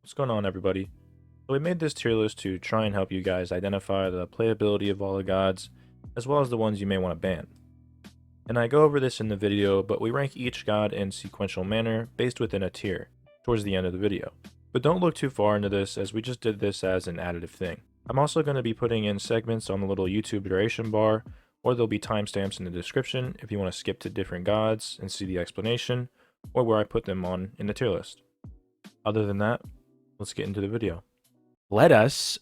What's going on, everybody? So we made this tier list to try and help you guys identify the playability of all the gods, as well as the ones you may want to ban. And I go over this in the video, but we rank each god in sequential manner based within a tier, towards the end of the video. But don't look too far into this, as we just did this as an additive thing. I'm also going to be putting in segments on the little YouTube duration bar, or there'll be timestamps in the description if you want to skip to different gods and see the explanation, or where I put them on in the tier list. Other than that, let's get into the video. Let us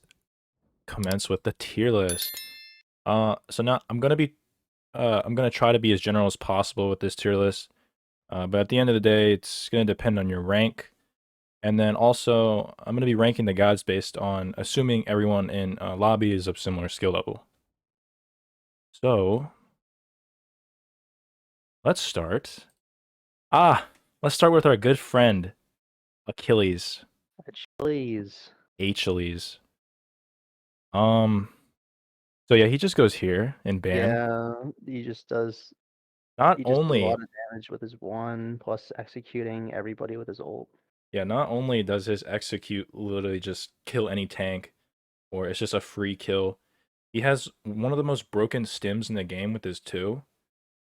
commence with the tier list. So now I'm gonna try to be as general as possible with this tier list. But at the end of the day, it's gonna depend on your rank. And then also, I'm gonna be ranking the gods based on assuming everyone in lobby is of similar skill level. So let's start. Let's start with our good friend Achilles. Achilles. So yeah, he just goes here in ban. Yeah, he just does. Not He just does a only, lot of damage with his one, plus executing everybody with his ult. yeah, not only does his execute literally just kill any tank, or it's just a free kill, he has one of the most broken stims in the game with his 2.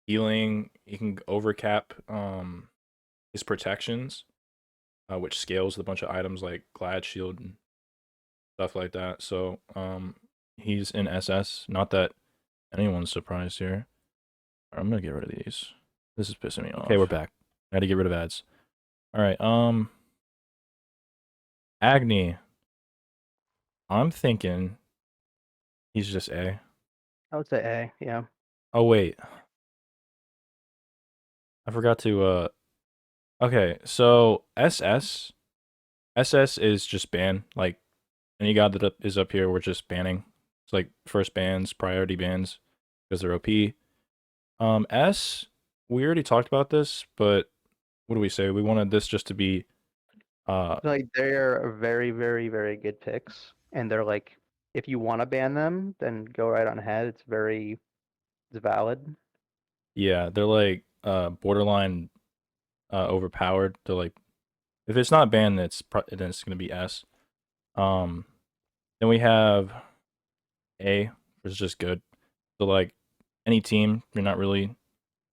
Healing, he can overcap his protections, which scales with a bunch of items like Glad Shield and stuff like that. So he's in SS. Not that anyone's surprised here. I'm gonna get rid of these. This is pissing me off. Okay, we're back. I had to get rid of ads. Alright, Agni. I'm thinking he's just A. I would say A, yeah. Oh wait. I forgot to okay, so SS is just ban. Like any god that is up here, we're just banning. It's like first bans, priority bans, because they're OP. S, we already talked about this, but what do we say? We wanted this just to be Like they're very, very, very good picks, and they're like, if you want to ban them, then go right on ahead. It's valid. yeah, they're like borderline overpowered. They're like, if it's not banned, then it's gonna be S. Then we have A, which is just good. So like any team, you're not really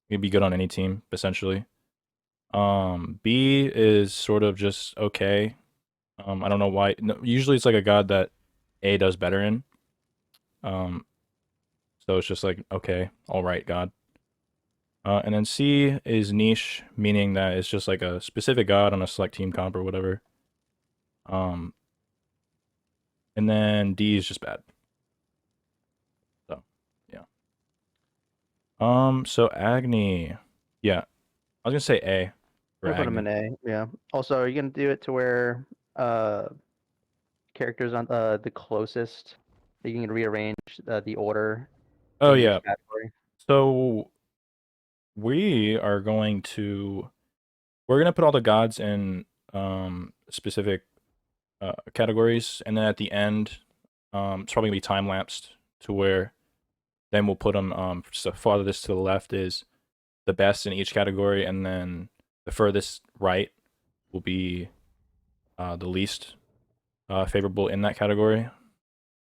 you'd be good on any team essentially. B is sort of just okay. I don't know why. No, usually it's like a god that A does better in. So it's just like okay, all right, god. And then C is niche, meaning that it's just like a specific god on a select team comp or whatever. And then D is just bad. So, yeah. So Agni. Yeah. I was gonna say A for We'll put them Agni. in A, yeah. Also, are you gonna do it to where characters on the closest, you can rearrange the order Oh in each yeah. category? So we're going to put all the gods in specific categories, and then at the end, it's probably gonna be time lapsed to where then we'll put them so farthest to the left is the best in each category, and then the furthest right will be the least favorable in that category.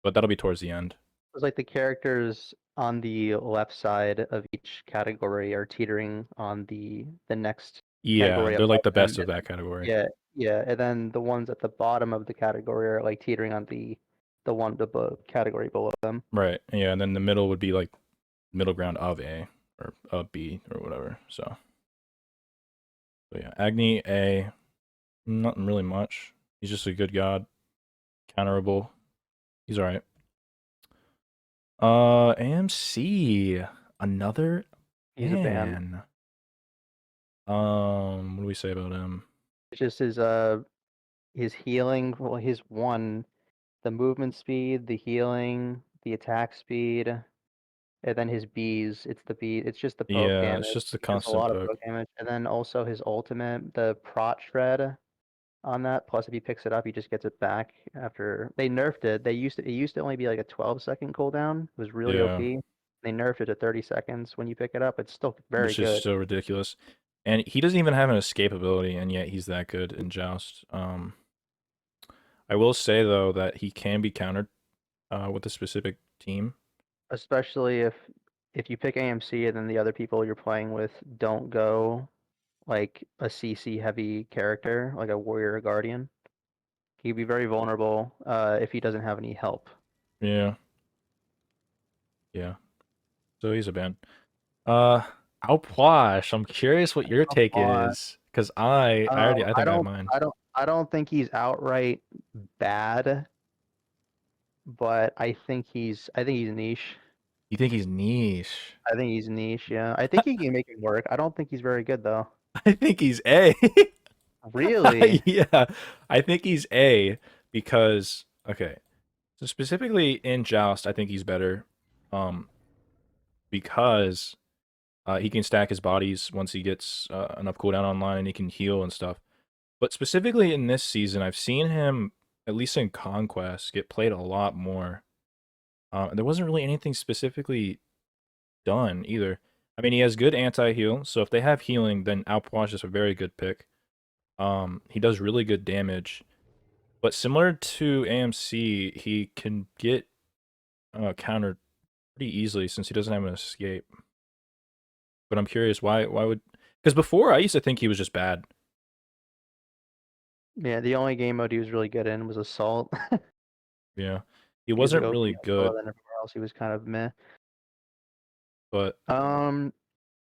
But that'll be towards the end. It's like the characters on the left side of each category are teetering on the next Yeah, category they're above like the them. best of that category. Yeah, yeah, and then the ones at the bottom of the category are like teetering on the one above category below them. Right. Yeah, and then the middle would be like middle ground of A or of B or whatever. So yeah, Agni A, nothing really much. He's just a good god, counterable. He's all right. AMC, another He's a ban. What do we say about him? It's just his healing, well, his one, the movement speed, the healing, the attack speed, and then his bees. It's just the poke Yeah, damage. it's just a He does a constant lot of poke. poke damage, and then also his ultimate, the prot shred on that. Plus, if he picks it up, he just gets it back after they nerfed it. It used to only be like a 12-second cooldown. It was really Yeah, OP. They nerfed it to 30 seconds when you pick it up. It's still very which is good. so ridiculous. And he doesn't even have an escape ability, and yet he's that good in Joust. I will say though that he can be countered with a specific team. Especially if you pick AMC and then the other people you're playing with don't go like a CC heavy character, like a warrior or guardian. He'd be very vulnerable if he doesn't have any help. Yeah, yeah. So he's a ban. Uh, Alplash. I'm curious what your take Uh, is, because I I think I have don't mine. I don't think he's outright bad, but I think he's niche. You think he's niche? I think he's niche, yeah. I think he can make it work. I don't think he's very good though. I think he's A. Really? Yeah, I think he's A because okay. So specifically in Joust, I think he's better, um, because he can stack his bodies once he gets enough cooldown online, and he can heal and stuff. But specifically in this season, I've seen him, at least in Conquest, get played a lot more. There wasn't really anything specifically done either. I mean, he has good anti-heal, so if they have healing, then Alpwash is a very good pick. He does really good damage, but similar to AMC, he can get countered pretty easily since he doesn't have an escape. But I'm curious why would, because before I used to think he was just bad. Yeah, the only game mode he was really good in was Assault. Yeah, he He was wasn't OP, really but good, then everywhere else he was kind of meh. but Um,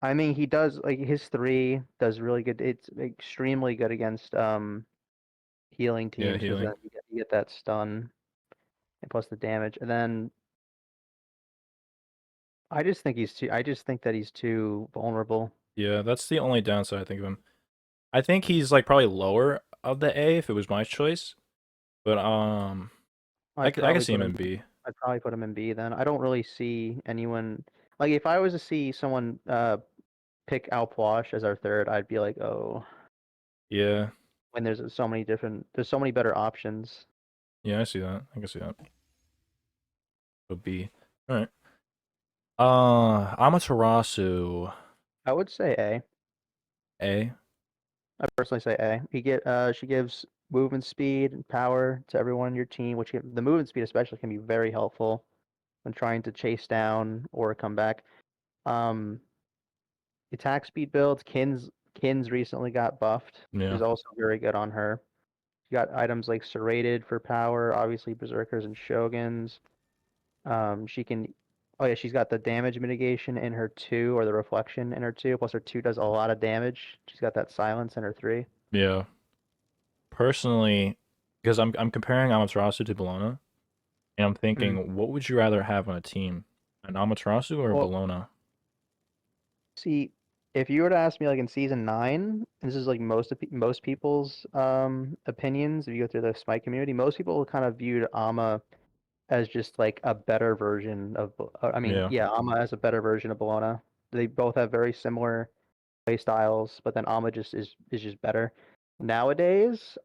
I mean, he does like his three does really good. It's extremely good against healing yeah, teams because then healing. you get that stun and plus the damage. And then I just think that he's too vulnerable. Yeah, that's the only downside I think of him. I think he's like probably lower of the A if it was my choice, but I'd I could probably see put him him in B. I'd probably put him in B then. I don't really see anyone like if I was to see someone pick Alpwash as our third, I'd be like, oh, Yeah, when there's so many better options. yeah, I see that. I can see that. So B. All right. Amaterasu. I would say A. A. I personally say A. She gives movement speed and power to everyone in your team, the movement speed especially can be very helpful when trying to chase down or come back. Um, attack speed builds, Kins recently got buffed, which Yeah, is also very good on her. You got items like Serrated for power, obviously Berserkers and Shoguns. She can Oh yeah, she's got the damage mitigation in her two or the reflection in her two, plus her two does a lot of damage. She's got that silence in her three. yeah. Personally, because I'm comparing Amaterasu to Bellona, and I'm Mm. thinking, what would you rather have on a team, an Amaterasu or a Well, Bellona? see, if you were to ask me like in season 9, this is like most people's opinions. If you go through the Smite community, most people kind of viewed Ama as just like a better version of. I mean, Yeah, yeah, Ama as a better version of Bellona. They both have very similar play styles, but then Ama is just better. Nowadays,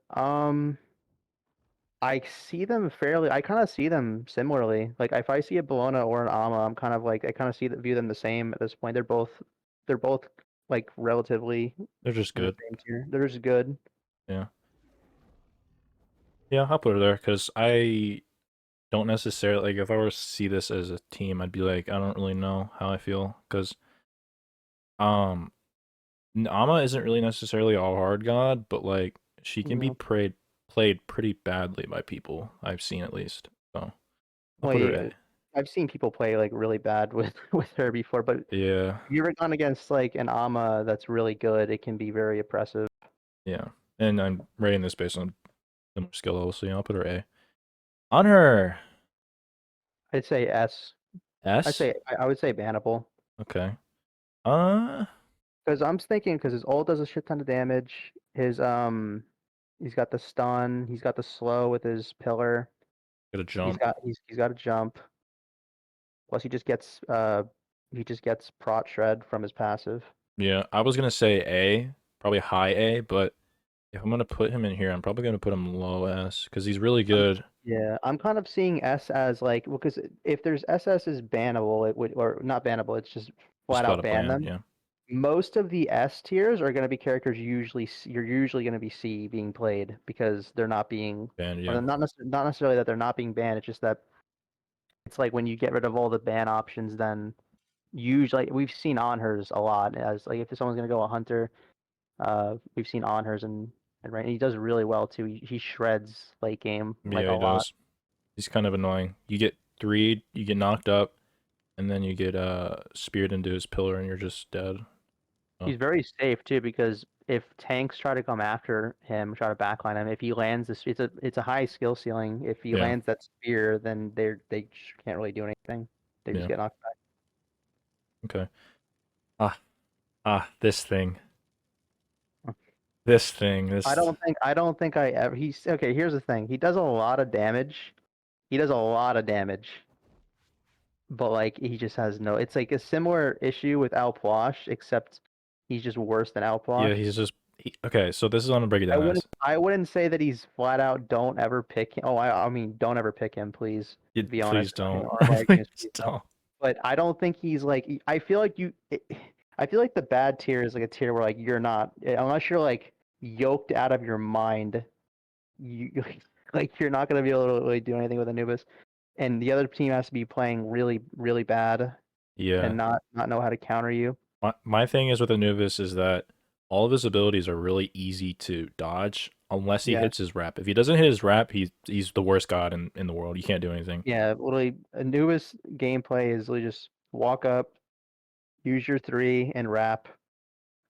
I kind of see them similarly. Like if I see a Bellona or an Ama, I'm kind of like I kind of view them the same at this point. They're both like relatively they're just in the good. same tier. They're just good. Yeah, yeah. I'll put her there because I don't necessarily like if I were to see this as a team, I'd be like, I don't really know how I feel because um Nama isn't really necessarily a hard god, but like she can be No. played pretty badly by people I've seen at least. So I'll Well, put her yeah, A. I've seen people play like really bad with with her before, but if Yeah, you ever gone against like an Ama that's really good, it can be very oppressive. yeah. And I'm rating this based on similar skill level, so yeah, I'll put her A. On her I'd say S. S. I would say bannable. Okay. Because I'm thinking, because his ult does a shit ton of damage. He's got the stun. He's got the slow with his pillar. Gotta jump. He's got a jump. Plus, he just gets prot shred from his passive. Yeah, I was gonna say A, probably high A, but if I'm gonna put him in here, I'm probably gonna put him low S because he's really I'm good. yeah, I'm kind of seeing S as like well, because if there's SS is bannable, it would or not bannable. It's just Just flat got out a ban ban. them. Yeah. most of the S tiers are going to be characters you're usually going to be see being played because they're not being, And or yeah, not necessarily that they're not being banned. It's just that it's like when you get rid of all the ban options, then usually we've seen Anhurs a lot as like if someone's going to go a hunter, we've seen Anhurs and right, and he does really well too. He shreds late game like yeah, a he lot. does. He's kind of annoying. You get 3, you get knocked up, and then you get speared into his pillar, and you're just dead. Oh, He's very safe too because if tanks try to come after him, try to backline him, if he lands this, it's a high skill ceiling. If he yeah, lands that spear, then they just can't really do anything. They just yeah. get knocked back. Okay. Ah, this thing. This thing. This. I don't think I ever. He's okay. Here's the thing. He does a lot of damage. He does a lot of damage, but like he just has no. It's like a similar issue with Alpwash, except he's just worse than Yeah, Alpwash. he's just. Okay, so this is I'm gonna break it down as. I wouldn't say that he's flat out don't ever pick him. Oh, I mean don't ever pick him, please. To be Please honest, don't. or Agni, Please don't. but I don't think he's like. I feel like I feel like the bad tier is like a tier where like you're not unless you're like yoked out of your mind. You like you're not gonna be able to really do anything with Anubis, and the other team has to be playing really really bad Yeah. and not know how to counter you. My thing is with Anubis is that all of his abilities are really easy to dodge unless he Yeah, hits his rep. If he doesn't hit his rep, he's the worst god in the world. You can't do anything. yeah. Literally, Anubis gameplay is literally just walk up, use your 3 and wrap.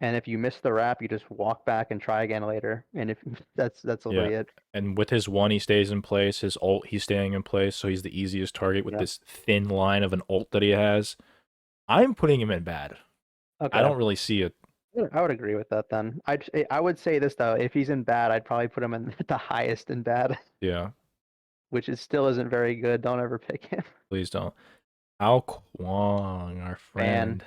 And if you miss the wrap, you just walk back and try again later. And if that's Yeah. literally it. And with his one, he stays in place. His ult, he's staying in place, so he's the easiest target with Yeah. this thin line of an ult that he has. I'm putting him in bad. I Okay. don't really see it. Yeah, I would agree with that then. I would say this though, if he's in bad, I'd probably put him in the highest in bad, Yeah, which is still isn't very good. Don't ever pick him. please don't. Ao Kuang, our Ban, friend.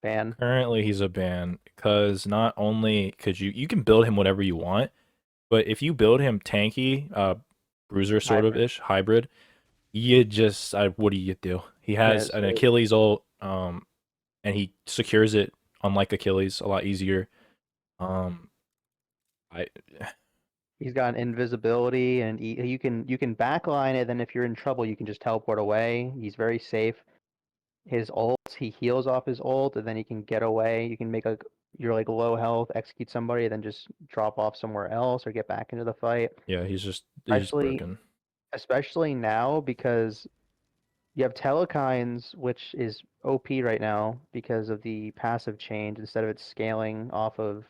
ban. Currently, he's a ban because not only could you can build him whatever you want, but if you build him tanky, bruiser sort of Hybrid. ish hybrid, you just what do you do? He Yeah, has an so Achilles ult, and he secures it unlike Achilles a lot easier. Um, I he's got invisibility and you can backline it, then if you're in trouble, you can just teleport away. He's very safe. His ult, he heals off his ult, and then he can get away. You can make like you're like low health, execute somebody, then just drop off somewhere else or get back into the fight. yeah, he's Especially broken. especially now because you have Telekines, which is OP right now because of the passive change. Instead of it scaling off of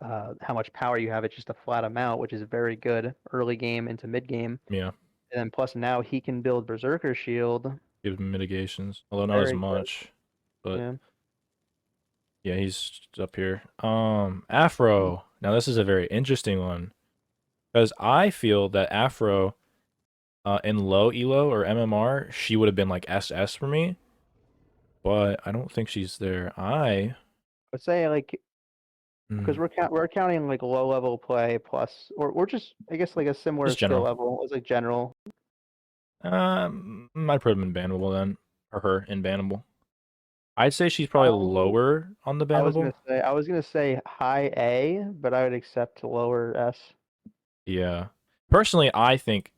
how much power you have, it's just a flat amount, which is very good early game into mid game. Yeah, And then plus now he can build Berserker Shield. give him mitigations, although not as Very good. much. But Yeah. yeah, he's up here. Afro. Now this is a very interesting one because I feel that Afro, in low elo or MMR, she would have been like SS for me, but I don't think she's there. I would say like because Hmm, we're counting like low level play plus or just I guess like a similar just skill general. level as like general. I'd put him in bannable then, or her in bannable. I'd say she's probably Oh, lower on the bannable. I was gonna say high A, but I would accept lower S. Yeah. Personally, I think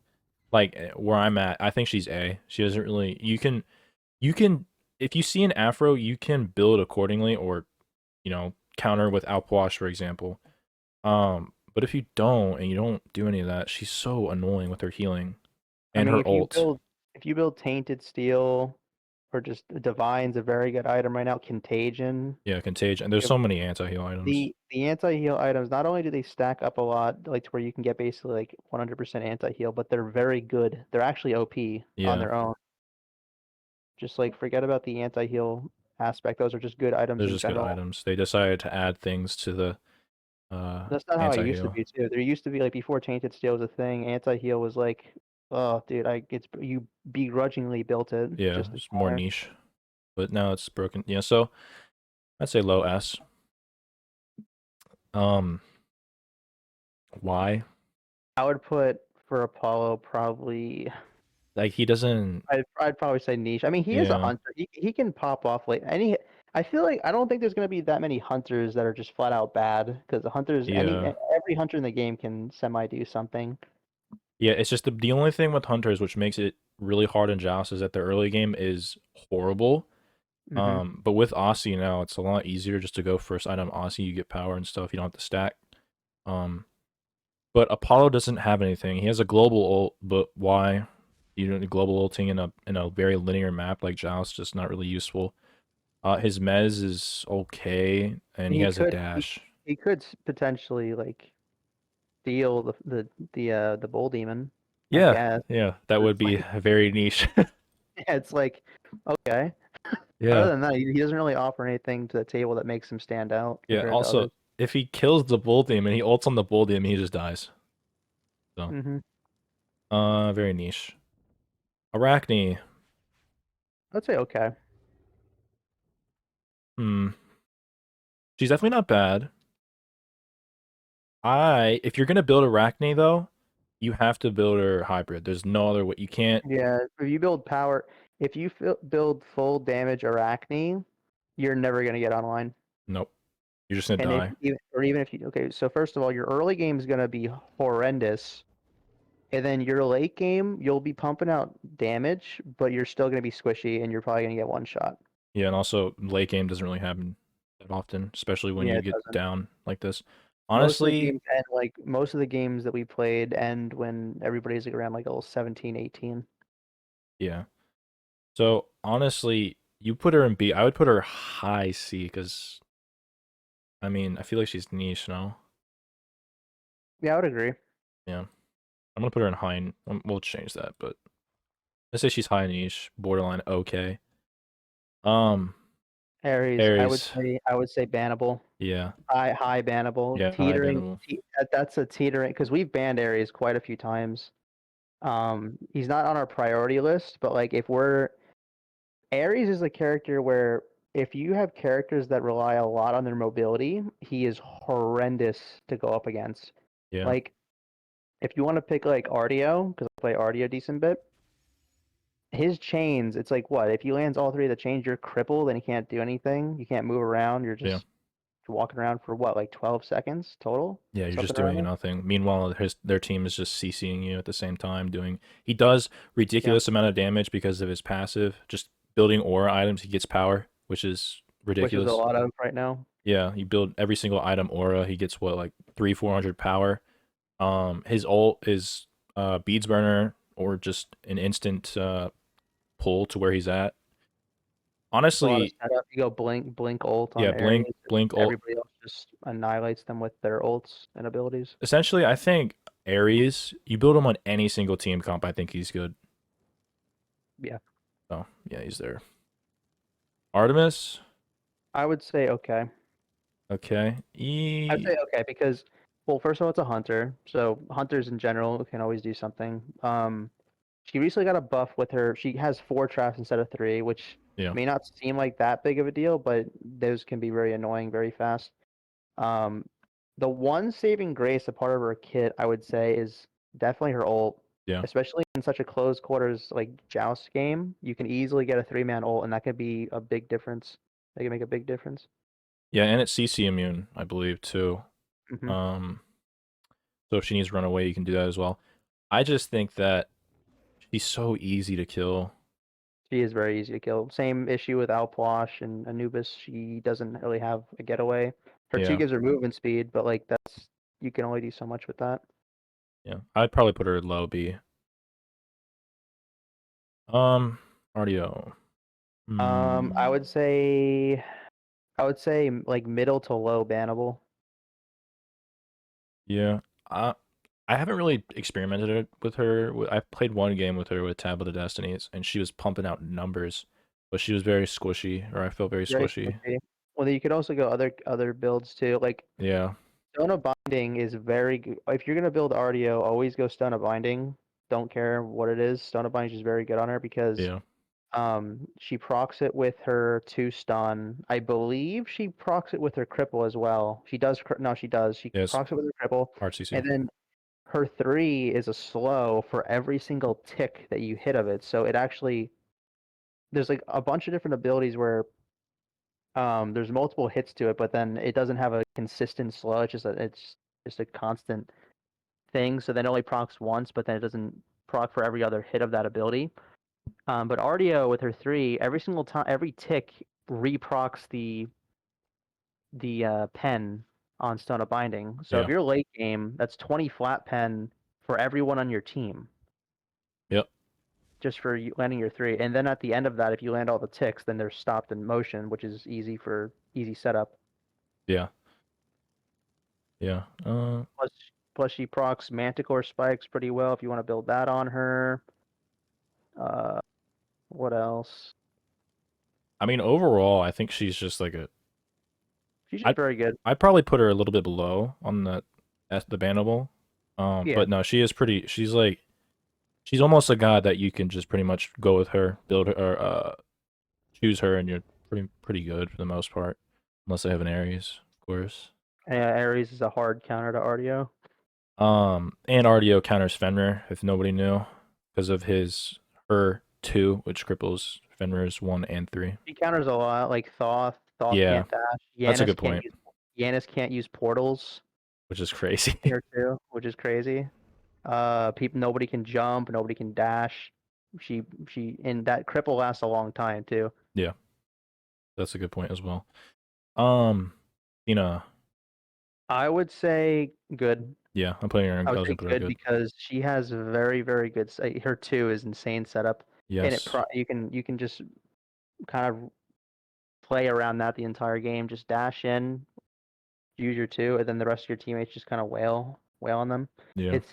like where I'm at, I think she's A. She doesn't really. You can if you see an Afro, you can build accordingly, or counter with Outwash, for example. But if you don't and you don't do any of that, she's so annoying with her healing I and mean, her ult. if you build Tainted Steel or just Divine's a very good item right now. Contagion. Yeah, Contagion. There's You so many anti-heal items. the anti-heal items, not only do they stack up a lot, like to where you can get basically like 100% anti-heal, but they're very good. They're actually OP on Yeah, their own. Just like forget about the anti-heal aspect. Those are just good items they're in just good general. items. They decided to add things to the That's not how it used to anti-heal. be too. There used to be like before Tainted Steel was a thing, anti-heal was like, oh dude, you begrudgingly built it Yeah, just to it's more counter. niche. But now it's broken. Yeah, so I'd say low S. Um, why? I would put for Apollo probably Like he doesn't. I'd probably say niche. I mean, he is a Yeah, hunter. He can pop off late. I feel like I don't think there's gonna be that many hunters that are just flat out bad because the hunters, Yeah. every hunter in the game can semi do something. Yeah, it's just the only thing with hunters which makes it really hard in Joust is that the early game is horrible. Hmm. But with Aussie now, it's a lot easier just to go first item Aussie. You get power and stuff. You don't have to stack. Um, but Apollo doesn't have anything. He has a global ult, but why? You know, global ulting in a very linear map like Joust just not really useful. His mez is okay, and he He has a could dash. he could potentially like steal the bull demon, I Yeah, guess. yeah, that But would it's be like very niche. it's like okay. Other Yeah, than that, he doesn't really offer anything to the table that makes him stand out yeah. compared to Also, others. if he kills the bull demon, he ults on the bull demon, he just dies. So, Hmm. very niche. Arachne. I'd say okay. Hmm. She's definitely not bad. If you're gonna build Arachne though, you have to build her hybrid. There's no other way. You can't. Yeah, if you build power, if you build full damage Arachne, you're never gonna get online. Nope. You're just gonna And if die. or even if you okay, so first of all, your early game is gonna be horrendous, and then your late game you'll be pumping out damage, but you're still gonna be squishy, and you're probably gonna get one shot. Yeah, and also late game doesn't really happen that often, especially when Yeah, you it get doesn't. down like this. Most of the Honestly, games end like most of the games that we played end when everybody's like around like level 17, 18. yeah. So honestly, you put her in B. I would put her high C because I mean I feel like she's niche now. Yeah, I would agree. Yeah, I'm gonna put her in high. We'll change that, but let's say she's high niche, borderline okay. Um, Aries, Aries. I would say bannable. Yeah, High bannable. yeah, high Teetering bannable. that's a teetering because we've banned Aries quite a few times. He's not on our priority list, but like if we're Aries is a character where if you have characters that rely a lot on their mobility, he is horrendous to go up against. Yeah, Like if you want to pick like Artio, because I play Artio a decent bit, his chains, it's like what? If he lands all three of the chains, you're crippled and you can't do anything. You can't move around. You're yeah. just walking around for what, like 12 seconds total? Yeah, you're just Something around doing there? nothing. Meanwhile, their team is just CCing you at the same time. He does Yeah. ridiculous amount of damage because of his passive. Just building aura items, he gets power, which is Which is a ridiculous. lot of right now. Yeah, you build every single item aura, he gets what like 400 power. His ult is beads burner or just an instant pull to where he's at. It's a lot of Honestly, setup. You go blink ult yeah, on blink Ares. blink ult. Everybody else just annihilates them with their ults and abilities. Essentially, I think Ares, you build him on any single team comp, I think he's good. Yeah. So yeah, he's there. Artemis, I would say okay. okay. I'd say okay because, well, first of all, it's a hunter. So hunters in general can always do something. She recently got a buff with her. She has 4 traps instead of 3, which Yeah, may not seem like that big of a deal, but those can be very annoying very fast. Um, the one saving grace, a part of her kit, I would say, is definitely her ult. yeah, Especially in such a close quarters like Joust game, you can easily get a 3-man ult, and that could be a big difference. That can make a big difference. yeah, and it's CC immune, I believe too. Hmm. Um, so if she needs to run away, you can do that as well. I just think that she's so easy to kill. She is very easy to kill. Same issue with Alpwash and Anubis. She doesn't really have a getaway. Her 2 Yeah, gives her movement speed, but like that's you can only do so much with that. yeah. I'd probably put her low B. Artio. Um, I Hmm. would say I would say like middle to low bannable. Yeah. I I haven't really experimented with her. I played one game with her with Tab of the Destinies, and she was pumping out numbers, but she was very squishy, or I felt very Very squishy. squishy. Well, you could also go other builds too. Like Yeah, Stone of Binding is very good. If you're gonna build RDO, always go Stone of Binding. Don't care what it is. Stone of Binding is just very good on her because yeah. she procs it with her 2 stun. I believe she procs it with her cripple as well. She does. No, she does. She Yes, procs it with her cripple, hard CC. and then her 3 is a slow for every single tick that you hit of it. So it actually there's like a bunch of different abilities where There's multiple hits to it, but then it doesn't have a consistent slow. It's just a constant thing. So then it only procs once, but then it doesn't proc for every other hit of that ability. But Artio with her 3, every single time, every tick reprocs the pen on Stone of Binding. So if Yeah. you're late game, that's 20 flat pen for everyone on your team, Yep. just for you landing your 3. And then at the end of that, if you land all the ticks, then they're stopped in motion, which is easy setup. Yeah. Yeah. Plus she procs Manticore spikes pretty well if you want to build that on her. What else? I mean, overall, I think she's just like a. She's just I'd very good. I'd probably put her a little bit below on the bannable. Yeah. But no, she is pretty. She's like, she's almost a god that you can just pretty much go with her, build her, or choose her, and you're pretty good for the most part, unless they have an Ares, of course. Ares is a hard counter to Artio. And Artio counters Fenrir, if nobody knew, because of her 2, which cripples Fenrir's 1 and 3. She counters a lot, like Thoth. Thoth Yeah, can't dash. that's a good point. Yanis can't use portals Which is crazy. here too, which is crazy. Nobody can jump, nobody can dash. She and that cripple lasts a long time too. Yeah, that's a good point as well. You know, I would say good. yeah, I'm putting her in. I I would was say gonna put her good good. because she has very, very good. Her 2 is insane setup, and Yes. you can just kind of play around that the entire game. Just dash in, use your 2, and then the rest of your teammates just kind of wail on them. Yeah. It's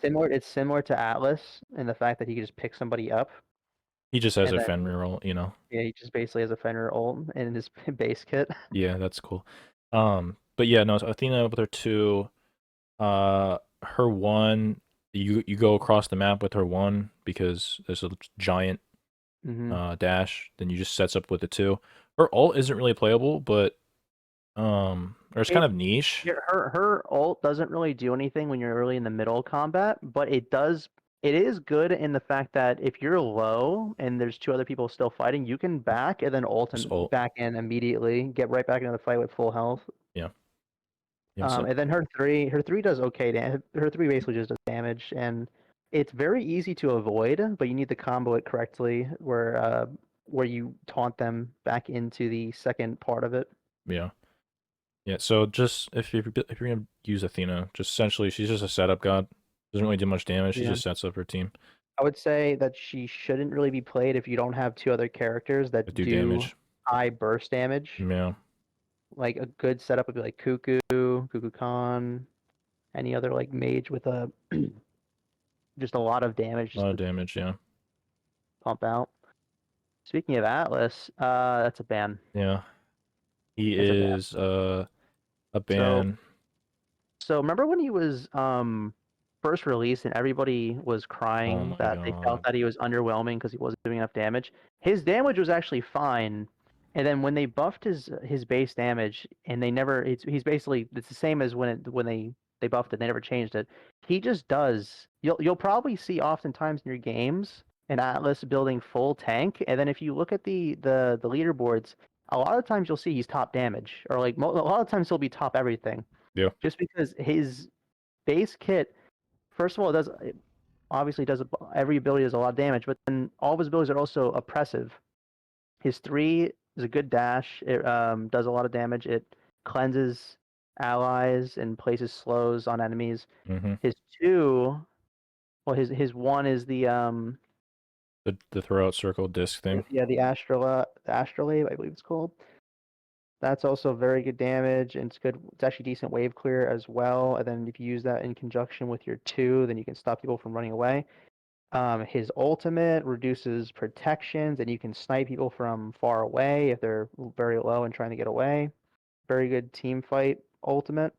similar to Atlas in the fact that he can just pick somebody up. He just has And a then, Fenrir roll, yeah, he just basically has a Fenrir ult in his base kit. Yeah, that's cool. But yeah, no, so Athena with her 2, her 1, you go across the map with her 1 because there's a giant dash. Then you just sets up with the 2. Her ult isn't really playable, but or it's kind of niche. Her ult doesn't really do anything when you're early in the middle of combat, but it does. It is good in the fact that if you're low and there's 2 other people still fighting, you can back and then ult Just and ult. back in immediately, get right back into the fight with full health. Yeah. Yeah. So And then her 3 does okay. Her 3 basically just does damage, and it's very easy to avoid, but you need to combo it correctly, where you taunt them back into the second part of it. yeah. Yeah. So just if you're gonna use Athena, just essentially she's just a setup god. Doesn't really do much damage. She Yeah. just sets up her team. I would say that she shouldn't really be played if you don't have 2 other characters that Do do damage. high burst damage. Yeah. Like a good setup would be like Cuckoo Khan, any other like mage with a just a lot of damage A lot just of to damage. Yeah. pump out. Speaking of Atlas, that's a ban. Yeah. He That's a ban. is a ban. So remember when he was first released and everybody was Oh crying my that they felt god. that he was underwhelming because he wasn't doing enough damage? His damage was actually fine, and then when they buffed his base damage and they never he's basically it's the same as when they buffed it, they never changed it. He just does. You'll probably see oftentimes in your games an Atlas building full tank, and then if you look at the leaderboards, a lot of times you'll see he's top damage, or like a lot of times he'll be top everything. Yeah. Just because his base kit, first of all, it obviously does every ability does a lot of damage, but then all of his abilities are also oppressive. His 3 is a good dash. It does a lot of damage. It cleanses allies and places slows on enemies. Mm-hmm. His 2, well, his 1 is the The throw out circle disc thing. the astrolabe, I believe it's called. That's also very good damage, and it's good. It's actually decent wave clear as well. And then if you use that in conjunction with your 2, then you can stop people from running away. His ultimate reduces protections, and you can snipe people from far away if they're very low and trying to get away. Very good team fight ultimate.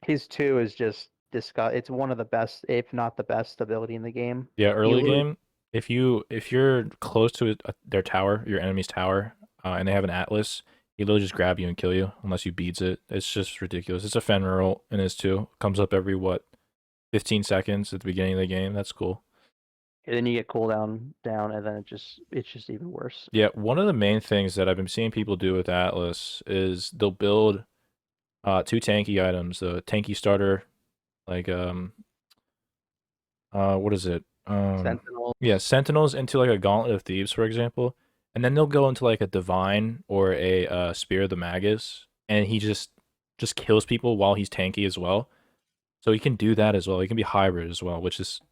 His 2 is just It's one of the best, if not the best, ability in the game. Yeah, He early literally game, if you're close to their tower, your enemy's tower, and they have an Atlas, he literally just grab you and kill you unless you beats it. It's just ridiculous. It's a Fenrir ult in his 2. Comes up every 15 seconds at the beginning of the game. That's cool. And then you get cooldown down, and then it's just even worse. Yeah, one of the main things that I've been seeing people do with Atlas is they'll build two tanky items, the tanky starter, like what is it? Yeah, Sentinels. Sentinels into like a Gauntlet of Thieves, for example, and then they'll go into like a Divine or a Spear of the Magus, and he just kills people while he's tanky as well. So he can do that as well. He can be hybrid as well, which is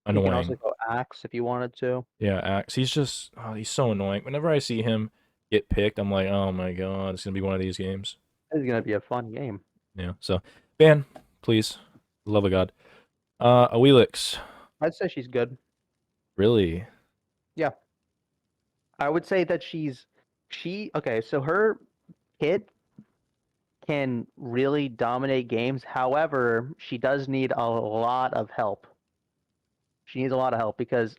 You can also annoying. go Axe if you wanted to. Yeah, Axe. He's just he's so annoying. Whenever I see him get picked, I'm like, oh my god, it's gonna be one of these games. This is gonna be a fun game. Yeah. So ban, please, love of God. Awilix. I'd say she's good. Really? Yeah, I would say that okay. So her kit can really dominate games. However, she does need a lot of help. She needs a lot of help because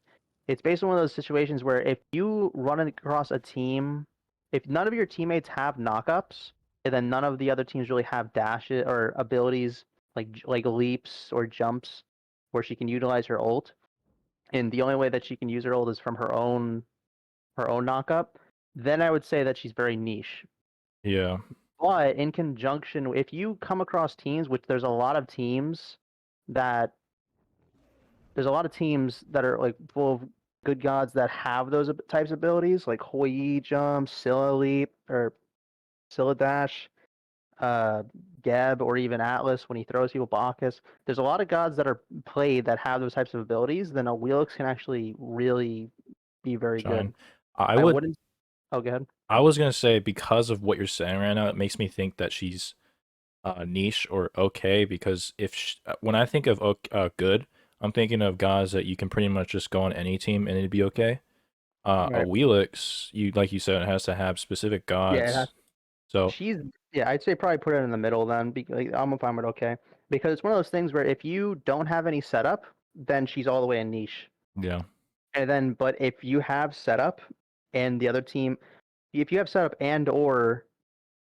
it's based on one of those situations where if you run across a team, if none of your teammates have knockups, and then none of the other teams really have dashes or abilities like leaps or jumps where she can utilize her ult, and the only way that she can use her ult is from her own knockup, then I would say that she's very niche. Yeah. But in conjunction, if you come across teams, which there's a lot of teams that are like full of good gods that have those types of abilities, like Hou Yi jump, Scylla leap, or Scylla dash, uh, Geb, or even Atlas when he throws people, Bacchus. There's a lot of gods that are played that have those types of abilities. Then Awilix can actually really be very Shine. good. I I would. wouldn't. Oh, go ahead. I was gonna say because of what you're saying right now, it makes me think that she's niche or okay. Because when I think of good, I'm thinking of guys that you can pretty much just go on any team and it'd be okay. A Right. Awilix, you like you said, it has to have specific Yeah, it has. gods. So She's yeah. I'd say probably put it in the middle then. Like, I'm fine with okay because it's one of those things where if you don't have any setup, then she's all the way in niche. yeah, And then, but if you have setup and the other team, if you have setup and or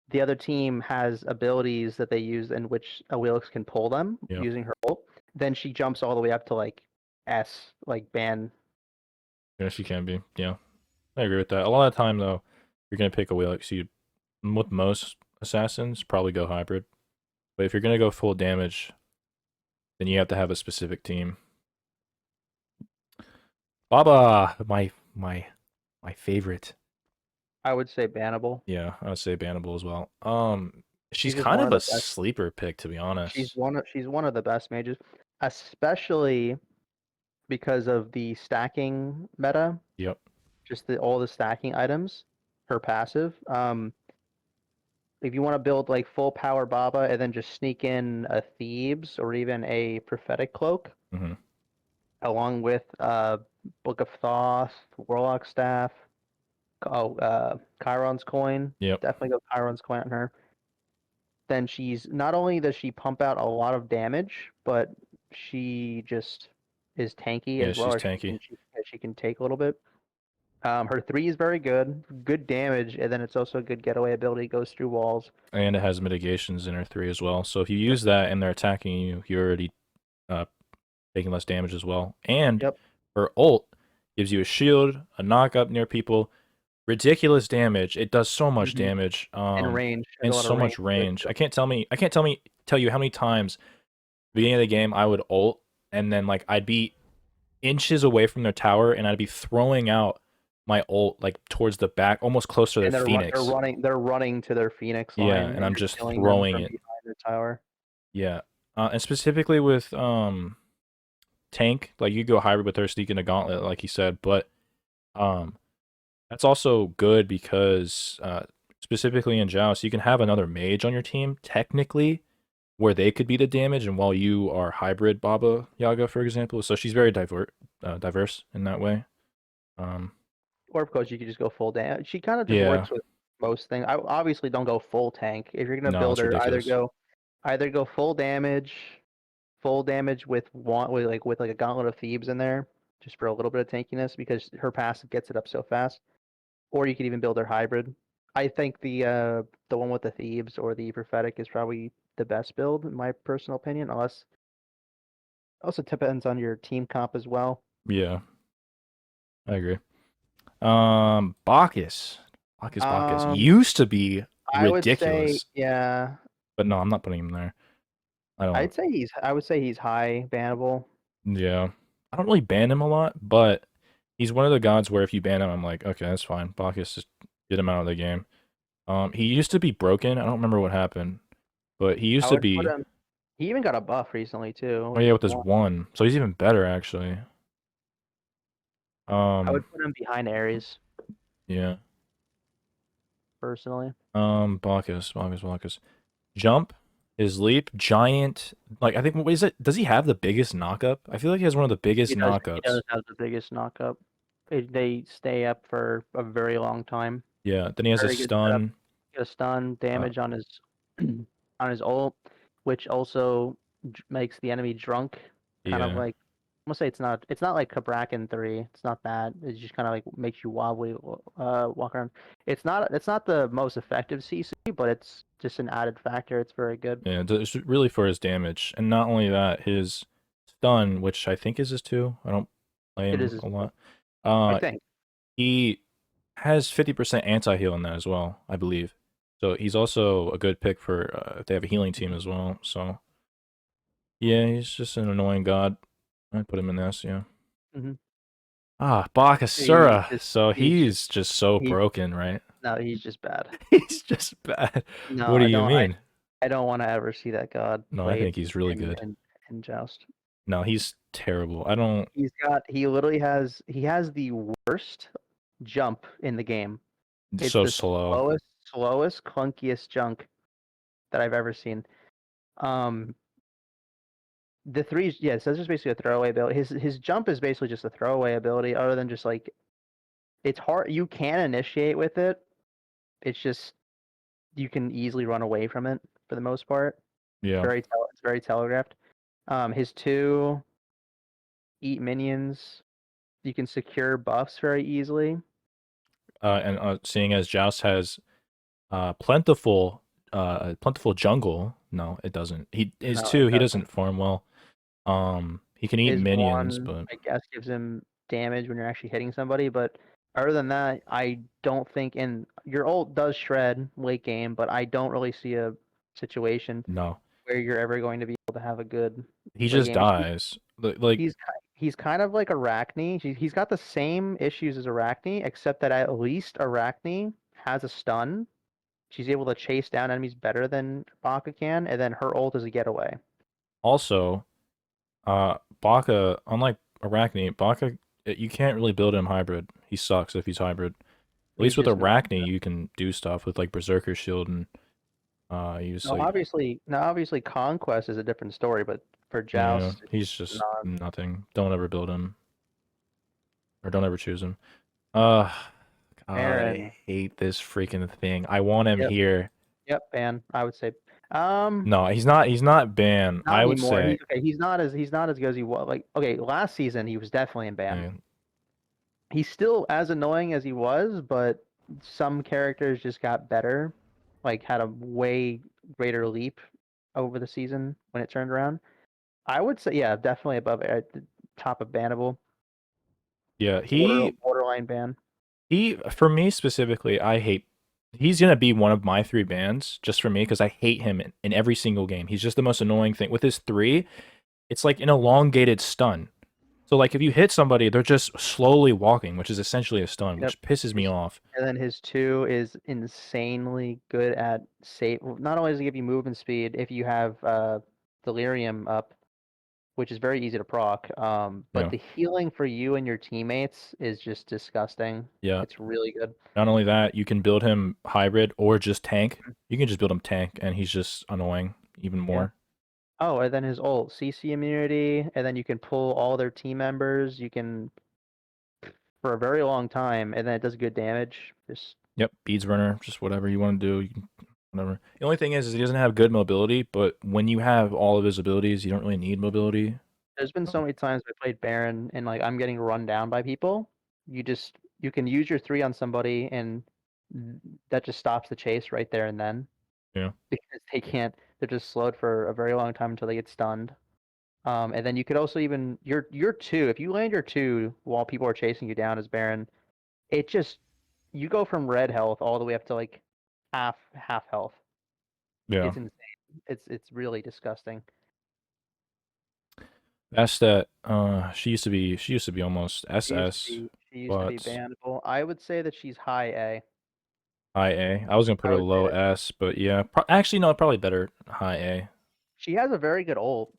the other team has abilities that they use in which Awilix can pull them yeah, using her ult, then she jumps all the way up to like S, like ban. yeah, she can be. Yeah, I agree with that. A lot of time though, you're gonna pick Awilix. You with most assassins probably go hybrid, but if you're gonna go full damage, then you have to have a specific team. Baba, my favorite. I would say bannable. Yeah, I would say bannable as well. She's She's just kind one of of a the best. sleeper pick to be honest. She's one of the best mages, especially because of the stacking meta, Yep. just all the stacking items, her passive. If you want to build like full power Baba and then just sneak in a Thebes or even a prophetic cloak, Hmm. along with Book of Thoth, Warlock Staff, Chiron's coin. Yep. Definitely go Chiron's coin on her. Then she's not only does she pump out a lot of damage, but she just is tanky Yeah, as well, she's or tanky. she can take a little bit. Her three is very good, good damage, and then it's also a good getaway ability. Goes through walls. And it has mitigations in her 3 as well. So if you use that and they're attacking you, you're already uh, taking less damage as well. And Yep. her ult gives you a shield, a knock up near people, ridiculous damage. It does so much Hmm. damage. And range. Has And a lot of so range much to it range. too. I can't tell you how many times beginning of the game I would ult and then like I'd be inches away from their tower and I'd be throwing out my ult like towards the back, almost close to their And Phoenix. they're running to their Phoenix Yeah, line, and and I'm you're just killing them throwing from it. behind the tower. Yeah. And specifically with tank, like you go hybrid with her, sneak in a gauntlet, like he said, but um that's also good because specifically in Joust, you can have another mage on your team, technically, where they could be the damage, and while you are hybrid Baba Yaga, for example. So she's very diverse in that way. Um, Or of course you could just go full damage. She kind of just yeah, works with most things. I obviously don't go full tank. If you're gonna no, build it's her, ridiculous. either go full damage with with like a gauntlet of Thebes in there, just for a little bit of tankiness because her passive gets it up so fast. Or you could even build her hybrid. I think the one with the Thebes or the prophetic is probably the best build in my personal opinion. Unless also depends on your team comp as well. Yeah. I agree. Bacchus. Bacchus Um, used to be I would say, ridiculous, yeah, but no, I'm not putting him there. I don't. I would say he's high bannable. Yeah, I don't really ban him a lot, but he's one of the gods where if you ban him, I'm like, okay, that's fine. Bacchus just get him out of the game. He used to be broken. I don't remember what happened, but he used I to would put be. him. He even got a buff recently too, Oh with yeah, his with his one. one, so he's even better actually. I Um, would put him behind Ares yeah. personally. Bacchus. Jump, his leap, giant. Like I think what is it? Does he have the biggest knockup? I feel like he has one of the biggest He does. He knockups. does have the biggest knockup. They stay up for a very long time. Yeah. Then he has a Very good setup. stun. Get a stun Uh, damage on his on his ult, which also makes the enemy drunk. Kind of yeah. like I'm gonna say it's not like Cabrakan 3. It's not that. It just kind of like makes you wobbly walk around. It's not the most effective CC, but it's just an added factor. It's very good. Yeah. It's really for his damage, and not only that, his stun, which I think is his two. I don't play It is him as a well. lot. I Uh, think he has 50% anti heal in that as well, I believe. So he's also a good pick for if they have a healing team as well. So yeah, he's just an annoying god. I'd put him in this. Yeah. hmm Bakasura. So he's just he's just so he broken, right? no he's just bad. He's just bad. No, What do you mean? I don't want to ever see that god No, I played think he's really in good. in Joust. No, he's terrible. I don't. He literally has the worst jump in the game. It's So the slow. slowest, clunkiest junk that I've ever seen. Um, the three, yeah, so it's just basically a throwaway ability. His jump is basically just a throwaway ability, other than just like it's hard. You can initiate with it. It's just you can easily run away from it for the most part. Yeah. It's very telegraphed. His two eat minions. You can secure buffs very easily. And seeing as Joust has plentiful jungle. No, it doesn't. He is No, it two. He doesn't. doesn't farm well. He can eat His minions, one, but I guess, gives him damage when you're actually hitting somebody, but other than that, I don't think. And your ult does shred late game, but I don't really see a situation no, where you're ever going to be able to have a good he late just game. dies. Like He's kind of like Arachne. He's got the same issues as Arachne, except that at least Arachne has a stun. She's able to chase down enemies better than Baka can, and then her ult is a getaway. also, Baka, unlike Arachne, Baka, you can't really build him hybrid. He sucks if he's hybrid. At least He's with just not. Arachne, you can do stuff with like Berserker Shield and use like Now obviously Conquest is a different story, but for yeah, Joust, he's it's just not. nothing. Don't ever build him or don't ever choose him. Uh, God, I Aaron. hate this freaking thing. I want him Yep, here. yep, ban. I would say, um, No, he's not. He's not banned. not I would anymore. say. He's not as good as he was. Like, okay, last season he was definitely in ban. eh, He's still as annoying as he was, but some characters just got better. Like, had a way greater leap over the season when it turned around. I would say, yeah, definitely above at the top of bannable, yeah, he borderline ban. He, for me specifically, I hate. He's gonna be one of my three bans just for me because I hate him in every single game. He's just the most annoying thing. With his three, it's like an elongated stun. So like if you hit somebody, they're just slowly walking, which is essentially a stun, Yep. which pisses me His, off. and then his two is insanely good at save. Not only does it give you movement speed if you have Delirium up, which is very easy to proc, but Yeah, the healing for you and your teammates is just disgusting. yeah. It's really good. Not only that, you can build him hybrid or just tank. You can just build him tank, and he's just annoying even Yeah. more. Oh, and then his ult, CC immunity, and then you can pull all their team members. You can for a very long time, and then it does good damage. Just Yep, beads burner, just whatever you want to do, you can whatever. The only thing is he doesn't have good mobility, but when you have all of his abilities, you don't really need mobility. there's been so So, many times I played Baron and like I'm getting run down by people. You can use your three on somebody and that just stops the chase right there and then yeah. because they can't they're just slowed for a very long time until they get stunned. And then you could also even your two. If you land your two while people are chasing you down as Baron, it just you go from red health all the way up to like half health. Yeah. It's insane. It's really disgusting. Bastet, she used to be almost SS, She used to be but bannable. I would say that she's high A. high A. I was gonna put I her would say low that S, but yeah, actually no, probably better high A. she has a very good ult.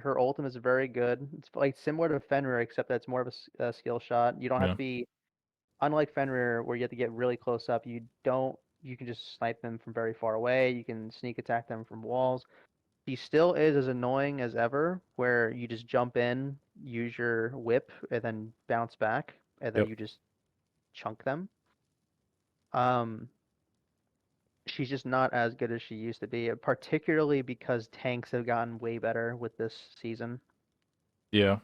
Her ultimate is very good. It's like similar to Fenrir, except that it's more of a skill shot. You don't have Yeah, to be unlike Fenrir, where you have to get really close up. You can just snipe them from very far away. You can sneak attack them from walls. He still is as annoying as ever, where you just jump in, use your whip, and then bounce back, and then yep, you just chunk them. Um, she's just not as good as she used to be, particularly because tanks have gotten way better with this season. yeah.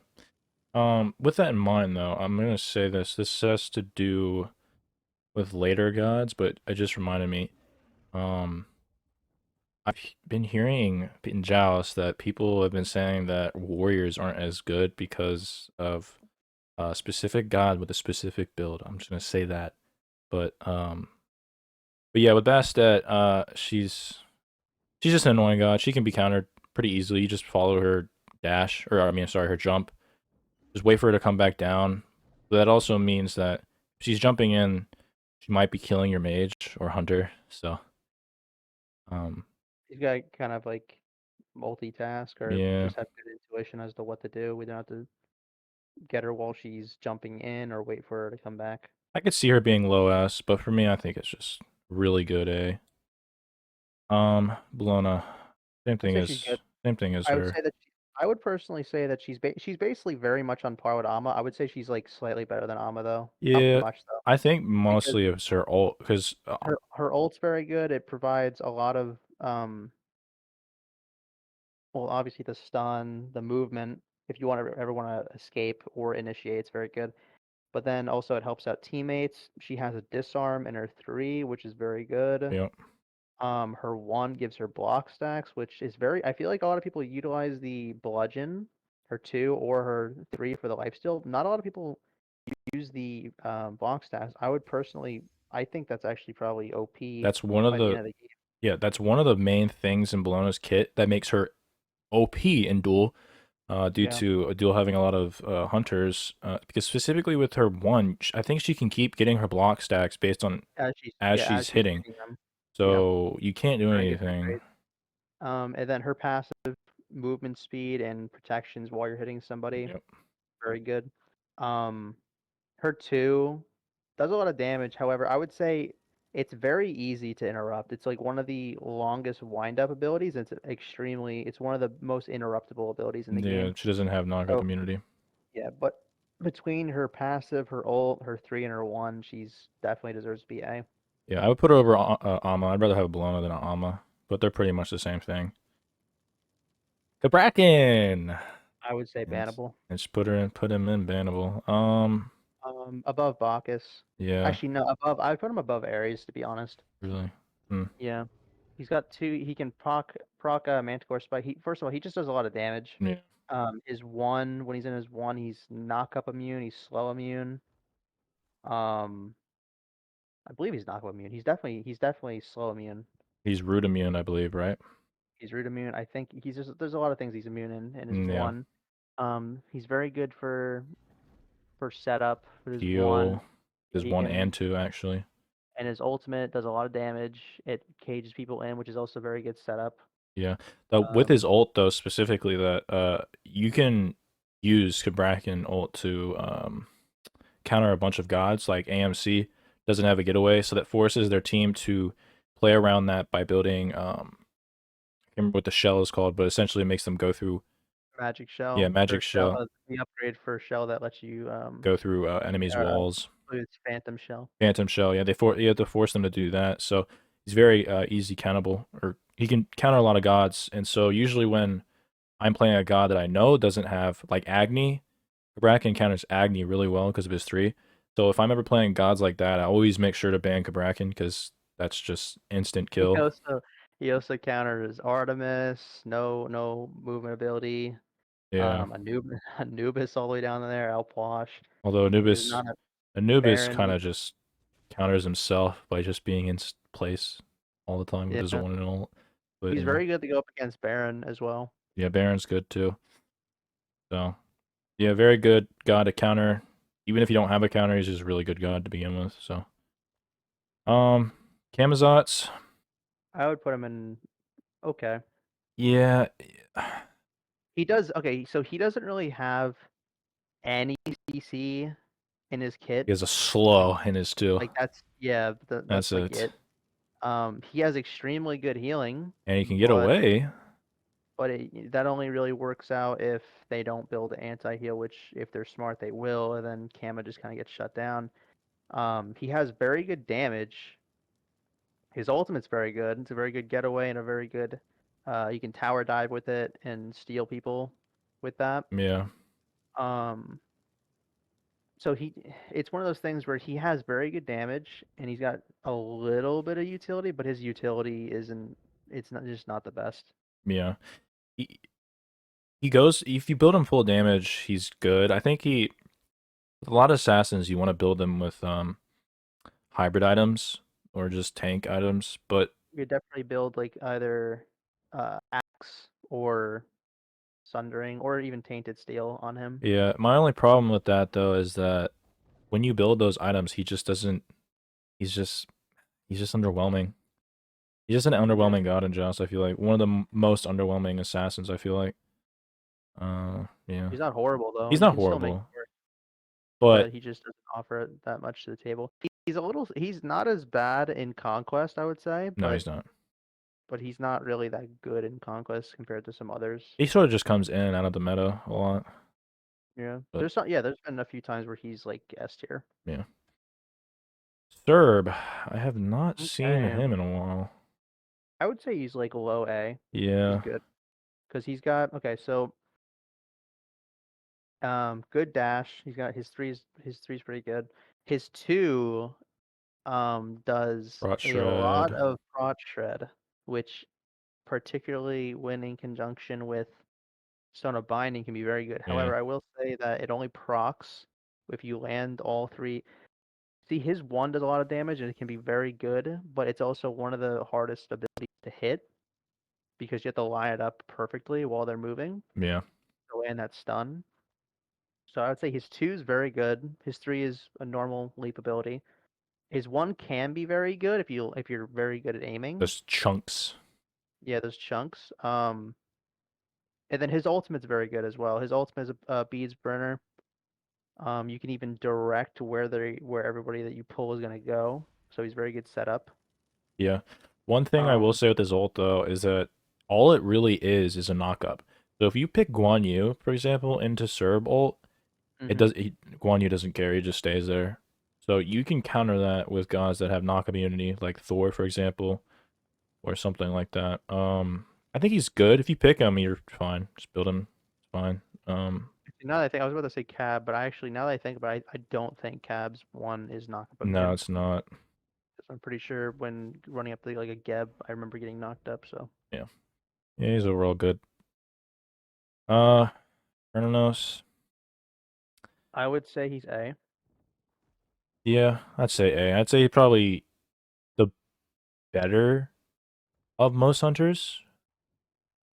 With that in mind, though, I'm gonna say this. This has to do with later gods, but it just reminded me. Um, I've been hearing in Joust that people have been saying that warriors aren't as good because of a specific god with a specific build. I'm just gonna say that, but but yeah, with Bastet, she's just an annoying god. She can be countered pretty easily. You just follow her dash, or I mean, sorry, her jump. Just wait for her to come back down. But that also means that if she's jumping in, she might be killing your mage or hunter. So, um, She's got kind of like multitask or yeah, just have good intuition as to what to do. We don't have to get her while she's jumping in or wait for her to come back. I could see her being low S, but for me, I think it's just really good A. Bellona, I'd say she's good. same thing as I would her. say that I would personally say that she's basically very much on par with Amma. I would say she's like slightly better than Amma though. Not Yeah, much though, I think because mostly it's her ult because her ult's very good. It provides a lot of well, obviously the stun, the movement. If you want to ever want to escape or initiate, it's very good. But then also it helps out teammates. She has a disarm in her 3, which is very good. yeah, Her 1 gives her block stacks, which is very. I feel like a lot of people utilize the bludgeon, her 2 or her 3 for the lifesteal. Not a lot of people use the block stacks. I would personally, I think that's actually probably OP that's one of by the the end of the game. yeah, that's one of the main things in Bellona's kit that makes her OP in duel. Due Yeah, to a duel having a lot of hunters, because specifically with her one, I think she can keep getting her block stacks based on as as she's she's hitting. hitting them. Yeah, So you can't do very good hit anything. rate. And then her passive movement speed and protections while you're hitting somebody, Yep. very good. Um, Her 2 does a lot of damage. However, I would say it's very easy to interrupt. It's like one of the longest wind-up abilities. It's one of the most interruptible abilities in the Yeah, game. she doesn't have knockout So immunity. yeah, but between her passive, her ult, her 3, and her 1, she's definitely deserves to be A. Yeah, I would put her over Amma. I'd rather have a Bellona than an Amma, but they're pretty much the same thing. Cabrakan. I would say Yes. bannable. And just put him in bannable. Above Bacchus. Yeah, Actually, no, above. I put him above Ares, to be honest. really. Hmm. Yeah, he's got 2. He can proc Manticore Spike. First of all, he just does a lot of damage. Yeah. His 1 when he's in his 1, he's knock up immune. He's slow immune. Um, I believe he's knock up immune. He's definitely slow immune. He's root immune, I believe, right? He's root immune. I think there's a lot of things he's immune in his Yeah. 1. He's very good for setup for his 1. Heal. There's He one can and two, actually. and his ultimate does a lot of damage. It cages people in, which is also very good setup. Yeah. With Um, his ult, though, specifically, that you can use Cabrakan ult to counter a bunch of gods, like AMC doesn't have a getaway, so that forces their team to play around that by building I can't remember what the shell is called, but essentially it makes them go through Magic yeah, Shell magic or shell. shell, The upgrade for a shell that lets you go through enemies' uh walls. it's Phantom Shell. Phantom shell, yeah, you have to force them to do that. So he's very easy countable, or he can counter a lot of gods. And so usually when I'm playing a god that I know doesn't have like Agni, Cabrakan counters Agni really well because of his 3. So if I'm ever playing gods like that, I always make sure to ban Cabrakan because that's just instant He kill. also he also counters Artemis, no movement ability. Yeah. Anubis all the way down there, Alposh. Although There's Anubis, not a Anubis kind Baron. of just counters himself by just being in place all the time with his Yeah, one and all. But he's yeah, very good to go up against Baron as well. yeah, Baron's good too. So yeah, very good god to counter. Even if you don't have a counter, he's just a really good god to begin with. So Camazotz, I would put him in okay. yeah, He does okay, so he doesn't really have any CC in his kit. he has a slow in his too. Like that's yeah, That's that's like it. it. He has extremely good healing, And he can get but away. that only really works out if they don't build anti-heal, which if they're smart they will, and then Kama just kind of gets shut down. He has very good damage. His ultimate's very good. It's a very good getaway and a very good. You can tower dive with it and steal people with that. Yeah, Um, so it's one of those things where he has very good damage and he's got a little bit of utility, but his utility isn't. It's not just not the best. yeah. He, he goes if you build him full damage, he's good. I think he with a lot of assassins you want to build them with hybrid items or just tank items, but You could definitely build like either axe or sundering or even tainted steel on him. yeah, my only problem with that though is that when you build those items, he just doesn't he's just he's just underwhelming. He's just an Yeah, underwhelming god in Joust, I feel like. One of the most underwhelming assassins, I feel like. Yeah. he's not horrible though. He's You not can still make horrible, it work, but but he just doesn't offer that much to the table. He's a little. He's not as bad in conquest, I would say, no, he's not. but he's not really that good in conquest compared to some others. He sort of just comes in and out of the meta a lot, Yeah, but there's some. Yeah, there's been a few times where he's like S tier. yeah. Serb, I have not seen Okay, him in a while. I would say he's like low A. He's Yeah, good because he's got okay. So good dash. He's got his three's pretty good. His two does Rot a lot Shred. of prot shred, which particularly when in conjunction with Stone of Binding can be very good. Yeah, However, I will say that it only procs if you land all three. See, his one does a lot of damage and it can be very good, but it's also one of the hardest abilities to hit because you have to line it up perfectly while they're moving yeah. to land that stun. So I would say his two is very good. His three is a normal leap ability. His one can be very good if you're very good at aiming. Just chunks. Yeah, those chunks. And then his ultimate's very good as well. His ultimate is a beads burner. You can even direct where everybody that you pull is gonna go. So he's very good setup. Yeah. One thing I will Um, say with his ult though is that all it really is a knockup. So if you pick Guan Yu, for example, into Serb ult, mhm. Guan Yu doesn't carry, he just stays there. So you can counter that with gods that have knock immunity, like Thor, for example, or something like that. I think he's good. If you pick him, you're fine. Just build him. It's fine. Now that I think I was about to say cab, but now that I think about it, I don't think cab's one is knockup No, immune. it's not. 'Cause I'm pretty sure when running up the like a Geb, I remember getting knocked up. So Yeah. Yeah, he's overall good. Uh, Cernunnos. I would say he's A. Yeah, I'd say A. I'd say probably the better of most hunters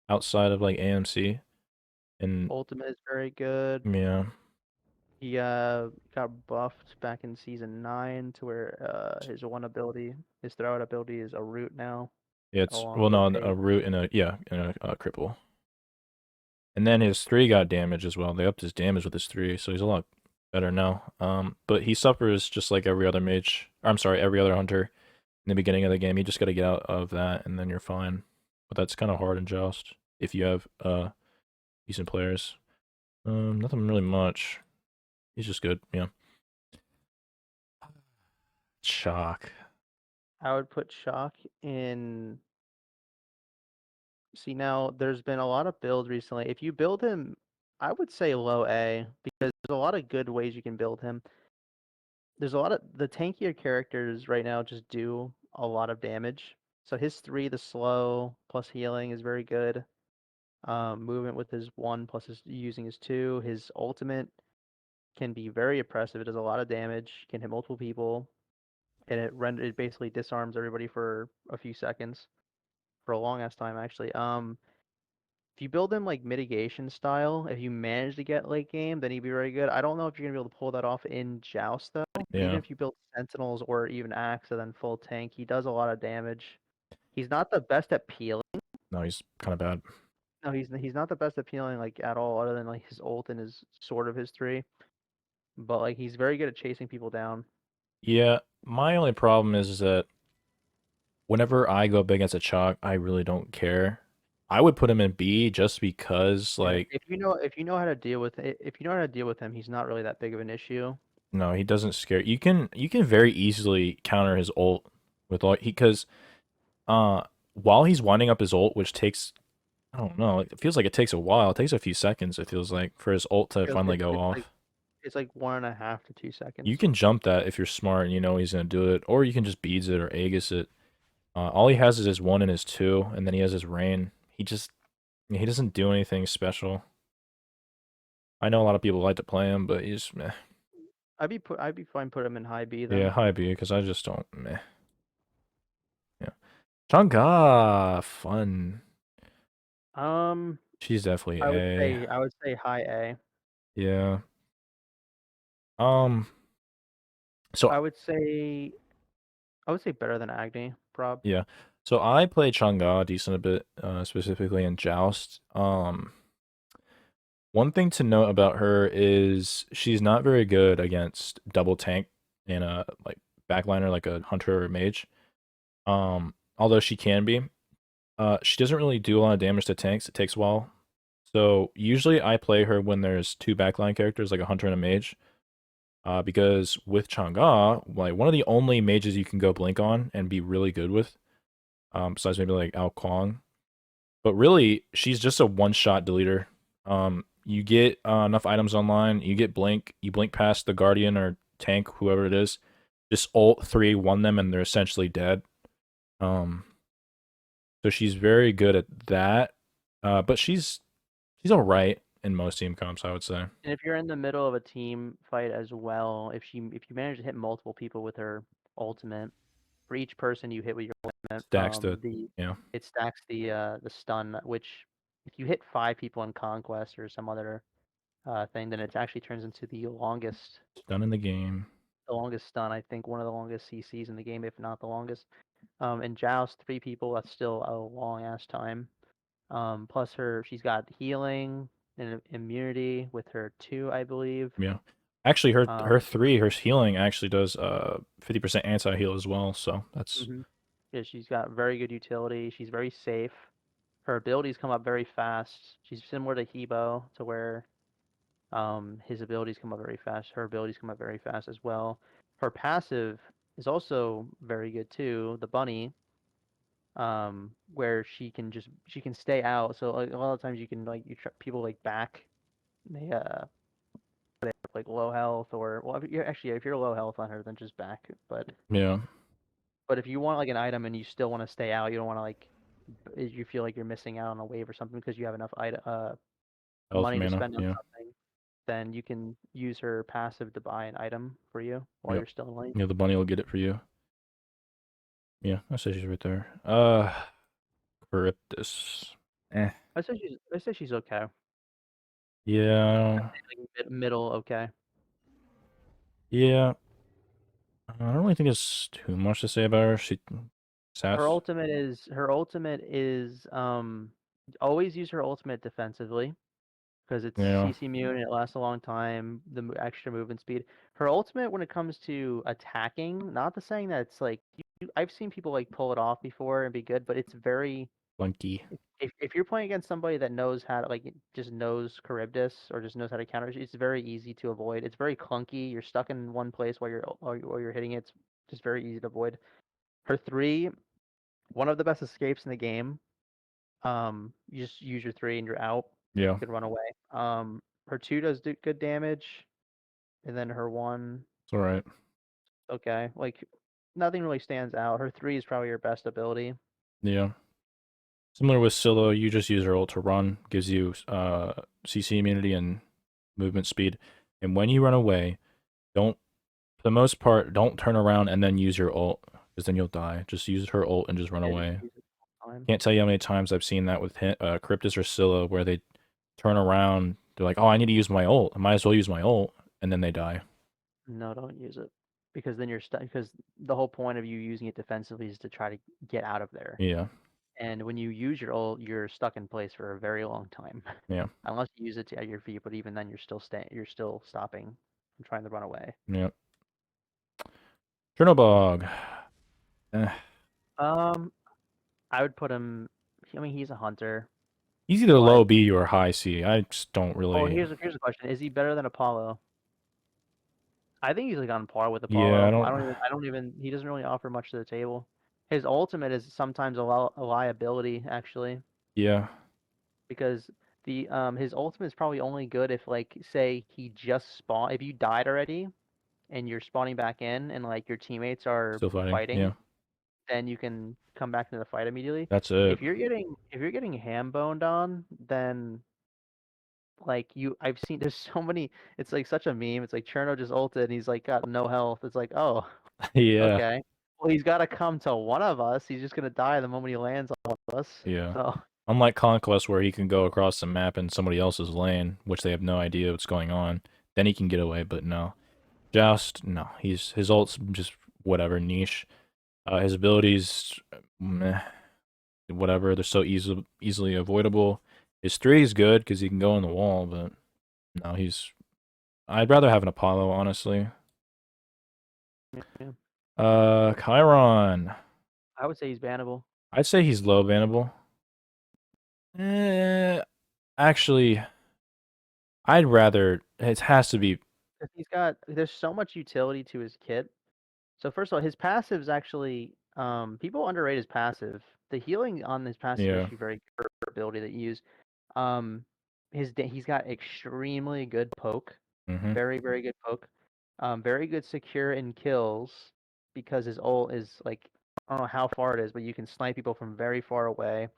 outside of like AMC. And Ultimate is very good. yeah, He got buffed back in season 9 to where his one ability, his throw out ability is a root now, it's along well, with no, a a root and a yeah, and a cripple. And then his three got damage as well. They upped his damage with his three, so he's a lot better now. But he suffers just like every other mage. Or, I'm sorry, every other hunter in the beginning of the game. You just got to get out of that, and then you're fine. But that's kind of hard in Joust if you have decent players. Nothing really much. He's just good. Yeah. Shock. I would put Shock in. See, now there's been a lot of builds recently. If you build him, I would say low A because there's a lot of good ways you can build him. There's a lot of the tankier characters right now just do a lot of damage. So his three, the slow plus healing, is very good. movement with his 1 plus his using his 2. His ultimate can be very oppressive. It does a lot of damage, can hit multiple people, and it basically disarms everybody for a few seconds, for a long ass time actually. If you build him like mitigation style, if you manage to get late game, then he'd be very good. I don't know if you're gonna be able to pull that off in Joust though. Even Yeah. if you build Sentinels or even Axe and then full tank, he does a lot of damage. He's not the best at peeling. No, he's kind of bad. No, he's not the best at peeling like at all, other than like his ult and his sort of his 3. But like he's very good at chasing people down. Yeah, my only problem is that whenever I go up against a chalk, I really don't care. I would put him in B just because, Yeah, like, if you know how to deal with it, if you know how to deal with him, he's not really that big of an issue. no, he doesn't scare. You can very easily counter his ult with all because while he's winding up his ult, which takes I don't know, it feels like it takes a while. It takes a few seconds. It feels like for his ult to It's, finally it's, go it's like off. it's like 1.5 to 2 seconds. You can jump that if you're smart and you know he's gonna do it, or you can just beads it or Aegis it. All he has is his 1 and his 2, and then he has his rain. He doesn't do anything special. I know a lot of people like to play him, but he's meh. I'd be fine put him in high B Yeah, then. high B because I just don't meh. Yeah, Chang'e, fun. Um, She's definitely I would A. say I would say high A. Yeah. Um. So I would say I would say better than Agni, prob. yeah. So I play Chang'e a decent a bit, specifically in Joust. One thing to note about her is she's not very good against double tank in a like backliner like a hunter or a mage. Although she can be. She doesn't really do a lot of damage to tanks. It takes a while. So usually I play her when there's two backline characters, like a hunter and a mage. Because with Chang'e, like one of the only mages you can go blink on and be really good with, besides maybe like Kuang. But really, she's just a one-shot deleter. You get enough items online, you get blink, you blink past the guardian or tank, whoever it is, just ult 3-1 them, and they're essentially dead. Um, so she's very good at that. But she's all right in most team comps, I would say. And if you're in the middle of a team fight as well, if you manage to hit multiple people with her ultimate, for each person you hit with your ultimate, Stacks the yeah it stacks the stun, which if you hit 5 people in Conquest or some other thing, then it actually turns into stun in the game. the longest stun. I think one of the longest CCs in the game, if not the longest. In Joust, 3 people, that's still a long ass time. Plus she's got healing and immunity with her 2, I believe. Yeah. Actually, her Um, 3, her healing actually does 50% anti heal as well. So that's mhm. Yeah, she's got very good utility. She's very safe. Her abilities come up very fast. She's similar to Hebo, to where his abilities come up very fast. Her abilities come up very fast as well. Her passive is also very good too. The bunny, where she can stay out. So like, a lot of times you can like people like back. They they have like low health, or well, if you're low health on her, then just back. yeah. But if you want like an item and you still want to stay out, you don't want to like you feel like you're missing out on a wave or something because you have enough Health money to mana. spend on Yeah. something, then you can use her passive to buy an item for you while Yep. you're still in lane. Yeah, the bunny will get it for you. Yeah, I say she's right there. Cryptus. Eh. I say she's okay. Yeah. Like middle okay. Yeah. I don't really think there's too much to say about her. She sass. Her ultimate is always use her ultimate defensively because it's Yeah. CC immune and it lasts a long time. The extra movement speed. Her ultimate when it comes to attacking, not the saying that it's like I've seen people like pull it off before and be good, but it's very Lunky. if you're playing against somebody that knows how to like just knows Charybdis or just knows how to counter, it's very easy to avoid. It's very clunky. You're stuck in one place while you're hitting it. It's just very easy to avoid. Her 3, one of the best escapes in the game. You just use your 3 and you're out. Yeah. You can run away. Her 2 does do good damage, and then her 1, It's alright. okay. Like nothing really stands out. Her 3 is probably your best ability. Yeah. Similar with Scylla, you just use her ult to run, gives you CC immunity and movement speed. And when you run away, don't, for the most part, don't turn around and then use your ult, because then you'll die. Just use her ult and just run Yeah, just away. use it all the time. Can't tell you how many times I've seen that with Cryptus or Scylla, where they turn around, they're like, oh, I need to use my ult. I might as well use my ult, and then they die. No, don't use it. Because then you're stuck. Because the whole point of you using it defensively is to try to get out of there. Yeah, And when you use your ult, you're stuck in place for a very long time. yeah, Unless you use it at your feet, but even then you're still staying. You're still stopping from trying to run away. yeah. Chernobog. Eh. Um, I would put him. I mean, he's a hunter, He's either but low B or high C. I just don't oh, really. here's a question: is he better than Apollo? I think he's like on par with Yeah, I Apollo. don't. I don't even. He doesn't really offer much to the table. His ultimate is sometimes a liability actually, Yeah, because the his ultimate is probably only good if like say he just spawn. If you died already and you're spawning back in and like your teammates are still fighting. fighting, Yeah, then you can come back into the fight immediately. that's it. If you're getting ham boned on, then like I've seen there's so many. It's like such a meme. It's like Cherno just ulted and he's like got no health. It's like oh Yeah, okay. Well, he's got to come to one of us. He's just gonna die the moment he lands on one of us. yeah. So Unlike Conquest, where he can go across the map in somebody else's lane, which they have no idea what's going on, then he can get away. But no, Joust, no. His ult's just whatever niche. His abilities, meh, whatever. They're so easily avoidable. His 3 is good because he can go on the wall, but no, he's. I'd rather have an Apollo, honestly. yeah, Chiron. I would say he's bannable. I'd say he's low bannable. Eh, actually, I'd rather. It has to be. 'Cause there's so much utility to his kit. So first of all, his passive is actually people underrate his passive. The healing on his passive is Yeah. actually very good ability that you use. Um, he's got extremely good poke, Mm-hmm. very good poke. Very good secure in kills because his ult is like I don't know how far it is, but you can snipe people from very far away.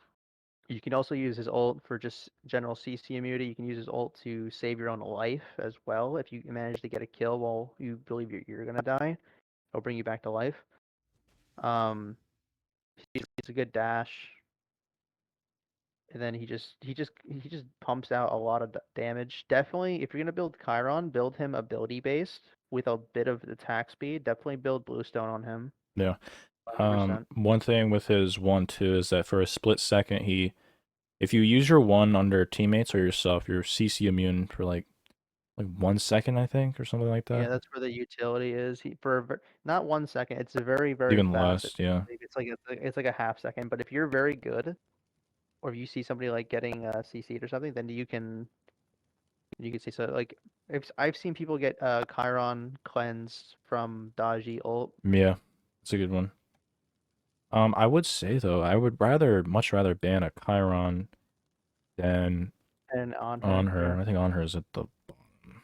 You can also use his ult for just general CC immunity. You can use his ult to save your own life as well if you manage to get a kill while you believe you're gonna die. It'll bring you back to life. Um, he's a good dash, and then he just pumps out a lot of damage. Definitely, if you're gonna build Chiron, build him ability based with a bit of attack speed. Definitely build Bluestone on him. Yeah. 100%. One thing with his 1-2 is that for a split second, if you use your 1 under teammates or yourself, you're CC immune for like 1 second, I think, or something like Yeah, that. that's where the utility is. Not 1 second. It's a very Even fast. less, yeah. It's like a half second. But if you're very good, or if you see somebody like getting CC'd or something, then you can see so like if I've seen people get Chiron cleansed from Daji ult. Yeah. It's a good one. I would say though, I would much rather ban a Chiron than And on her, Anhur. yeah. I think Anhur is at the bottom.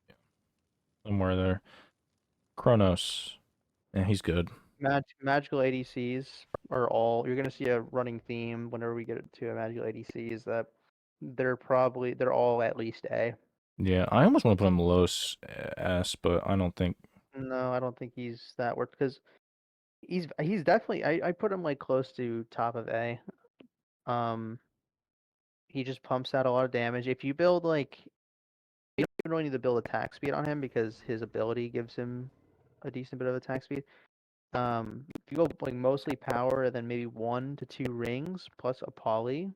Yeah, somewhere there. Kronos. Yeah, he's good. Magical ADCs are all you're gonna see a running theme whenever we get to a magical ADC is that they're all at least A. Yeah, I almost want to put him low S, but I don't think. No, I don't think he's that worth because he's definitely I put him like close to top of A. Um, he just pumps out a lot of damage. If you build like you don't even really need to build attack speed on him because his ability gives him a decent bit of attack speed. If you go like mostly power and then maybe 1 to 2 rings plus a poly,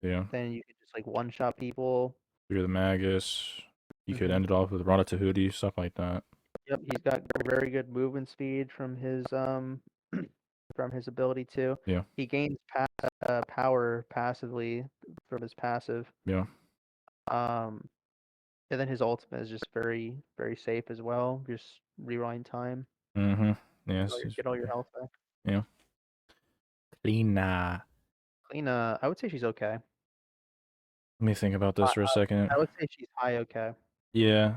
Yeah. then you can just like one shot people. You're the Magus. You could Hmm. end it off with Rana Tahuti, stuff like that. Yep, he's got very good movement speed from his ability too. Yeah. He gains power passively from his passive. Yeah. Um, and then his ultimate is just very safe as well. Just rewind time, Mm-hmm. Yes. get all your health back. Yeah. Lena. Lena, I would say she's okay. Let me think about this for a second. I would say she's high okay. Yeah.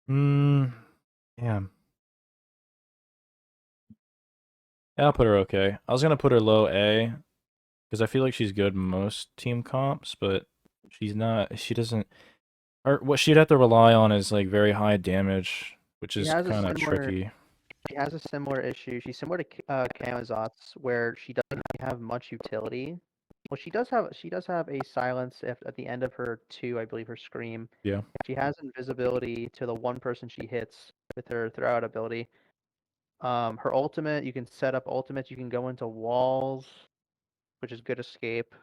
Mm. Yeah. Yeah, I'll put her okay. I was gonna put her low A because I feel like she's good in most team comps, but she's not. She doesn't. Or what she'd have to rely on is like very high damage, which She is has a kind of similar tricky. she has a similar issue. She's similar to Camazotz, where she doesn't really have much utility. Well, she does have a silence at the end of her two, I believe, her scream. Yeah. She has invisibility to the one person she hits with her throwout ability. Her ultimate, you can set up ultimates. You can go into walls, which is good escape.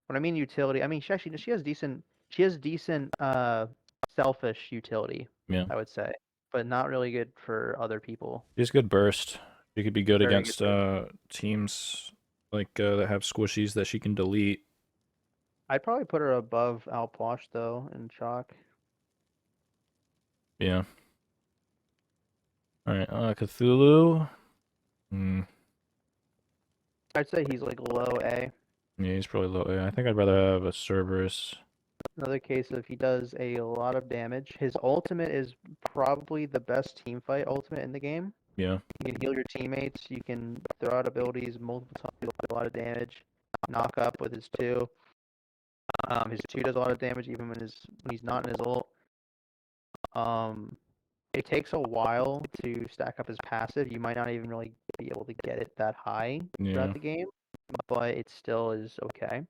When I mean utility, I mean she has decent selfish utility, Yeah. I would say, but not really good for other people. She's good burst. She could be good Very good against burst. teams like that have squishies that she can delete. I'd probably put her above Alpwash though in chalk. Yeah. All right. Cthulhu. Hmm. I'd say he's like low A. Yeah, he's probably low A. I think I'd rather have a Cerberus. Another case of he does a lot of damage. His ultimate is probably the best team fight ultimate in the game. Yeah. You can heal your teammates. You can throw out abilities multiple times, do a lot of damage. Knock up with his two. His two does a lot of damage even when he's not in his ult. It takes a while to stack up his passive. You might not even really be able to get it that high throughout Yeah. the game, but it still is okay.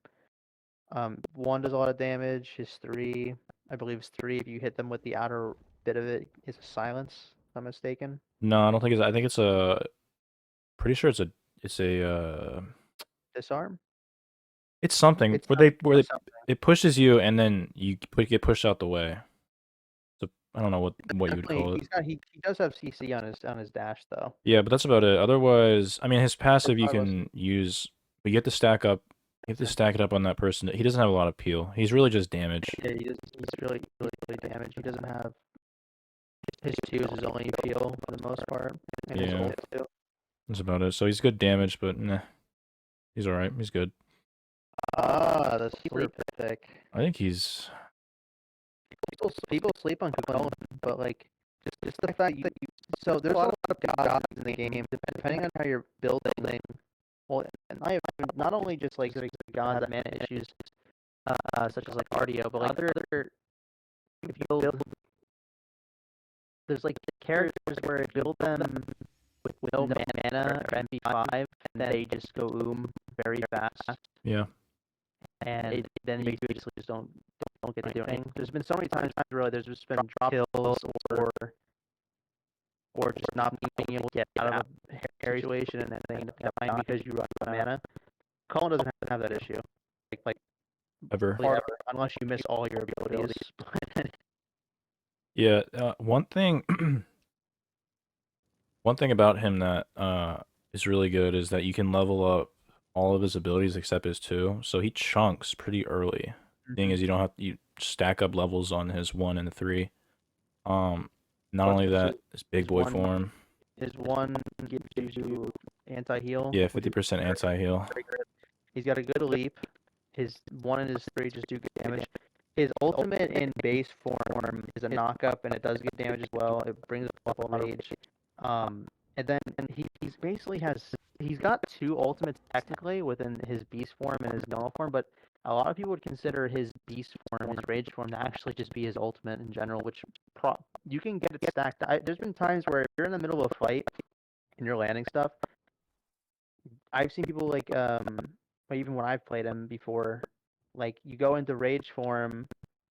One does a lot of damage. His three, I believe, is three. If you hit them with the outer bit of it, is a silence. If I'm mistaken. No, I don't think it's. I think it's a. Pretty sure it's a. It's a. Disarm. It's something It's where some, where it's something. it pushes you and then you get pushed out the way. So I don't know what you would Definitely, call it. he does have CC on his dash though. Yeah, but that's about it. Otherwise, I mean, his passive you Regardless, can use. But you have to stack up. You have to stack it up on that person. He doesn't have a lot of peel. He's really just damage. yeah, he's really damaged. He doesn't have his two is his only peel for the most part, and his Yeah, ult too. that's about it. So he's good damage, but nah, he's all right. He's good. Ah, the sleep pick. I think he's. People sleep on Kuang, but like just the fact that you so there's a lot of gods in the game. Depending on how you're building, well, and I have not only just like gods that mana issues, such as like Artio, but like other if you build there's like characters where you build them with no mana or MP5, and they just go very fast, Yeah. and then you basically just don't get to do anything. There's been so many times really there's just been drop kills or just not being able to get out of a hairy situation and then they end up dying because you run out of mana. Cullen doesn't have that issue. Like Ever. ever, unless you miss all your abilities. Yeah. One thing. One thing about him that is really good is that you can level up all of his abilities except his two. So he chunks pretty early. Thing is, you don't have you stack up levels on his 1 and 3. Not Plus, only that, his big boy form. His one gives you anti-heal. Yeah, 50% anti-heal. He's got a good leap. His 1 and his 3 just do good damage. His ultimate in base form is a knock-up, and it does good damage as well. It brings up a rage. And then he's basically he's got two ultimates technically within his beast form and his normal form, but a lot of people would consider his beast form, his rage form, to actually just be his ultimate in general, which you can get it stacked. There's been times where if you're in the middle of a fight and you're landing stuff, I've seen people like even when I've played him before, like you go into rage form,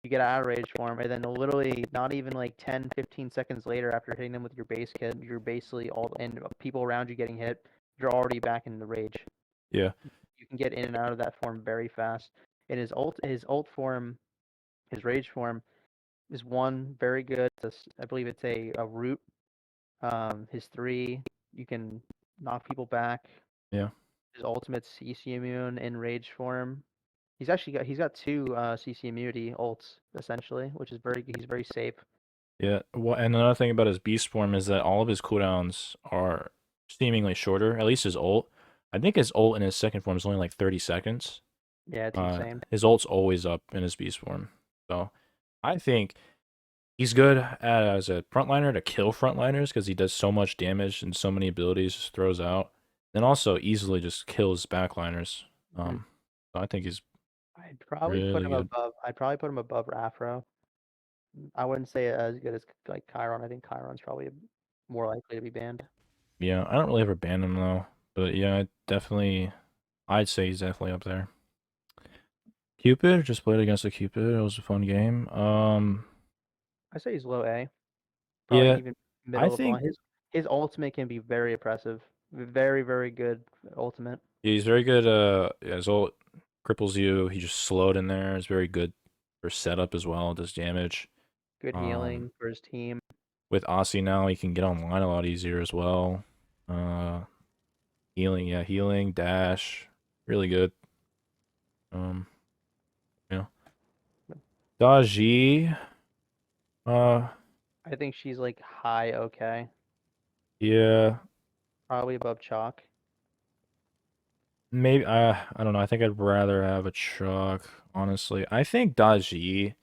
you get out of rage form, and then literally not even like 10, 15 seconds later after hitting them with your base kit, you're basically all and people around you getting hit, you're already back in the rage. Yeah. You can get in and out of that form very fast. And his ult form, his rage form, is one very good. I believe it's a root. His three, you can knock people back. Yeah. His ultimate CC immune in rage form. He's got two CC immunity ults essentially, which is he's very safe. Yeah. And another thing about his beast form is that all of his cooldowns are seemingly shorter, at least his ult. I think his ult in his second form is only like 30 seconds. Yeah, it's insane. His ult's always up in his beast form. So I think he's good as a frontliner to kill frontliners because he does so much damage and so many abilities just throws out. And also easily just kills backliners. Mhm. So I think he's I'd probably put really him good. above. I'd probably put him above Afro. I wouldn't say as good as like Chiron. I think Chiron's probably more likely to be banned. Yeah, I don't really ever ban him though. But yeah, definitely, I'd say he's definitely up there. Cupid, just played against a Cupid. It was a fun game. I say he's low A, probably Yeah, even I middle of think one. His ultimate can be very oppressive, very very good ultimate. he's very good. His ult cripples you. He just slowed in there. It's very good for setup as well. Does damage. Good Um, healing for his team. with Aussie now, he can get online a lot easier as well. Uh, healing, yeah, healing, dash, really good. Um, yeah. Daji, uh, I think she's like high okay, yeah, probably above chalk. maybe. I don't know. I think I'd rather have a Chalk, honestly. I think Daji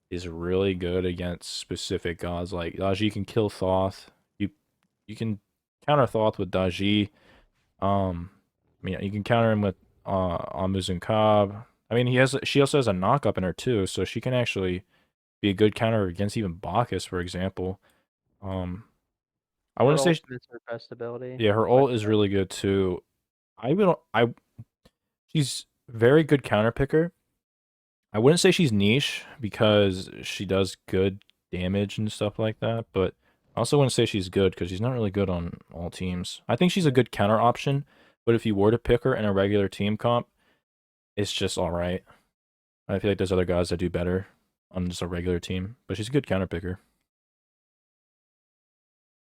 is really good against specific gods. Like Daji can kill Thoth. You can counter Thoth with Daji. I mean, you can counter him with Amuzan. I mean, she also has a knock up in her too, so she can actually be a good counter against even Bacchus, for example. Um, I Her wouldn't say, ultimate's her best ability, yeah, her quite ult is really good too. She's very good counter picker. I wouldn't say she's niche because she does good damage and stuff like that, but I also wouldn't say she's good because she's not really good on all teams. I think she's a yeah. good counter option, but if you were to pick her in a regular team comp, it's just all right. I feel like there's other guys that do better on just a regular team, but she's a good counter picker.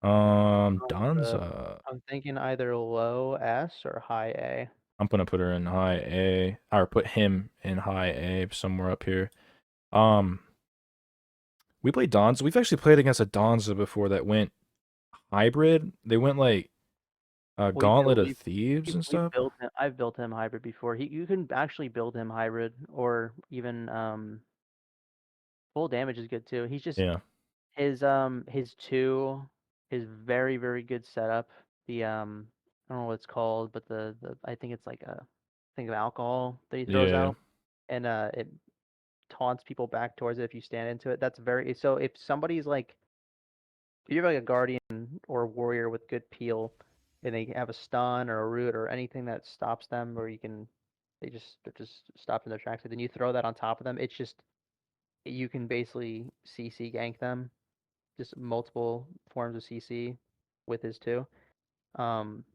Uh, Donza, I'm thinking either low S or high A. I'm gonna put her in high A, or put him in high A somewhere up here. Um, we played Donza. We've actually played against a Donza before that went hybrid. They went like a We do. Gauntlet of Thieves and We've stuff. built him. I've built him hybrid before. You can actually build him hybrid or even full damage is good too. He's just Yeah, his two his very very good setup. The I don't know what it's called, but the I think it's like a thing of alcohol that he throws yeah, out, and it taunts people back towards it if you stand into it. That's very so if somebody's like if you have like a guardian or a warrior with good peel, and they have a stun or a root or anything that stops them, or you can they're just stopped in their tracks. And then you throw that on top of them. It's just you can basically CC gank them, just multiple forms of CC with his two. Um,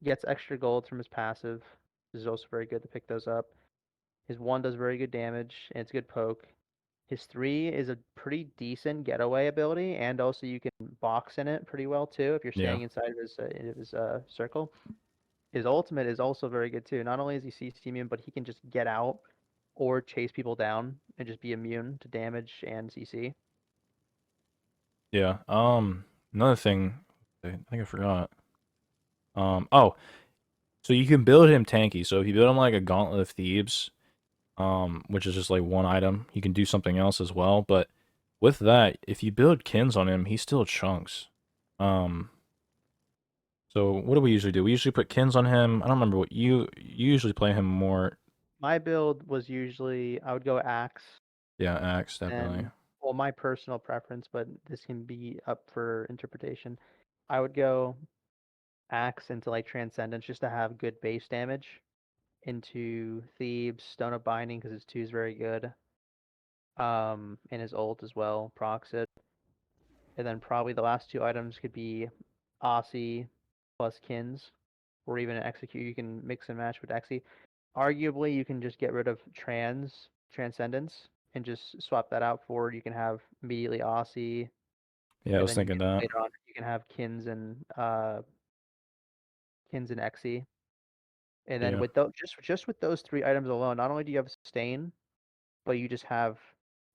gets extra gold from his passive. This is also very good to pick those up. His one does very good damage and it's good poke. His three is a pretty decent getaway ability, and also you can box in it pretty well too if you're yeah, staying inside of his circle. His ultimate is also very good too. Not only is he CC immune, but he can just get out or chase people down and just be immune to damage and CC. yeah. Another thing, I think I forgot. Oh, so you can build him tanky. So if you build him like a Gauntlet of Thebes, which is just like one item, you can do something else as well. But with that, if you build Kins on him, he still chunks. Um, so what do we usually do? We usually put Kins on him. I don't remember what you usually play him more. My build was usually I would go axe Yeah, Axe definitely. and well my personal preference, but this can be up for interpretation. I would go axe into like transcendence just to have good base damage into Thebes, Stone of Binding because his two is very good. And his ult as well, procs it. And then probably the last two items could be Aussie plus Kins, or even an Execute. You can mix and match with Exy. Arguably, you can just get rid of Transcendence and just swap that out for you can have immediately Aussie, Yeah, I and was then thinking that. later on you can have Kins and Exy. And then Yeah, with those just with those three items alone, not only do you have sustain, but you just have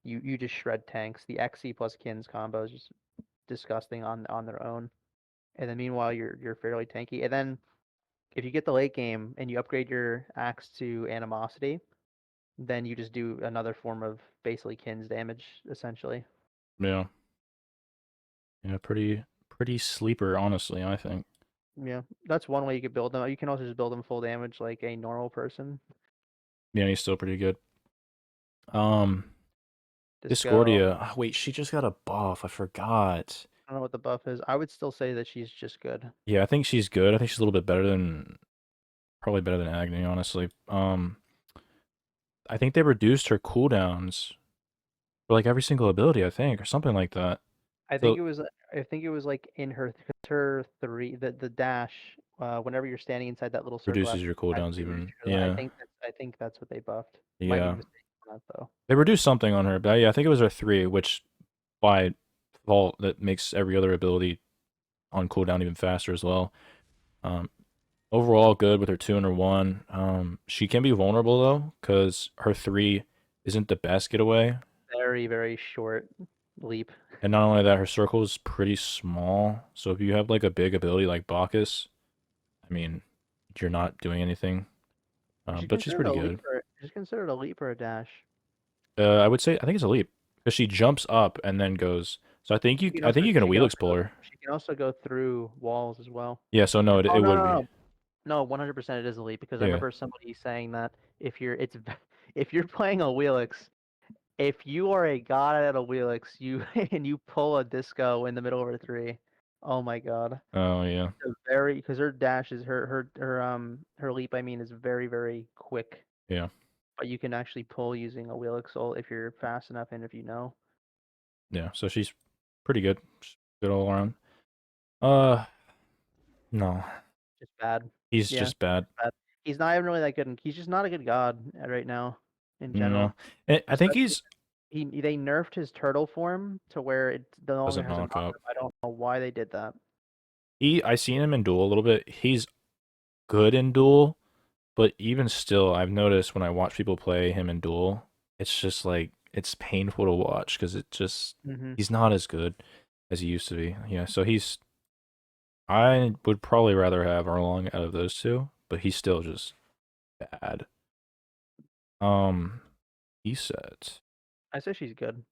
you just shred tanks. The Xe plus Kins combo is just disgusting on their own. And then meanwhile you're fairly tanky. And then if you get the late game and you upgrade your axe to animosity, then you just do another form of basically Kins damage essentially. yeah, yeah. Pretty sleeper, honestly. I think. Yeah, that's one way you could build them. You can also just build them full damage like a normal person. Yeah, he's still pretty good. Um, Disco. Discordia. Wait, she just got a buff. I forgot. I don't know what the buff is. I would still say that she's just good. Yeah, I think she's good. I think she's a little bit better than, probably better than Agni, honestly. I think they reduced her cooldowns for like every single ability, I think, or something like that. I think So it was. I think it was like in her three, the dash. Whenever you're standing inside that little circle reduces after your that, cooldowns it reduces even. your- Yeah, I think that's what they buffed. Might be yeah. mistaken on that though. They reduced something on her, but yeah, I think it was her 3, which by default that makes every other ability on cooldown even faster as well. Um, Overall good with her 2 and her 1. She can be vulnerable though, because her 3 isn't the best getaway. Very very short leap. And not only that, her circle is pretty small. So if you have like a big ability like Bacchus, I mean, you're not doing anything. She's But she's considered pretty a good. leaper. She's considered a leap or a dash. I would say I think it's a leap because she jumps up and then goes. So I think you can Awilix pull her. She can also go through walls as well. Yeah. So no, Oh it no would no be. no no 100% it is elite because I Yeah. remember somebody saying that if you're it's if you're playing a Wheelix, if you are a god at a Wheelix, you and you pull a disco in the middle of her three, oh my god. Oh yeah. It's a very because her dash is her leap I mean is very very quick, Yeah. but you can actually pull using a Wheelix ult if you're fast enough and if you know. Yeah. So she's pretty good. She's good all around. Uh, no, Just bad. he's Yeah, just bad. bad. He's not even really that good. He's just not a good god right now, in No, general. I think Especially he's they nerfed his turtle form to where it no longer doesn't has a knock up. knockup. I don't know why they did that. I seen him in duel a little bit. He's good in duel, but even still, I've noticed when I watch people play him in duel, it's just like it's painful to watch because it just Hmm. he's not as good as he used to be. Yeah, so I would probably rather have Erlang out of those two, but he's still just bad. Um, he said, I say she's good.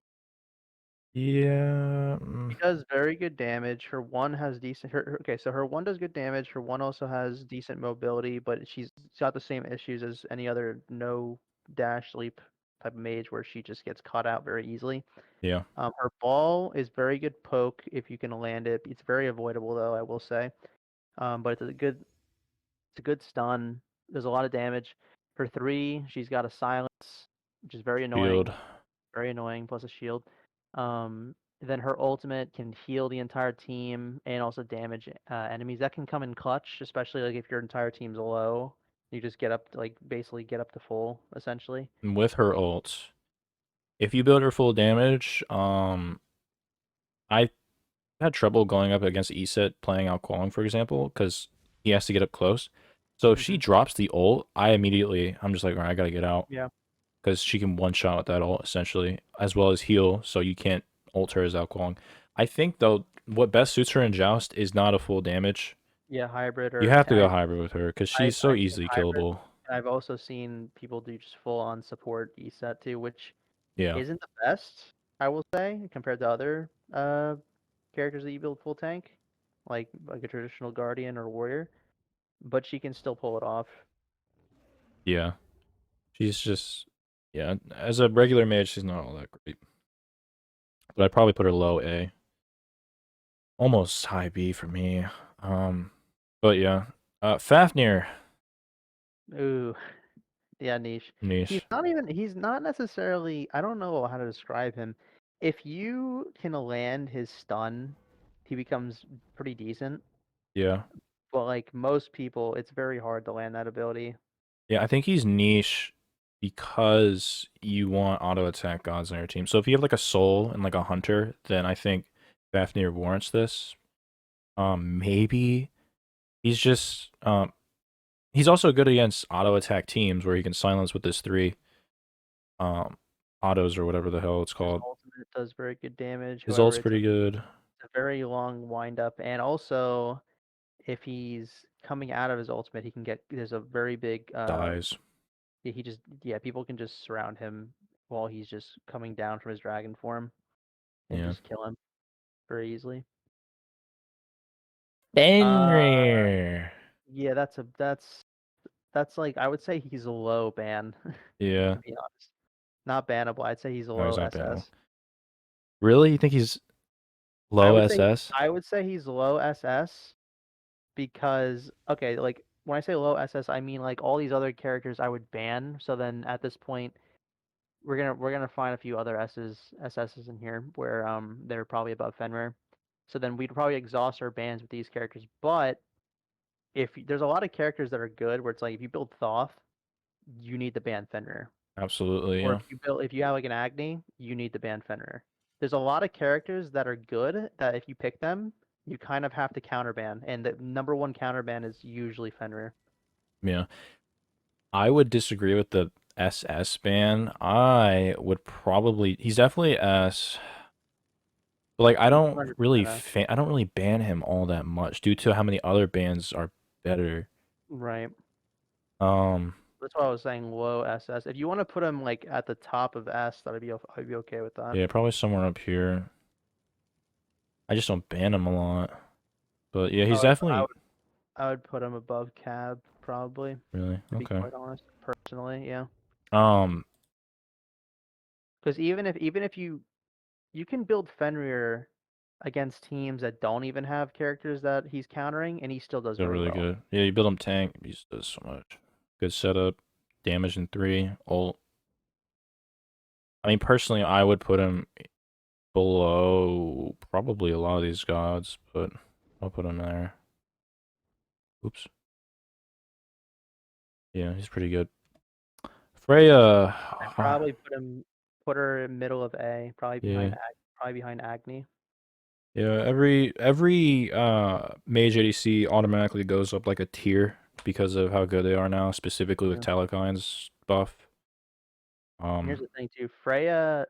yeah, She does very good damage. Her one has decent. Okay, so her one does good damage. Her one also has decent mobility, but she's got the same issues as any other no dash leap type of mage, where she just gets caught out very easily. yeah, Her ball is very good poke if you can land it. It's very avoidable though, I will say. But it's a good stun. There's a lot of damage. Her three, she's got a silence, which is shield, very annoying, plus a shield. Then her ultimate can heal the entire team and also damage enemies. That can come in clutch, especially like if your entire team's low. You just get up to, like basically get up to full, essentially. and with her ult, if you build her full damage, I had trouble going up against Iset playing out Kuang, for example, because he has to get up close. So if she Hmm. drops the ult, I'm just like, all right, I gotta get out Yeah. because she can one shot with that ult essentially, as well as heal. So you can't ult her as out Kuang. I think though, what best suits her in Joust is not a full damage. Yeah, hybrid You or have to go hybrid with her because she's so I've seen easily hybrid. killable. I've also seen people do just full on support ESET too, which Yeah, isn't the best, I will say, compared to other characters that you build full tank, like a traditional guardian or warrior. But she can still pull it off. yeah. She's just, yeah. As a regular mage, she's not all that great. But I'd probably put her low A, almost high B for me. Um, but yeah, Fafnir, Ooh, yeah, niche. niche. He's not necessarily, I don't know how to describe him. If you can land his stun, he becomes pretty decent. Yeah, But like most people, it's very hard to land that ability. yeah. I think he's niche because you want auto attack gods on your team. So if you have like a soul and like a hunter, then I think Fafnir warrants this. Maybe he's just he's also good against auto attack teams where he can silence with his 3 um autos or whatever the hell it's His called. ultimate does very good damage. His However, ult's pretty good. it's a very long wind up, and also if he's coming out of his ultimate, he can get there's a very big Dies. he just yeah people can just surround him while he's just coming down from his dragon form and Yeah. just kill him very easily. Uh, Fenrir. yeah, that's like I would say he's a low ban, Yeah. to be honest. Not bannable. I'd say he's a No, he's low not bannable. SS. Really? You think he's I low would say SS? I would say he's low SS because okay, like when I say low SS, I mean like all these other characters I would ban. So then at this point, we're gonna find a few other SSs in here where they're probably above Fenrir. So then we'd probably exhaust our bans with these characters. But if there's a lot of characters that are good, where it's like if you build Thoth, you need to ban Fenrir. Absolutely, Or yeah. if you have like an Agni, you need to ban Fenrir. There's a lot of characters that are good that if you pick them, you kind of have to counterban, and the number one counterban is usually Fenrir. Yeah. I would disagree with the SS ban. I would probably he's definitely S. But like He's 100% S. I don't really ban him all that much due to how many other bans are better. Right. Um That's why I was saying low SS. If you want to put him like at the top of S, I'd be okay with that. yeah, probably somewhere up here. I just don't ban him a lot. But yeah, I he's would I definitely would I would put him above Cab probably, really to be okay. quite honest, personally, yeah. Um Because even if you can build Fenrir against teams that don't even have characters that he's countering, and he still does they're very really well. good. Yeah, you build him tank, he just does so much. Good setup, damage in 3, ult. I mean personally I would put him below probably a lot of these gods, but I'll put him there. Oops. Yeah, he's pretty good. Freya, I'd probably put her in middle of A, yeah, Probably behind Agni. yeah. Every mage ADC automatically goes up like a tier because of how good they are now, specifically with Yeah. Talakine's buff. And here's Um, the thing too, Freya,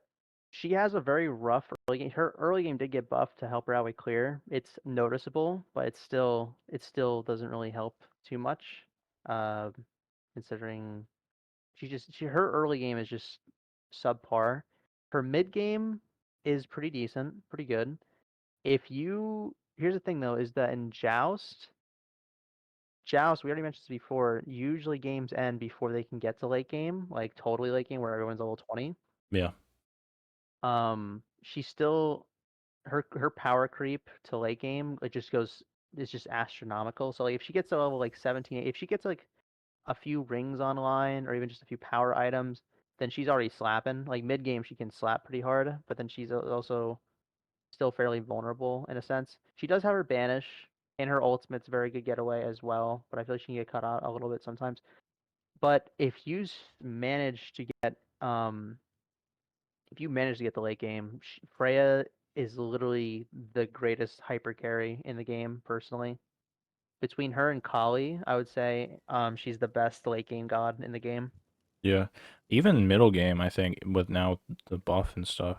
she has a very rough early game. Her early game did get buffed to help her out with clear. It's noticeable, but it still doesn't really help too much. Uh, Considering her early game is just subpar. Her mid game is pretty decent, pretty good. If you Here's the thing though, is that in Joust, we already mentioned this before, usually games end before they can get to late game, like totally late game where everyone's level 20. yeah, She's still her power creep to late game, it's just astronomical. So like if she gets to level like 17, if she gets like a few rings online or even just a few power items, then she's already slapping. Like mid game, she can slap pretty hard, but then she's also still fairly vulnerable in a sense. She does have her banish, and her ultimate's a very good getaway as well, but I feel like she can get cut out a little bit sometimes. But manage to get if you manage to get the late game, Freya is literally the greatest hyper carry in the game. Personally, between her and Kali, I would say she's the best late game god in the game. yeah. Even middle game, I think, with now the buff and stuff.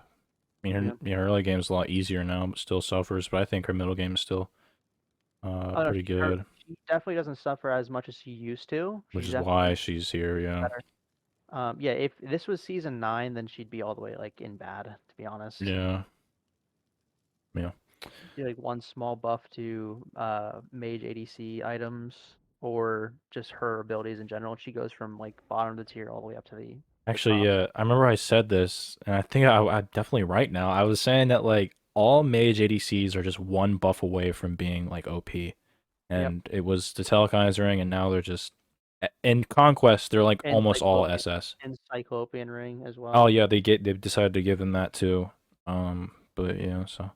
I mean, Yeah. her early game's a lot easier now, but still suffers. But I think her middle game is still Oh no, pretty good, she definitely doesn't suffer as much as she used to. which She's is why definitely she's here. Yeah, better. Yeah, if this was season 9, then she'd be all the way like in bad, to be honest. yeah, yeah. Do like one small buff to mage ADC items or just her abilities in general. She goes from like bottom of the tier all the way up to the Actually, top. yeah, I remember I said this, and I think I'm definitely right now. I was saying that like all mage ADCs are just one buff away from being like OP, Yep. and it was the Telekine's ring, and now they're just in Conquest. They're like And almost all Cyclopean SS. and Cyclopean ring as Oh well. yeah, they decided to give them that too. But yeah, so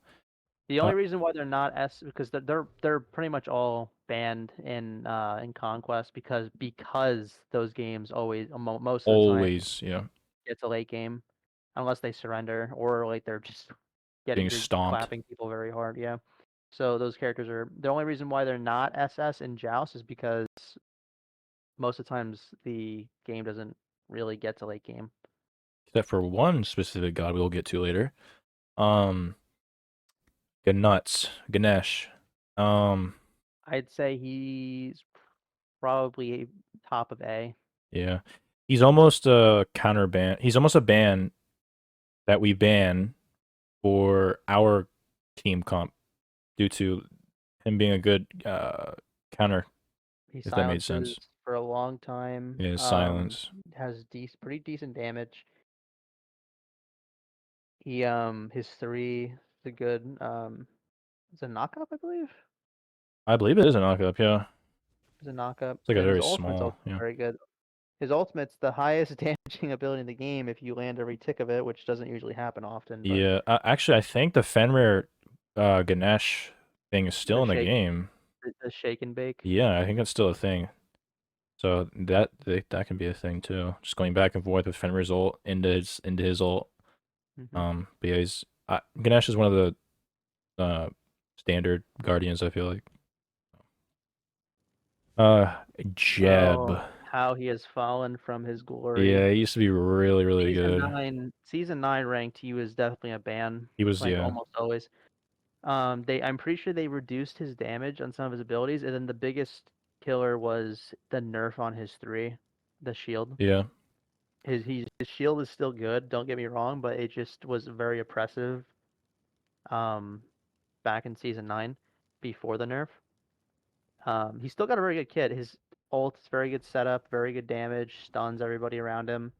The uh, only reason why they're not S because they're pretty much all banned in Conquest because those games always most of the time always yeah it's a late game unless they surrender or like they're just getting they're stomped. clapping people very hard. Yeah. So those characters are the only reason why they're not SS in Joust is because most of the times the game doesn't really get to late game. Except for one specific god we'll get to later. Um, Ganesh. Um, I'd say he's probably top of A. yeah. He's almost a counter ban. He's almost a ban that we ban for our team comp due to him being a good counter, He if that made silences sense. for a long time. Yeah, his silence. Has pretty decent damage. He his 3 is a good it's a knockup, I believe. I believe it is a knockup. Yeah, It's a knockup, it's like a and his very ultimate's small. also Yeah. very good. His ultimate's the highest damaging ability in the game if you land every tick of it, which doesn't usually happen often. But Yeah. Actually, I think the Fenrir Ganesh thing is still the in the shake, game. the shake and bake. Yeah, I think that's still a thing. So that can be a thing too. Just going back and forth with Fenrir's ult into his ult. Hmm. But yeah, Ganesh is one of the standard guardians. I feel like. Uh, Jeb. Oh, how he has fallen from his glory. Yeah, he used to be really, really good. Season 9 ranked, he was definitely a ban, He was, like yeah, almost always. I'm pretty sure they reduced his damage on some of his abilities, and then the biggest killer was the nerf on his 3, the shield. yeah, His shield is still good, don't get me wrong, but it just was very oppressive um back in season 9 before the nerf. He's still got a very good kit. His ult is very good setup, very good damage, stuns everybody around him.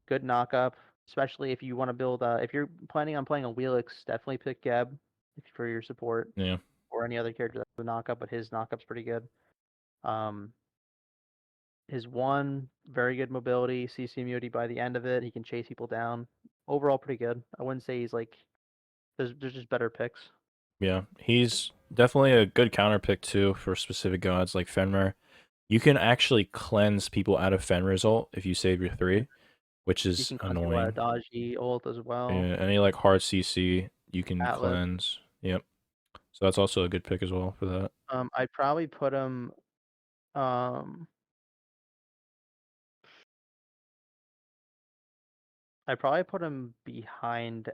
Good knockup, especially if you want to build if you're planning on playing a Awilix, definitely pick Geb for your support yeah, or any other character that's a knockup, but his knockup's pretty good. Um his 1 very good mobility, CC immunity by the end of it. He can chase people down. Overall pretty good. I wouldn't say he's like there's just better picks. yeah. He's definitely a good counter pick too for specific gods like Fenrir. You can actually cleanse people out of Fenrir's ult if you save your 3, which You is can cleanse people out of annoying. dodgy ult as well. Yeah, any like hard CC you can Atlas. cleanse. Yep. So that's also a good pick as well for that. I'd probably put him um I'd probably put him behind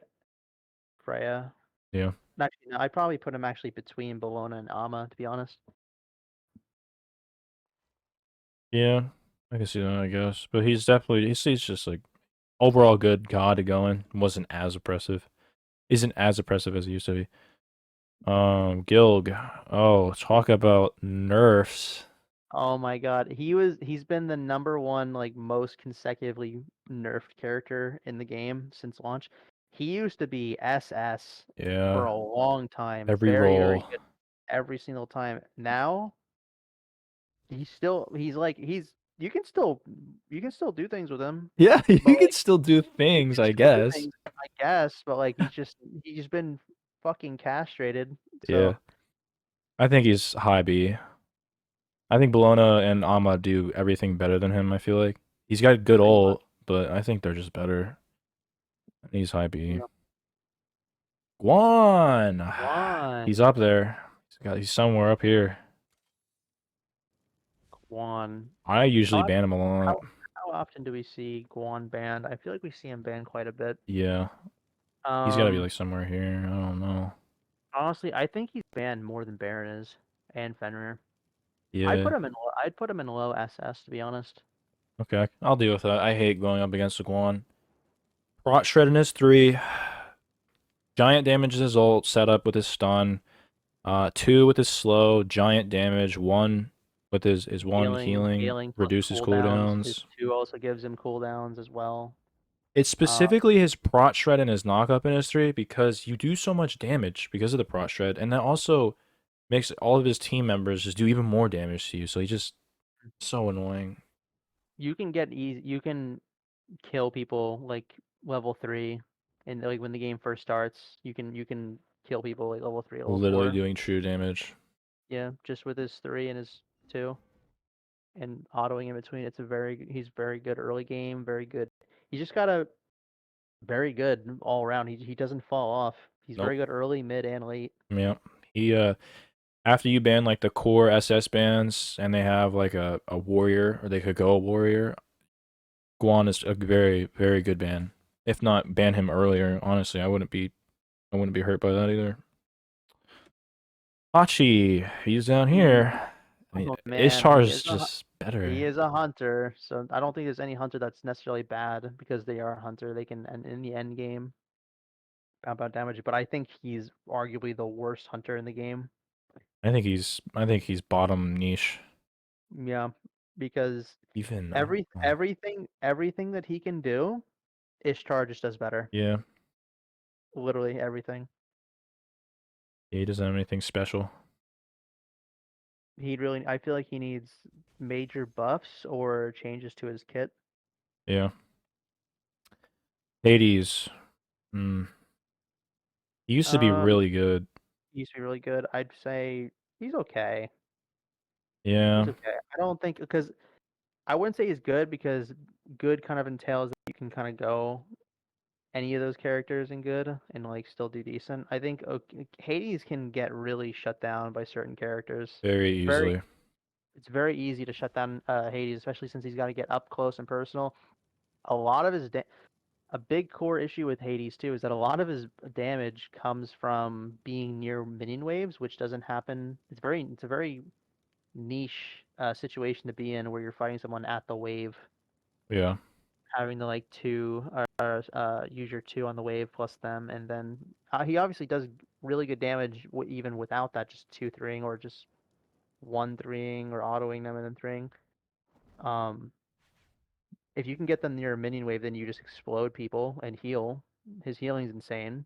Freya. Yeah. Actually, no, I'd probably put him actually between Bellona and Amma, to be honest. Yeah. I can see that, I guess. But he's just like overall good god to go in. Wasn't as oppressive. Isn't as oppressive as he used to be. Gilg. Oh, talk about nerfs. Oh my god. He's been the number 1 like most consecutively nerfed character in the game since launch. He used to be SS for Yeah. a long time. Every Very, very role. good every single time. Now he's like you can still do things with him, Yeah, but you can like still do you things, can I still do guess. things, I guess, but like he's been fucking castrated. Yeah. So I think he's high B. I think Bellona and Amma do everything better than him, I feel like. He's got good pretty much. ult, but I think they're just better. He's high B. Yeah. Guan! He's Guan. up there. He's somewhere up here. Guan. I How usually often, ban him a lot. how how often do we see Guan banned? I feel like we see him banned quite a bit. Yeah. He's gotta be Um, like somewhere here. I don't know. Honestly, I think he's banned more than Baron is and Fenrir. Yeah. I'd put him in low SS to be honest. Okay. I'll deal with that. I hate going up against the Guan. Prot Shredding is 3. Giant damage is his ult, set up with his stun. 2 with his slow, giant damage. 1 with his 1 healing, Healing plus reduces cooldowns. His cooldowns. 2 also gives him cooldowns as well. It's Uh, specifically his Prot Shred and his knockup in his 3 because you do so much damage because of the Prot Shred, and that also makes all of his team members just do even more damage to you. So he just so annoying. you can kill people like level 3 and like when the game first starts, you can kill people like level 3, level Literally 4. doing true damage. Yeah, just with his 3 and his 2 and autoing in between. He's very good early game, very good. He's just got a very good all around. He doesn't fall off. He's Nope. very good early, mid, and late. Yeah. He after you ban like the core SS bans and they have like a warrior or they could go a warrior, Guan is a very, very good ban. If not ban him earlier, honestly, I wouldn't be hurt by that either. Hachi, he's down Mm. here. I mean, Oh man, Ishtar is just he better. is a hunter. So I don't think there's any hunter that's necessarily bad because they are a hunter. They can and in the end game about damage, but I think he's arguably the worst hunter in the game. I think he's bottom niche. Yeah, because Even everything that he can do, Ishtar just does better. yeah, Literally everything. he doesn't have anything special. I feel like he needs major buffs or changes to his kit. Yeah, Hades. Hmm. He used to be Um, really good. he used to be really good. I'd say he's okay. He's Yeah, okay. I don't think because I wouldn't say he's good because good kind of entails that you can kind of go any of those characters in good and like still do decent. I think Hades can get really shut down by certain characters. very It's very easily. it's very easy to shut down Hades, especially since he's got to get up close and personal. A lot of a big core issue with Hades too is that a lot of his damage comes from being near minion waves, which doesn't happen. It's a very niche situation to be in where you're fighting someone at the wave, Yeah, having to like use your two on the wave plus them, and then he obviously does really good damage even without that, just two threeing or just one threeing or autoing them and then threeing. Um, if you can get them near a minion wave, then you just explode people and heal. His healing's insane.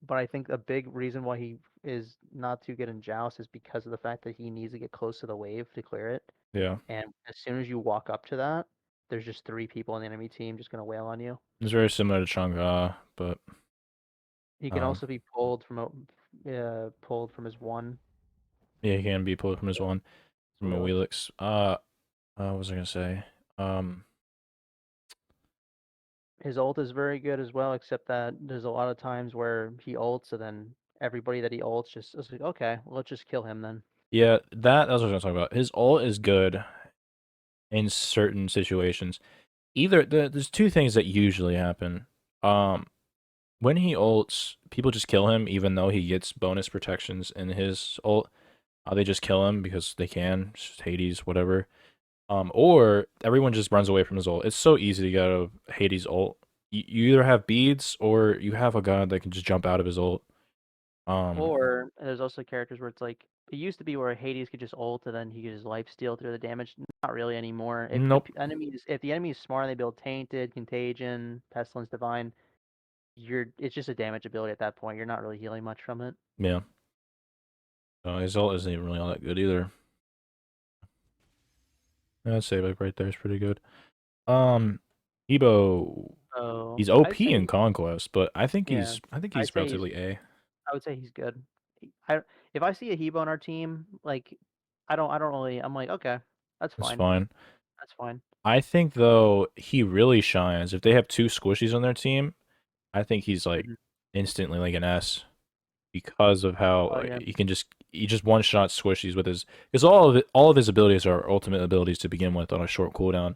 But I think a big reason why he is not too good in Joust is because of the fact that he needs to get close to the wave to clear it. yeah. And as soon as you walk up to that, there's just three people in the enemy team just gonna wail on you. It's very similar to Chang'e, but He can um, also be pulled from his one. yeah, he can be pulled from his So, one from Awilix. Awilix. What was I gonna say? Um, His ult is very good as well, except that there's a lot of times where he ults and then everybody that he ults just is like, okay, well, let's just kill him then. yeah, that's what I was gonna talk about. His ult is good in certain situations. There's two things that usually happen. Um, when he ults, people just kill him, even though he gets bonus protections in his ult. They just kill him because they can. It's just Hades, whatever. Or everyone just runs away from his ult. It's so easy to get out of Hades' ult. You either have beads or you have a god that can just jump out of his ult. Um, Or there's also characters where it's like it used to be where Hades could just ult and then he could just life steal through the damage. Not really anymore. nope. If the enemy is smart and they build Tainted, Contagion, Pestilence, Divine, it's just a damage ability at that point. You're not really healing much from it. Yeah. His ult isn't even really all that good either. I'd say like right there is pretty good. Um, Ebo, So he's I'd OP in say Conquest, but yeah, I think I'd he's say he's relatively A. I would say he's good. I if I see a Hebo on our team, like I don't really I'm like, okay, that's That's fine. fine. That's fine. I think though he really shines if they have two squishies on their team. I think he's like Mhm. instantly like an S because of how Oh yeah. he just one shot squishies with his because all of his abilities are ultimate abilities to begin with on a short cooldown.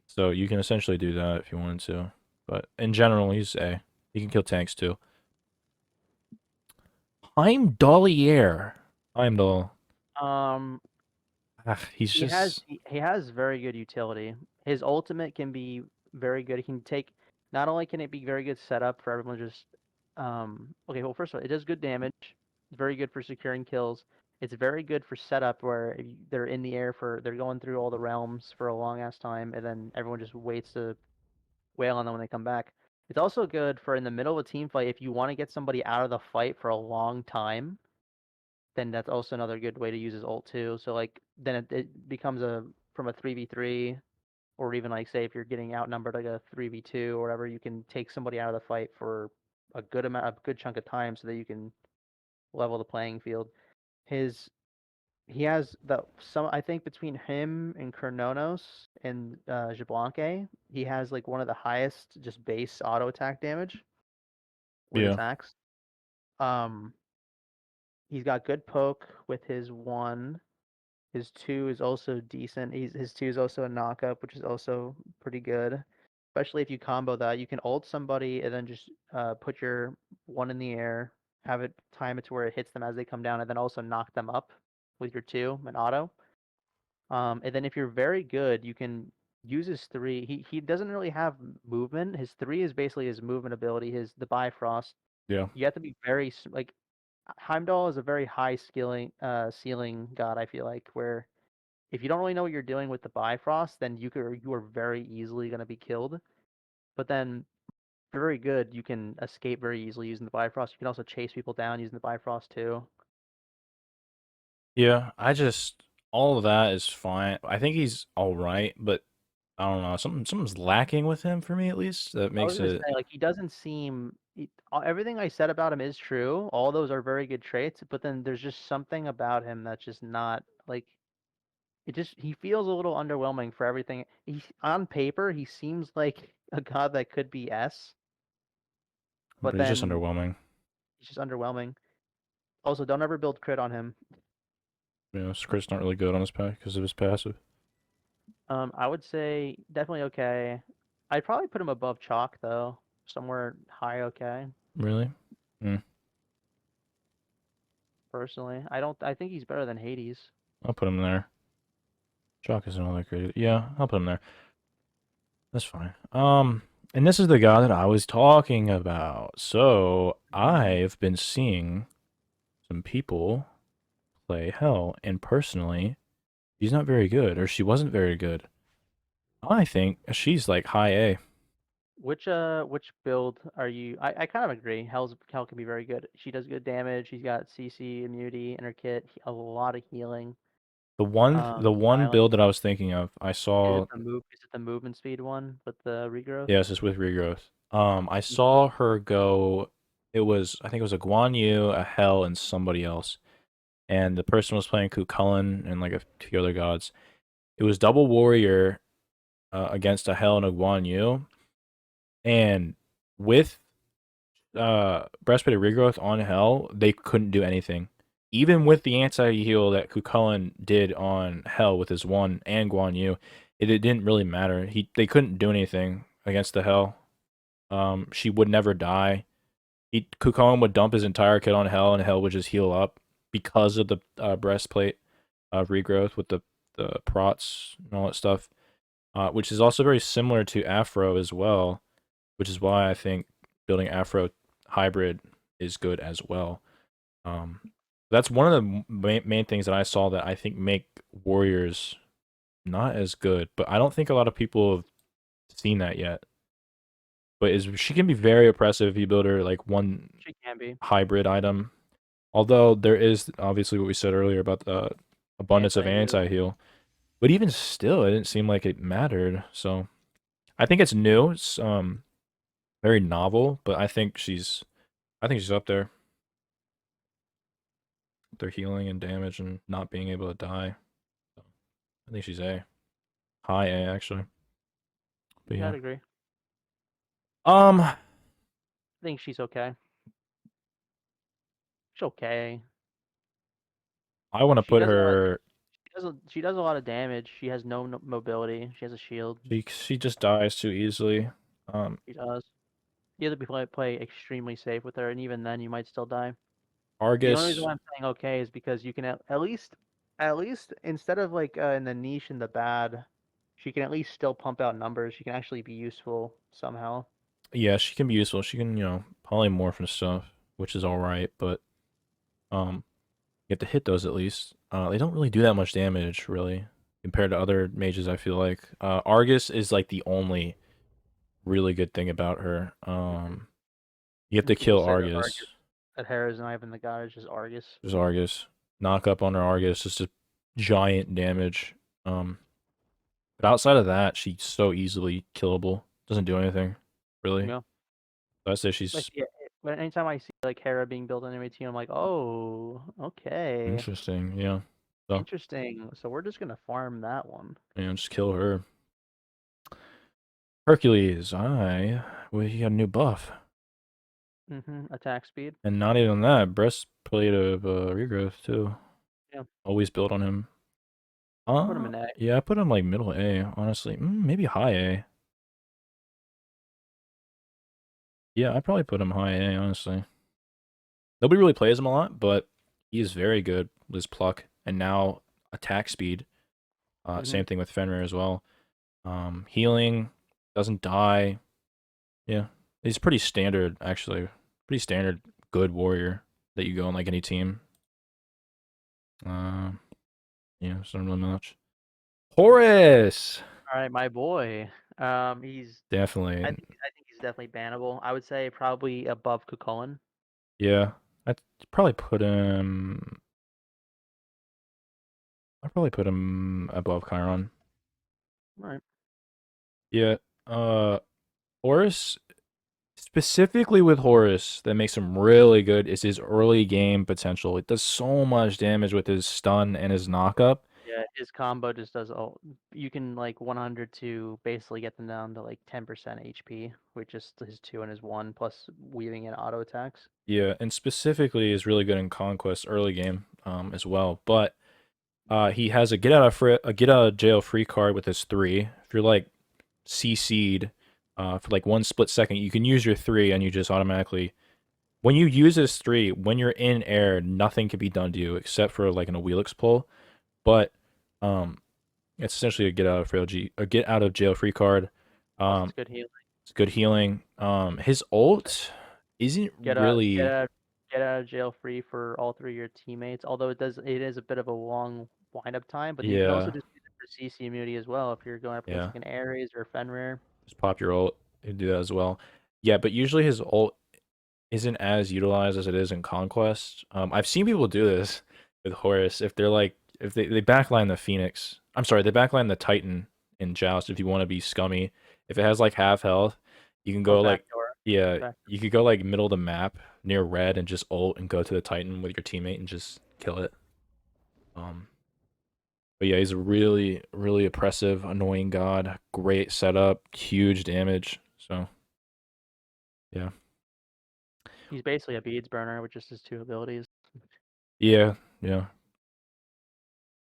So you can essentially do that if you wanted to, but in general he's A. He can kill tanks too. Heimdallier. Heimdall. Um, He's just he has very good utility. His ultimate can be very good. He can take not only can it be very good setup for everyone to just okay, well first of all, it does good damage. It's very good for securing kills. It's very good for setup where they're in the air for they're going through all the realms for a long ass time and then everyone just waits to wail on them when they come back. It's also good for in the middle of a team fight if you want to get somebody out of the fight for a long time, then that's also another good way to use his ult too. So like then it becomes a from a 3v3 or even like say if you're getting outnumbered like a 3v2 or whatever, you can take somebody out of the fight for a good chunk of time so that you can level the playing field. His he has the some I think between him and Cernunnos and Xbalanque, he has like one of the highest just base auto attack damage with yeah, attacks. Um, he's got good poke with his one. His two is also decent. His two is also a knockup, which is also pretty good. Especially if you combo that, you can ult somebody and then just put your one in the air, have it time it to where it hits them as they come down, and then also knock them up with your two and auto. And then if you're very good, you can use his three. He doesn't really have movement. His three is basically his movement ability. The Bifrost. yeah. You have to be very like Heimdall is a very high ceiling god. I feel like where if you don't really know what you're doing with the Bifrost, then you are very easily going to be killed. But then if you're very good, you can escape very easily using the Bifrost. You can also chase people down using the Bifrost too. Yeah, all of that is fine. I think he's all right, but I don't know. Something's lacking with him for me at least. That I was makes gonna it say like he doesn't seem everything I said about him is true. All those are very good traits, but then there's just something about him that's just not like it just he feels a little underwhelming for everything. He on paper he seems like a god that could be S, but but he's just then underwhelming. he's just underwhelming. Also, don't ever build crit on him. You know, Chris not really good on his pack because of his passive. I would say definitely okay. I'd probably put him above Chalk though, somewhere high okay. Really? Hmm. Personally, I don't. I think he's better than Hades. I'll put him there. Chalk isn't all that great. Yeah, I'll put him there. That's fine. And this is the guy that I was talking about. So I've been seeing some people play Hell, and personally, she's not very good, or she wasn't very good. I think she's like high A. Which build are you? I kind of agree. Hell can be very good. She does good damage. She's got CC immunity in her kit. A lot of healing. The one Silence. build that I was thinking of, I saw. Is it the movement speed one with the regrowth? Yes, it's with regrowth. I Mhm. saw her go. I think it was a Guan Yu, a Hell, and somebody else. And the person was playing Cuchulainn and like a few other gods. It was double warrior against a Hell and a Guan Yu, and with breastplate of regrowth on Hell, they couldn't do anything. Even with the anti-heal that Cuchulainn did on Hell with his one and Guan Yu, it didn't really matter. They couldn't do anything against the Hell. She would never die. Cuchulainn would dump his entire kit on Hell, and Hell would just heal up because of the breastplate of regrowth with the prots and all that stuff, which is also very similar to Afro as well, which is why I think building Afro hybrid is good as well. Um, that's one of the main things that I saw that I think make warriors not as good, but I don't think a lot of people have seen that yet. But she can be very oppressive if you build her like one She can be hybrid item. Although there is obviously what we said earlier about the abundance of anti-heal. anti-heal. But even still, it didn't seem like it mattered. So I think it's new. It's very novel, but I think she's up there. Their healing and damage and not being able to die. So I think she's A. High A actually. But Yeah, yeah. I'd agree. Um I think she's okay. She's okay. I want to She put does a lot. her She does a lot of damage. She has no mobility. She has a shield. she just dies too easily. She does. You have to play extremely safe with her, and even then, you might still die. The only reason Argus, why I'm saying okay is because you can at least instead of like in the niche and the bad, she can at least still pump out numbers. She can actually be useful somehow. yeah, she can be useful. She can, polymorph and stuff, which is alright, but um you have to hit those at least. They don't really do that much damage, really, compared to other mages, I feel like. Argus is like the only really good thing about her. Mhm. You have And to people kill say Argus. that Hera's not even the god; it's just Argus. There's Argus. Knock up on her Argus, just a giant damage. Um, but outside of that, she's so easily killable. Doesn't do anything, really. Yeah. So I say Like she's yeah, but anytime I see like Hera being built into my team, I'm like, oh, okay, interesting. Yeah. So, interesting. So we're just gonna farm that one. just kill her. Hercules, well, he got a new buff. Attack speed. And not even that, breastplate of regrowth too. Yeah. Always built on him. Put him in A. Yeah, I put him like middle A, honestly. Maybe high A. Yeah, I probably put him high A, honestly. Nobody really plays him a lot, but he is very good with his pluck and now attack speed. hmm Same thing with Fenrir as well. Healing, doesn't die. Yeah, he's pretty standard actually. Pretty standard good warrior. that you go on like any team. Yeah, it's not really much. Horus, All right, my boy. He's definitely. I think he's definitely bannable. I would say probably above Kukulin. Yeah, I'd probably put him. I'd probably put him above Chiron. All right. Yeah. Horus, specifically with Horus, that makes him really good is his early game potential. It does so much damage with his stun and his knockup. Yeah, his combo just does all. You can like 100 to basically get them down to like 10% HP with just his 2 and his 1 plus weaving in auto attacks. Yeah, and specifically is really good in Conquest early game, as well. But he has a get out of jail free card with his 3. If you're like CC'd for like 1 split second, you can use your 3 and you just automatically. When you use his 3, when you're in air, nothing can be done to you except for like an Awilix pull. But um, it's essentially a get out of jail free card. Plus, it's Um, good healing. it's good healing. His ult isn't Get out, get really. out, get out of jail free for all 3 of your teammates. Although it is a bit of a long windup time, but you can also Yeah, just use it for CC immunity as well if you're going up against yeah. like an Ares or Fenrir. Just pop your ult. You do that as well. Yeah, but usually his ult isn't as utilized as it is in Conquest. I've seen people do this with Horus if they're like if they backline the Phoenix. I'm sorry, they backline the Titan in Joust if you want to be scummy. If it has like half health, you can Oh, go like backdoor. yeah, Back. you could go like middle of the map near red and just ult and go to the Titan with your teammate and just kill it. Um but yeah, he's a really, really oppressive, annoying god. Great setup, huge damage. So yeah. He's basically a beads burner with just his 2 abilities. Yeah, yeah.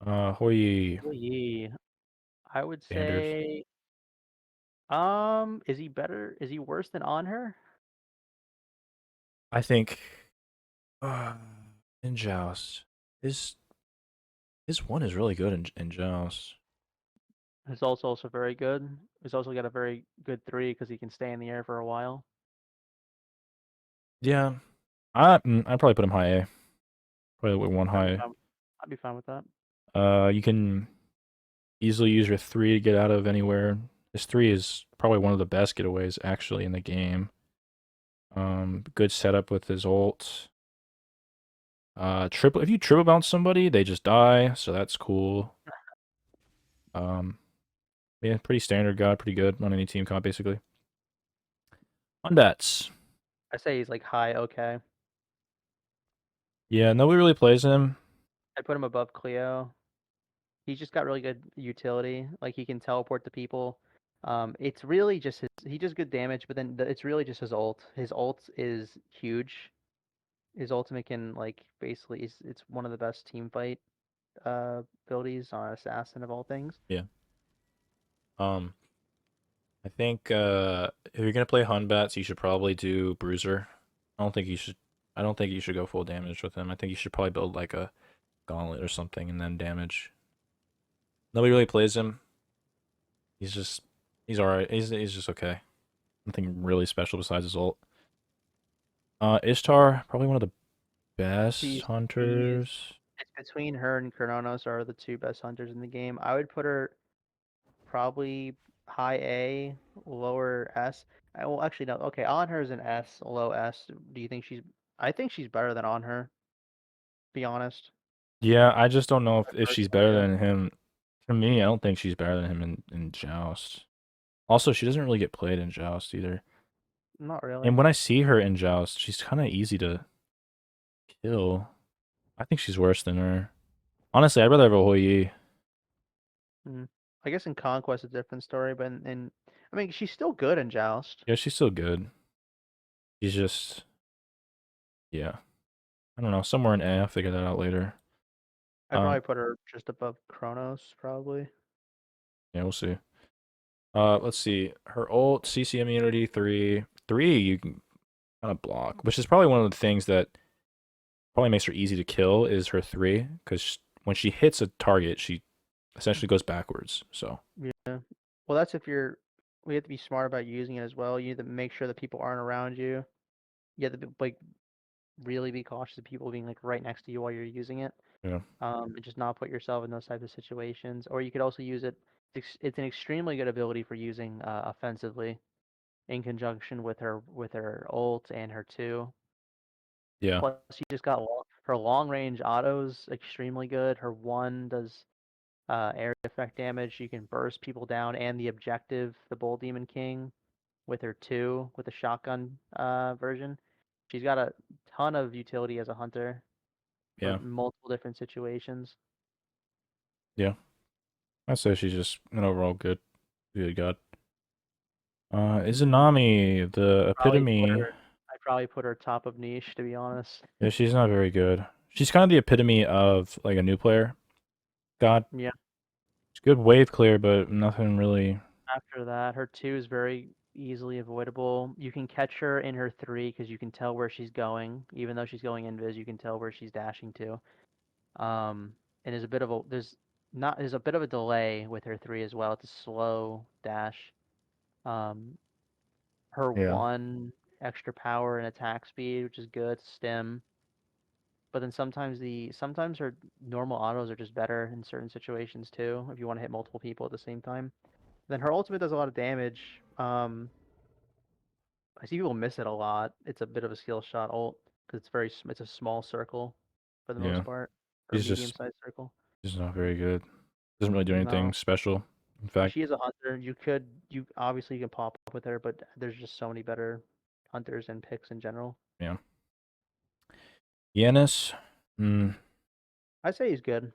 Hou Yi, Hou Yi, I would standard. say, is he better? Is he worse than Anhur? I think uh, in Joust, his his one is really good in Joust. His ult's also very good. He's also got a very good 3 because he can stay in the air for a while. Yeah, I'd probably put him high A. Probably with one I'd be high. fine. I'd be fine with that. You can easily use your 3 to get out of anywhere. His 3 is probably one of the best getaways actually in the game. Good setup with his ult. Triple if you triple bounce somebody, they just die, so that's cool. Um, yeah, pretty standard god, pretty good on any team comp basically. Hun Batz. I say he's like high okay. Yeah, nobody really plays him. I'd put him above Cleo. He's just got really good utility. Like he can teleport to people. It's really just he does good damage, but then it's really just his ult. His ult is huge. His ultimate can like basically it's one of the best team fight abilities on assassin of all things. Yeah. Um, I think if you're gonna play Hun Batz, you should probably do Bruiser. I don't think you should. I don't think you should go full damage with him. I think you should probably build like a Gauntlet or something and then damage. Nobody really plays him. He's alright. He's just okay. Nothing really special besides his ult. Ishtar, probably one of the best She's she's hunters. it's between her and Cernunnos are the 2 best hunters in the game. I would put her probably high A, lower S. Well, actually, no. Okay, on her is an S, low S. Do you think she's? I think she's better than on her. Be honest. Yeah, I just don't know My if she's personal better view. than him. For me, I don't think she's better than him in Joust. Also, she doesn't really get played in Joust either. Not And really. when I see her in Joust, she's kind of easy to kill. I think she's worse than her. Honestly, I'd rather have a Hou Yi. Mm. I guess in Conquest it's a different story, but I mean, she's still good in Joust. Yeah, she's still good. She's just, yeah. I don't know. Somewhere in A, I'll figure that out later. I'd Um, probably put her just above Kronos, probably. yeah, we'll see. Let's see. Her ult, CC immunity 3. 3 you can kind of block, which is probably one of the things that probably makes her easy to kill is her 3, because when she hits a target, she essentially goes backwards. So, Yeah. Well, that's if you're. We have to be smart about using it as well. You need to make sure that people aren't around you. You have to be, like really be cautious of people being like right next to you while you're using it. Yeah. And just not put yourself in those types of situations. Or you could also use it. It's an extremely good ability for using offensively in conjunction with her ult and her two. Yeah. Plus, she just got her long range autos extremely good. Her one does area effect damage. You can burst people down and the objective, the Bull Demon King, with her two with the shotgun version. She's got a ton of utility as a hunter for Yeah. multiple different situations. Yeah. I'd say she's just an overall good god. Izanami, the Probably put epitome. her. I'd probably put her top of niche to be honest. Yeah, she's not very good. She's kind of the epitome of like a new player god. Yeah. It's good wave clear, but nothing really. After that, her two is very easily avoidable. You can catch her in her three because you can tell where she's going. Even though she's going invis, you can tell where she's dashing to. And there's a bit of a there's a bit of a delay with her three as well. It's a slow dash. Um, her Yeah. one extra power and attack speed, which is good. Stim. But then sometimes her normal autos are just better in certain situations too. If you want to hit multiple people at the same time, then her ultimate does a lot of damage. I see people miss it a lot. It's a bit of a skill shot ult because it's a small circle for the Yeah. most part, or She's just medium-sized circle. she's not very good. Doesn't really do anything No, special. In but fact, she is a hunter. You obviously you can pop up with her, but there's just so many better hunters and picks in general. yeah. Yanis, mm, I'd say he's good.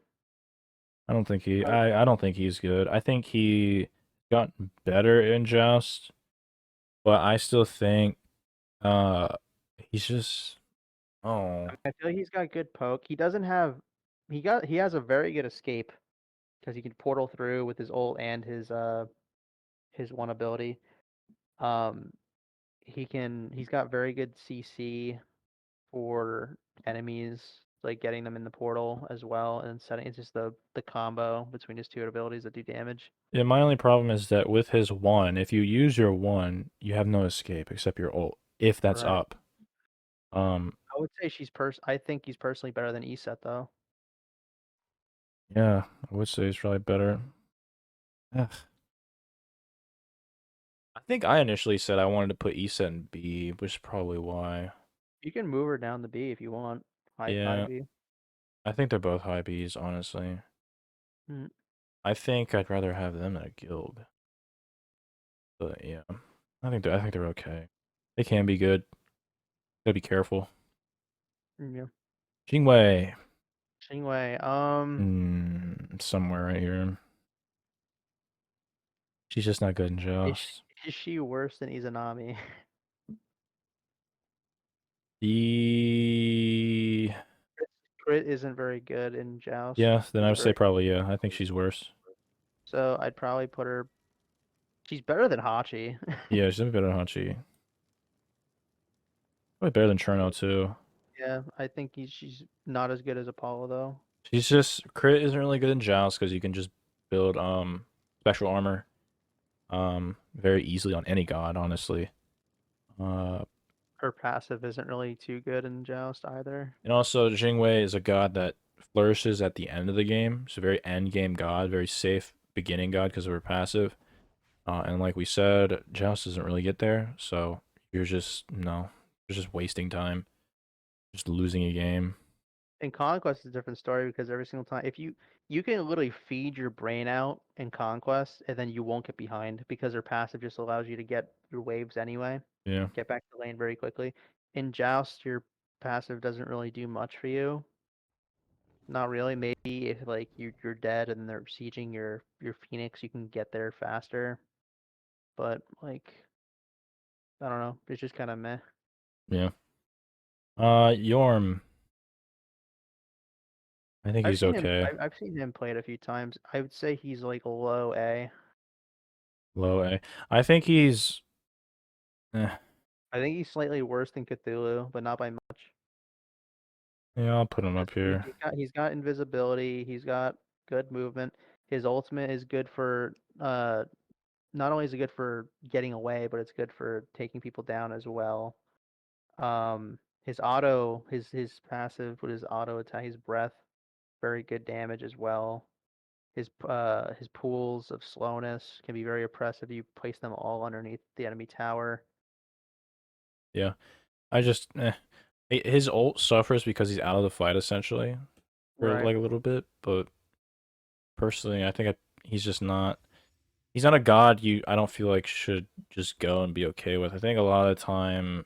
I don't think he. I would, I don't think he's good. I think he got better in Joust, but I still think uh he's just oh I feel like he's got good poke. He doesn't have he has a very good escape because he can portal through with his ult and his one ability. Um, he's got very good CC for enemies, like getting them in the portal as well, and setting it's just the combo between his two abilities that do damage. yeah. My only problem is that with his one, if you use your one, you have no escape except your ult, if that's Right. up. Um, I would say I think he's personally better than Eset though. yeah, I would say he's probably better. Ugh. I think I initially said I wanted to put Issa in B, which is probably why. You can move her down the B if you want. High Yeah, B. I think they're both high Bs, honestly. Mm, I think I'd rather have them in a guild. But yeah, I think they're okay. They can be good. Gotta be careful. yeah. Jing Wei, Jing Wei. somewhere right here. She's just not good in Is Joust. is she worse than Izanami? The Crit isn't very good in Joust. yeah, then I It's would say very probably yeah. I think she's worse. so I'd probably put her. She's better than Hachi. Yeah, she's a bit better than Hachi. Probably better than Cherno too. Yeah, I think she's not as good as Apollo though. She's just crit isn't really good in Joust because you can just build special armor very easily on any god, honestly. Uh Her passive isn't really too good in Joust either. and also Jing Wei is a god that flourishes at the end of the game. It's a very end game god, very safe beginning god because of her passive. And like we said, Joust doesn't really get there, so you're just no, you're just wasting time, just losing a game. In Conquest, it's a different story because every single time, if you can literally feed your brain out in Conquest, and then you won't get behind because her passive just allows you to get your waves anyway, Yeah, get back to the lane very quickly. In Joust, your passive doesn't really do much for you. Not really. Maybe if like you're dead and they're sieging your Phoenix, you can get there faster. But like I don't know, it's just kind of meh. yeah. Yorm, I think he's okay. I've seen him played a few times. I would say he's like low A. Low A. I think he's. Eh, I think he's slightly worse than Cthulhu, but not by much. yeah, I'll put him up here. He's got invisibility. He's got good movement. His ultimate is good for not only is it good for getting away, but it's good for taking people down as well. His auto, his passive with his auto attack, his breath, very good damage as well. His pools of slowness can be very oppressive. You place them all underneath the enemy tower. Yeah, I just his ult suffers because he's out of the fight essentially for Right. like a little bit, but personally, I think he's just not. He's not a god I don't feel like should just go and be okay with. I think a lot of the time,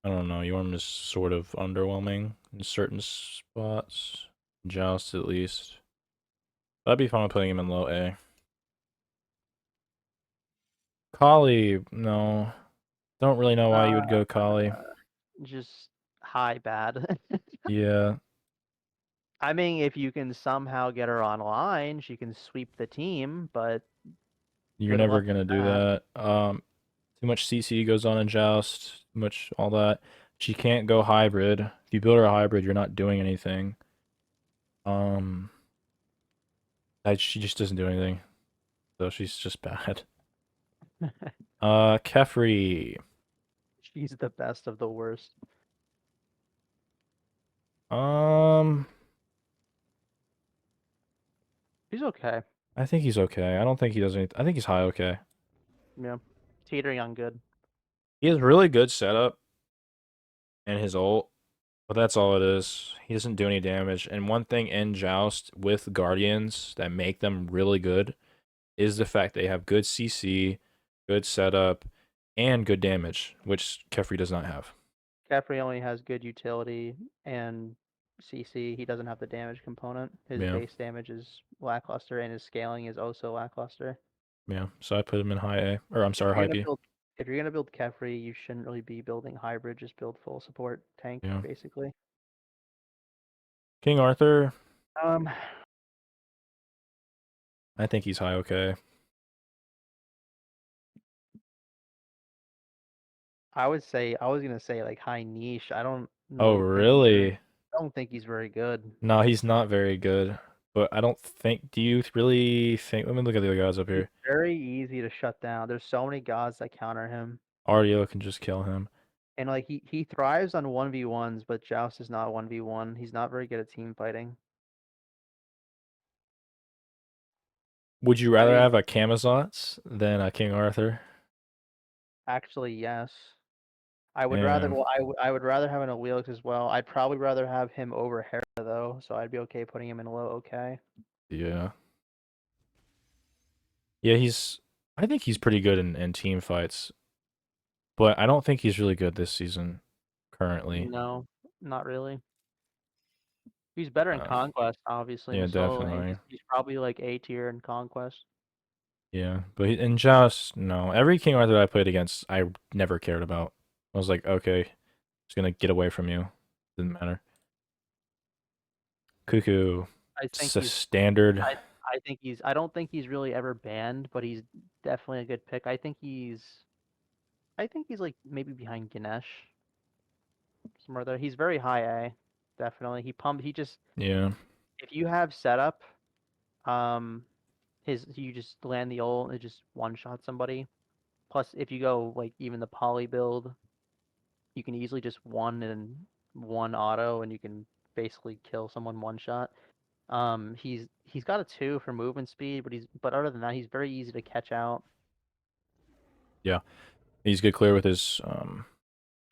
I don't know, Yorm is sort of underwhelming in certain spots. Joust at least. I'd be fine with putting him in low A. Kali, no. Don't really know why you would go Kali. Just high bad. Yeah, I mean, if you can somehow get her online, she can sweep the team, but you're good never luck gonna with do that. that. Too much CC goes on in Joust, too much all that. She can't go hybrid. If you build her a hybrid, you're not doing anything. Um, she just doesn't do anything, so she's just bad. Kefri. She's the best of the worst. Um, She's okay. I think he's okay. I don't think he does anything. I think he's high okay. Yeah. Teetering on good. He has really good setup and his ult, but that's all it is. He doesn't do any damage. And one thing in Joust with Guardians that make them really good is the fact they have good CC, good setup, and good damage, which Kefri does not have. Caffrey only has good utility and CC. He doesn't have the damage component. His Yeah, base damage is lackluster, and his scaling is also lackluster. yeah. So I put him in high A, or I'm If sorry, you're high gonna B. build, if you're gonna build Caffrey, you shouldn't really be building hybrid. Just build full support tank, Yeah. basically. King Arthur, Um, I think he's high okay. I would say I was gonna say like high niche. I don't Oh, really think he's very. really? I don't think he's very good. No, he's not very good. But I don't think. Do you really think? Let me look at the other guys up He's here. very easy to shut down. There's so many gods that counter him. Artio can just kill him. And like he thrives on 1v1s, but Joust is not 1v1. He's not very good at team fighting. Would you I rather mean, have a Camazotz than a King Arthur? actually, yes. I would rather And well, I would rather have an Awilix as well. I'd probably rather have him over Hera though, so I'd be okay putting him in low okay. yeah. Yeah, I think he's pretty good in team fights. But I don't think he's really good this season currently. No, not really. He's better in Um, Conquest, obviously, in yeah, the solo lane. definitely. He's probably like A tier in Conquest. Yeah, but in Joust, no. Every King Arthur I played against, I never cared about. I was like, okay, just gonna get away from you. Didn't matter. Cuckoo, I think just a he's standard. I think he's I don't think he's really ever banned, but he's definitely a good pick. I think he's like maybe behind Ganesh somewhere there. He's very high A, definitely. He just Yeah, if you have setup, um, you just land the ult and it just one shot somebody. Plus, if you go like even the poly build, you can easily just one and one auto, and you can basically kill someone one shot. He's got a 2 for movement speed, but other than that, he's very easy to catch out. yeah. He's good clear with his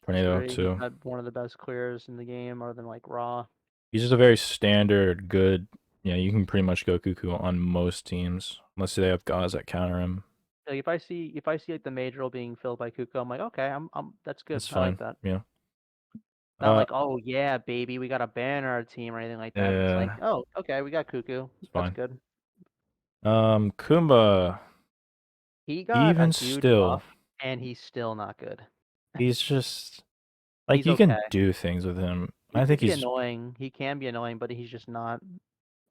tornado He's too. got one of the best clears in the game, other than like Raw. He's just a very standard, good. Yeah, you can pretty much go cuckoo on most teams, unless they have guys that counter him. Like if I see like the major role being filled by Kuko, I'm like, okay, I'm that's good. That's I like fine. that. Yeah. Not Uh, like, oh yeah, baby, we got a banner our team or anything like that. It's like, yeah, oh, okay, we got Cuckoo. it's That's fine. good. Kumba, He got a even huge still, buff, and he's still not good. he's just like He's you okay. can do things with him. He I can think be he's annoying. He can be annoying, but he's just not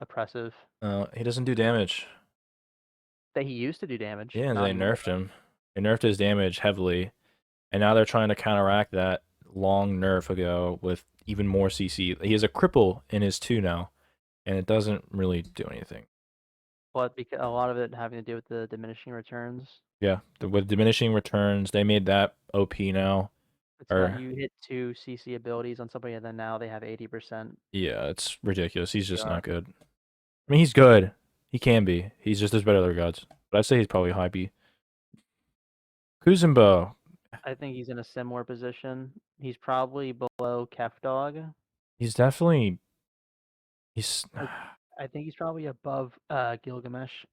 oppressive. he doesn't do damage. That he used to do damage, Yeah, not they anymore. nerfed him. They nerfed his damage heavily, and now they're trying to counteract that long nerf ago with even more CC. He has a cripple in his 2 now, and it doesn't really do anything. But because a lot of it having to do with the diminishing returns. Yeah, with diminishing returns, they made that OP now. It's got Or you hit 2 CC abilities on somebody, and then now they have 80%. yeah, it's ridiculous. He's just CR. not good. I mean, he's good. He can be. He's just as better other gods. But I'd say he's probably high B. Kuzumbo. I think he's in a similar position. He's probably below Kef Dog. He's definitely. He's. I think he's probably above Gilgamesh.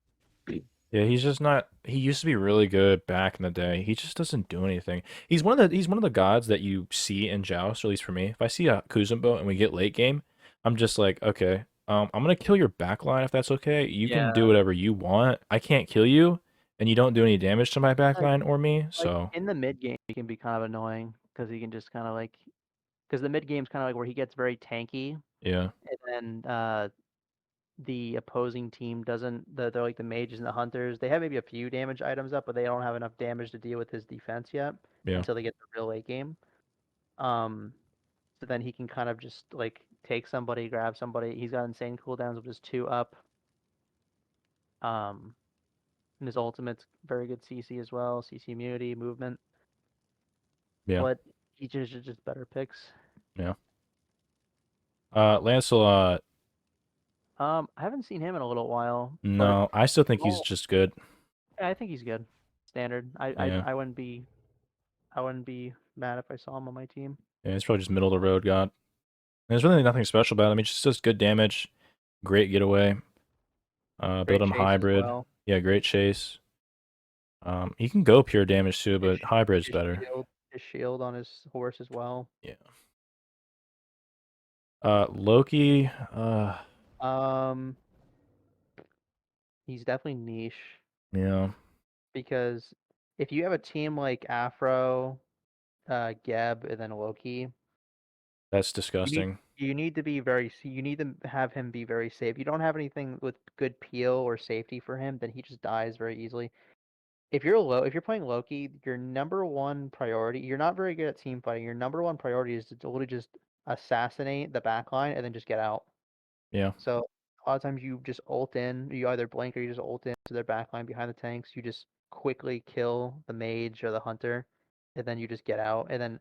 Yeah, he's just not. He used to be really good back in the day. He just doesn't do anything. He's one of the gods that you see in Joust, or at least for me. If I see a Kuzumbo and we get late game, I'm just like, okay, I'm gonna kill your backline if that's okay. You can do Yeah, whatever you want. I can't kill you, and you don't do any damage to my like backline or me. like So in the mid game, he can be kind of annoying because he can just kind of like because the mid game's kind of like where he gets very tanky, yeah, and then the opposing team doesn't. They're like the mages and the hunters. They have maybe a few damage items up, but they don't have enough damage to deal with his defense yet yeah, until they get the real late game. Um, so then he can kind of just like take somebody, grab somebody. He's got insane cooldowns of just 2 up. Um, and his ultimate's very good CC as well, CC immunity, movement. yeah, But he just better picks. yeah. Lancelot. I haven't seen him in a little while, but No, I still think he's oh, just good. yeah, I think he's good. Standard. Yeah, I wouldn't be mad if I saw him on my team. yeah. He's probably just middle of the road god. There's really nothing special about him. He just does good damage, great getaway. Build Great him chase as hybrid. well. Yeah, great chase. He can go pure damage too, His, but hybrid's his better. shield on his horse as well. Yeah. Loki. Um, he's definitely niche Yeah, because if you have a team like Afro, Geb, and then Loki, that's you need disgusting. you need to be you need to have him be very safe. You don't have anything with good peel or safety for him, then he just dies very easily. If you're playing Loki, your number one priority, you're not very good at team fighting. Your number one priority is to totally just assassinate the backline and then just get out. Yeah, So a lot of times you just ult in, you either blink or you just ult in to their backline behind the tanks. You just quickly kill the mage or the hunter, and then you just get out. And then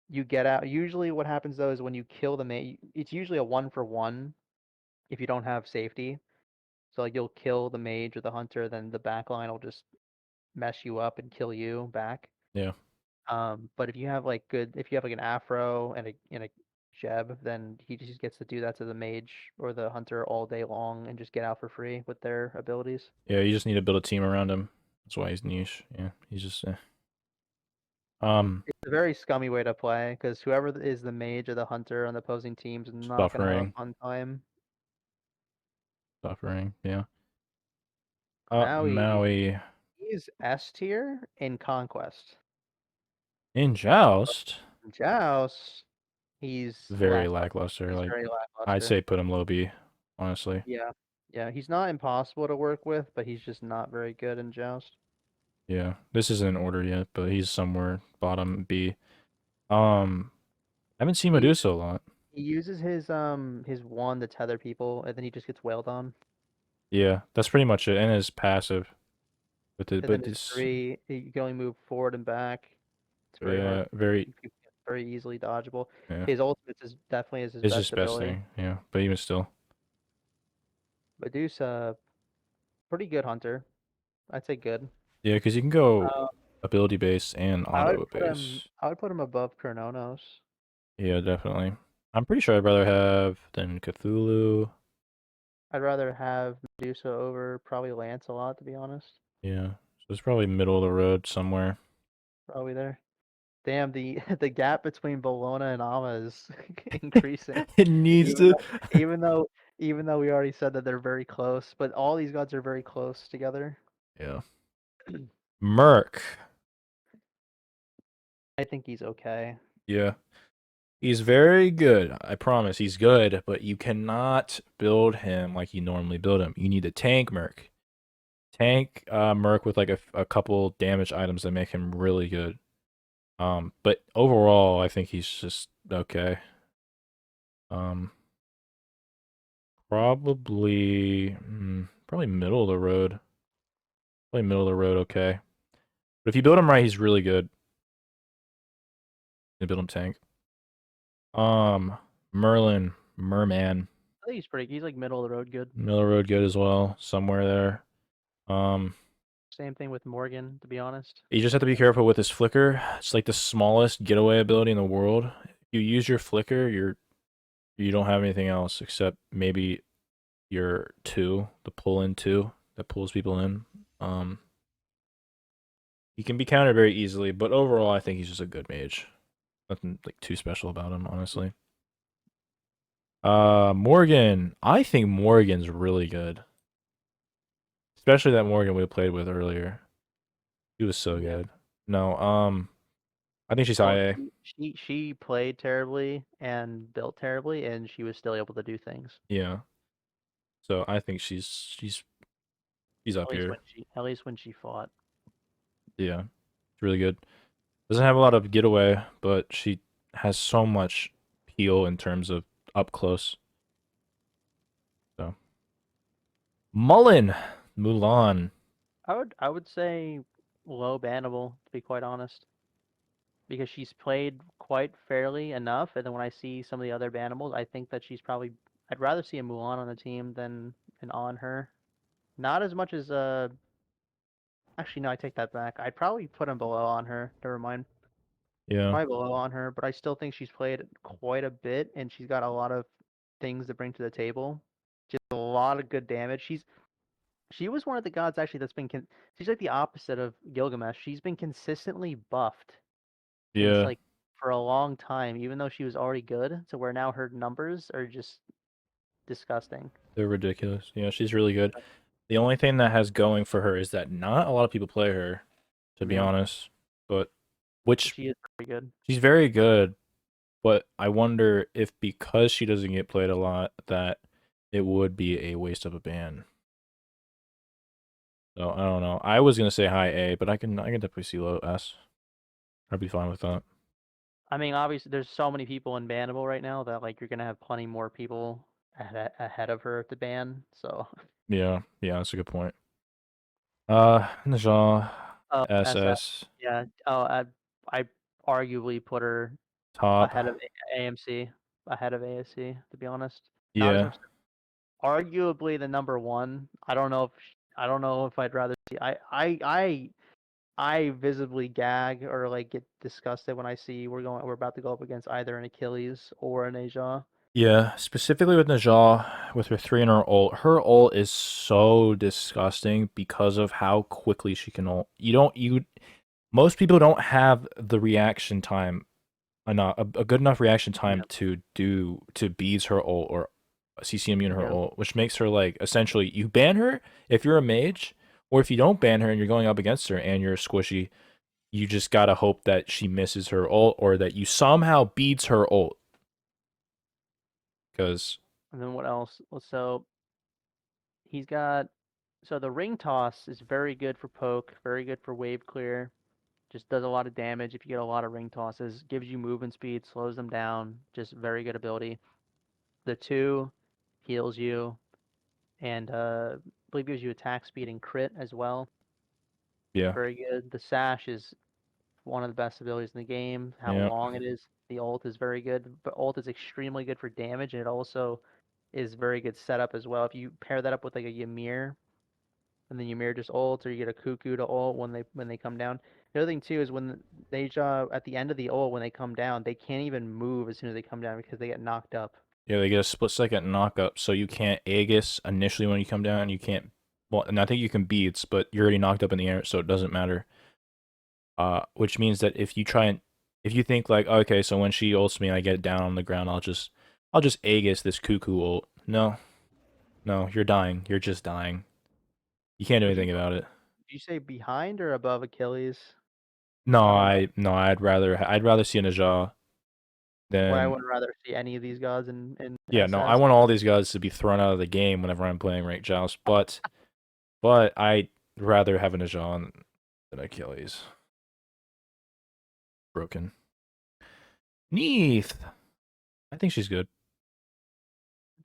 you get out. Usually, what happens though is when you kill the mage, it's usually a 1-for-1 if you don't have safety. So like you'll kill the mage or the hunter, then the backline will just mess you up and kill you back. yeah, But if you have like an Afro and a Jeb, then he just gets to do that to the mage or the hunter all day long and just get out for free with their abilities. yeah. You just need to build a team around him. That's why he's niche. Yeah, he's just. It's a very scummy way to play because whoever is the mage or the hunter on the opposing teams is not gonna have a Suffering, fun time. suffering. Yeah. Maui, Maui he's S tier in Conquest. in Joust. In Joust, he's Very lackluster. lackluster. He's Like very I'd lackluster. say, put him low B. Honestly. Yeah, yeah. He's not impossible to work with, but he's just not very good in Joust. Yeah, this isn't in order yet, but he's somewhere bottom B. Um, I haven't seen He Medusa a lot. he uses his one to tether people, and then he just gets wailed on. Yeah, that's pretty much it. And his passive, And then but his this, 3, he can only move forward and back. It's very hard. yeah, very, Very easily dodgeable. yeah, His ultimate is definitely his it's best just best ability. thing. Yeah, but even still, Medusa, pretty good hunter. I'd say good. yeah, because you can go Uh, ability base and auto base. I would put him above Cernunnos. Yeah, definitely. I'm pretty sure I'd rather have than Cthulhu. I'd rather have Medusa over probably Lancelot, to be honest. Yeah, so it's probably middle of the road somewhere. Probably there. Damn, the the gap between Bellona and Amma is increasing. It needs Even to. though, even though, even though we already said that they're very close, but all these gods are very close together. Yeah. Merc. I think he's okay. Yeah. He's very good. I promise he's good, but you cannot build him like you normally build him. You need a tank Merc. Tank Merc with like a couple damage items that make him really good. But overall, I think he's just okay. Um, probably middle of the road. Probably middle of the road, okay. But if you build him right, he's really good. They build him tank. Merlin, Merman, I think he's pretty. He's like middle of the road good. Middle Road good as well, somewhere there. Um, Same thing with Morgan, to be honest. you just have to be careful with his flicker. It's like the smallest getaway ability in the world. If you use your flicker, you don't have anything else except maybe your two, the pull in two that pulls people in. He can be countered very easily, but overall, I think he's just a good mage. Nothing like too special about him, honestly. Morgan. I think Morgan's really good, especially that Morgan we played with earlier. He was so Yeah. good. No, I think she's high Well, A. she played terribly and built terribly, and she was still able to do things. Yeah. So I think she's up here. At least when she fought. Yeah, it's really good. Doesn't have a lot of getaway, but she has so much peel in terms of up close. So Mulan. I would say low bannable, to be quite honest, because she's played quite fairly enough. And then when I see some of the other bannables, I think that she's probably. I'd rather see a Mulan on the team than an Anhur. Not as much as Actually, no, I take that back. I'd probably put him below Anhur. Never mind. Yeah, Probably below Anhur, but I still think she's played quite a bit, and she's got a lot of things to bring to the table. Just a lot of good damage. She was one of the gods actually that's been she's like the opposite of Gilgamesh. She's been consistently buffed since yeah, like for a long time, even though she was already good. So where now her numbers are just disgusting. they're ridiculous. Yeah, she's really good. The only thing that has going for her is that not a lot of people play her, to be Yeah, honest. But but which she is pretty good. she's very good, but I wonder if because she doesn't get played a lot, that it would be a waste of a ban. So I don't know. I was gonna say high A, but I can definitely see low S. I'd be fine with that. I mean, obviously, there's so many people in bannable right now that like you're gonna have plenty more people ahead of her to ban. So, Yeah, yeah, that's a good point. Najah, oh, SF, SS, yeah. Oh, I arguably put her top. ahead of AMC, ahead of ASC, to be honest. Not as Yeah, much. Arguably the number one. I don't know if I'd rather see. I visibly gag or like get disgusted when I see we're about to go up against either an Achilles or an Asia. yeah. Specifically with Najah, with her three and her ult is so disgusting because of how quickly she can ult. Most people don't have the reaction time enough, a good enough reaction time Yeah, to bees her ult or CC immune her yeah. ult, which makes her like essentially you ban her if you're a mage, or if you don't ban her and you're going up against her and you're squishy, you just gotta hope that she misses her ult or that you somehow beats her ult. Because And then what else? So he's got so the ring toss is very good for poke, very good for wave clear. Just does a lot of damage if you get a lot of ring tosses. Gives you movement speed, slows them down. Just very good ability. The two heals you and I believe gives you attack speed and crit as well. yeah, Very good. The sash is one of the best abilities in the game. How yeah, long it is. The ult is very good, but ult is extremely good for damage, and it also is very good setup as well. If you pair that up with like a Ymir, and then Ymir just ults, or you get a Cuckoo to ult when they come down. The other thing too is when they at the end of the ult when they come down, they can't even move as soon as they come down because they get knocked up. yeah. They get a split second knock up, so you can't Aegis initially when you come down, and you can't. Well, and I think you can beats, but you're already knocked up in the air, so it doesn't matter. Which means that if you think like, okay, so when she ults me, I get down on the ground, I'll just Aegis this cuckoo ult. No, no, you're dying. You're just dying. You can't do Would you anything about it. Did you say behind or above Achilles? No, I don't know. I'd rather see a Najah Well, I than would rather see any of these gods in yeah. No, I SS. want all these guys to be thrown out of the game whenever I'm playing ranked joust, but I'd rather have a Najah than Achilles. Broken. Neath. I think she's good.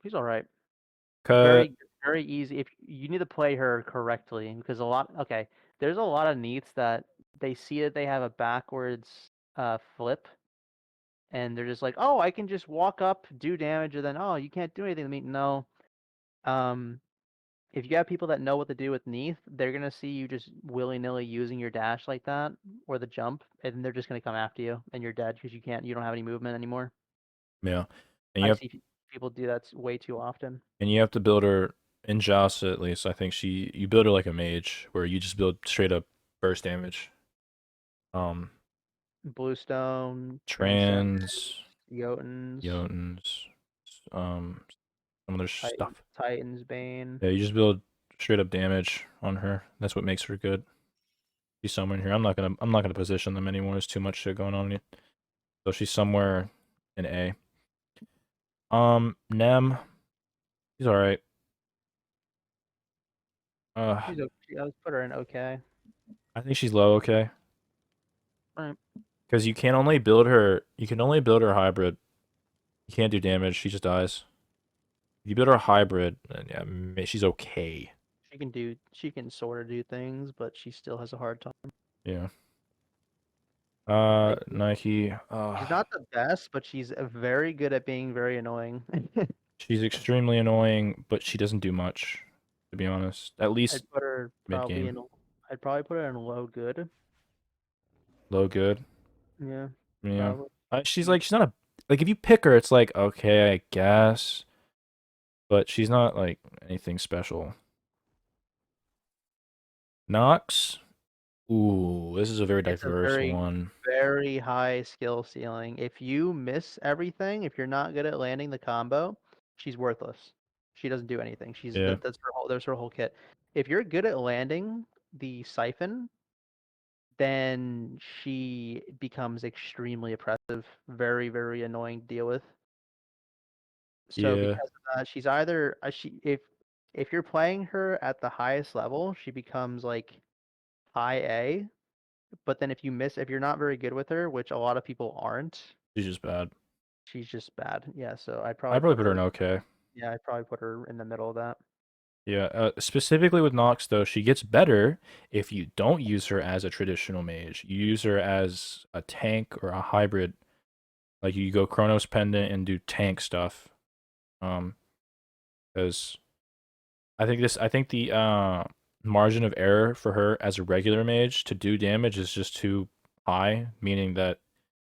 She's all right. Cut. Very easy. If you need to play her correctly, because there's a lot of neats that they see that they have a backwards flip, and they're just like, oh, I can just walk up, do damage, and then oh, you can't do anything to me. No. Um, if you have people that know what to do with Neath, they're gonna see you just willy nilly using your dash like that or the jump, and they're just gonna come after you, and you're dead because you don't have any movement anymore. Yeah, and you I have see people do that way too often. to build her in Joust at least. I think you build her like a mage, where you just build straight up burst damage. Um, Bluestone, Transcend, Trans, Jotuns, Jotuns, some other stuff. Titan's Bane. Yeah, you just build straight up damage on her. That's what makes her good. She's somewhere in here. I'm not gonna position them anymore. There's too much shit going on here. So she's somewhere in A. Nem, she's all right. She's okay. I would put her in okay. I think she's low. Okay, Right. because you can only build her. You can only build her hybrid. You can't do damage. She just dies. If you build her hybrid, then yeah, she's okay. She can sort of do things, but she still has a hard time. Yeah. Like, Nike. she's not the best, but she's very good at being very annoying. She's extremely annoying, but she doesn't do much, to be honest. At least I'd put her mid probably game. in. I'd probably put her in low good. Low good. Yeah, Yeah. probably. She's not a like if you pick her, it's like okay, I guess, but she's not like anything special. Nox. Ooh, this is a very It's a diverse very, one. very high skill ceiling. If you miss everything, if you're not good at landing the combo, she's worthless. She doesn't do anything. Yeah. That's her whole kit. If you're good at landing the siphon, then she becomes extremely oppressive, very, very annoying to deal with. So Yeah. because of that, she's either she if you're playing her at the highest level, she becomes like high A. But then if you're not very good with her, which a lot of people aren't, She's just bad. she's just bad. Yeah, so I'd probably put her in okay. I'd probably put her in the middle of that. Yeah, specifically with Nox though, she gets better if you don't use her as a traditional mage. You use her as a tank or a hybrid. Like you go Chronos Pendant and do tank stuff. Because I think the margin of error for her as a regular mage to do damage is just too high, meaning that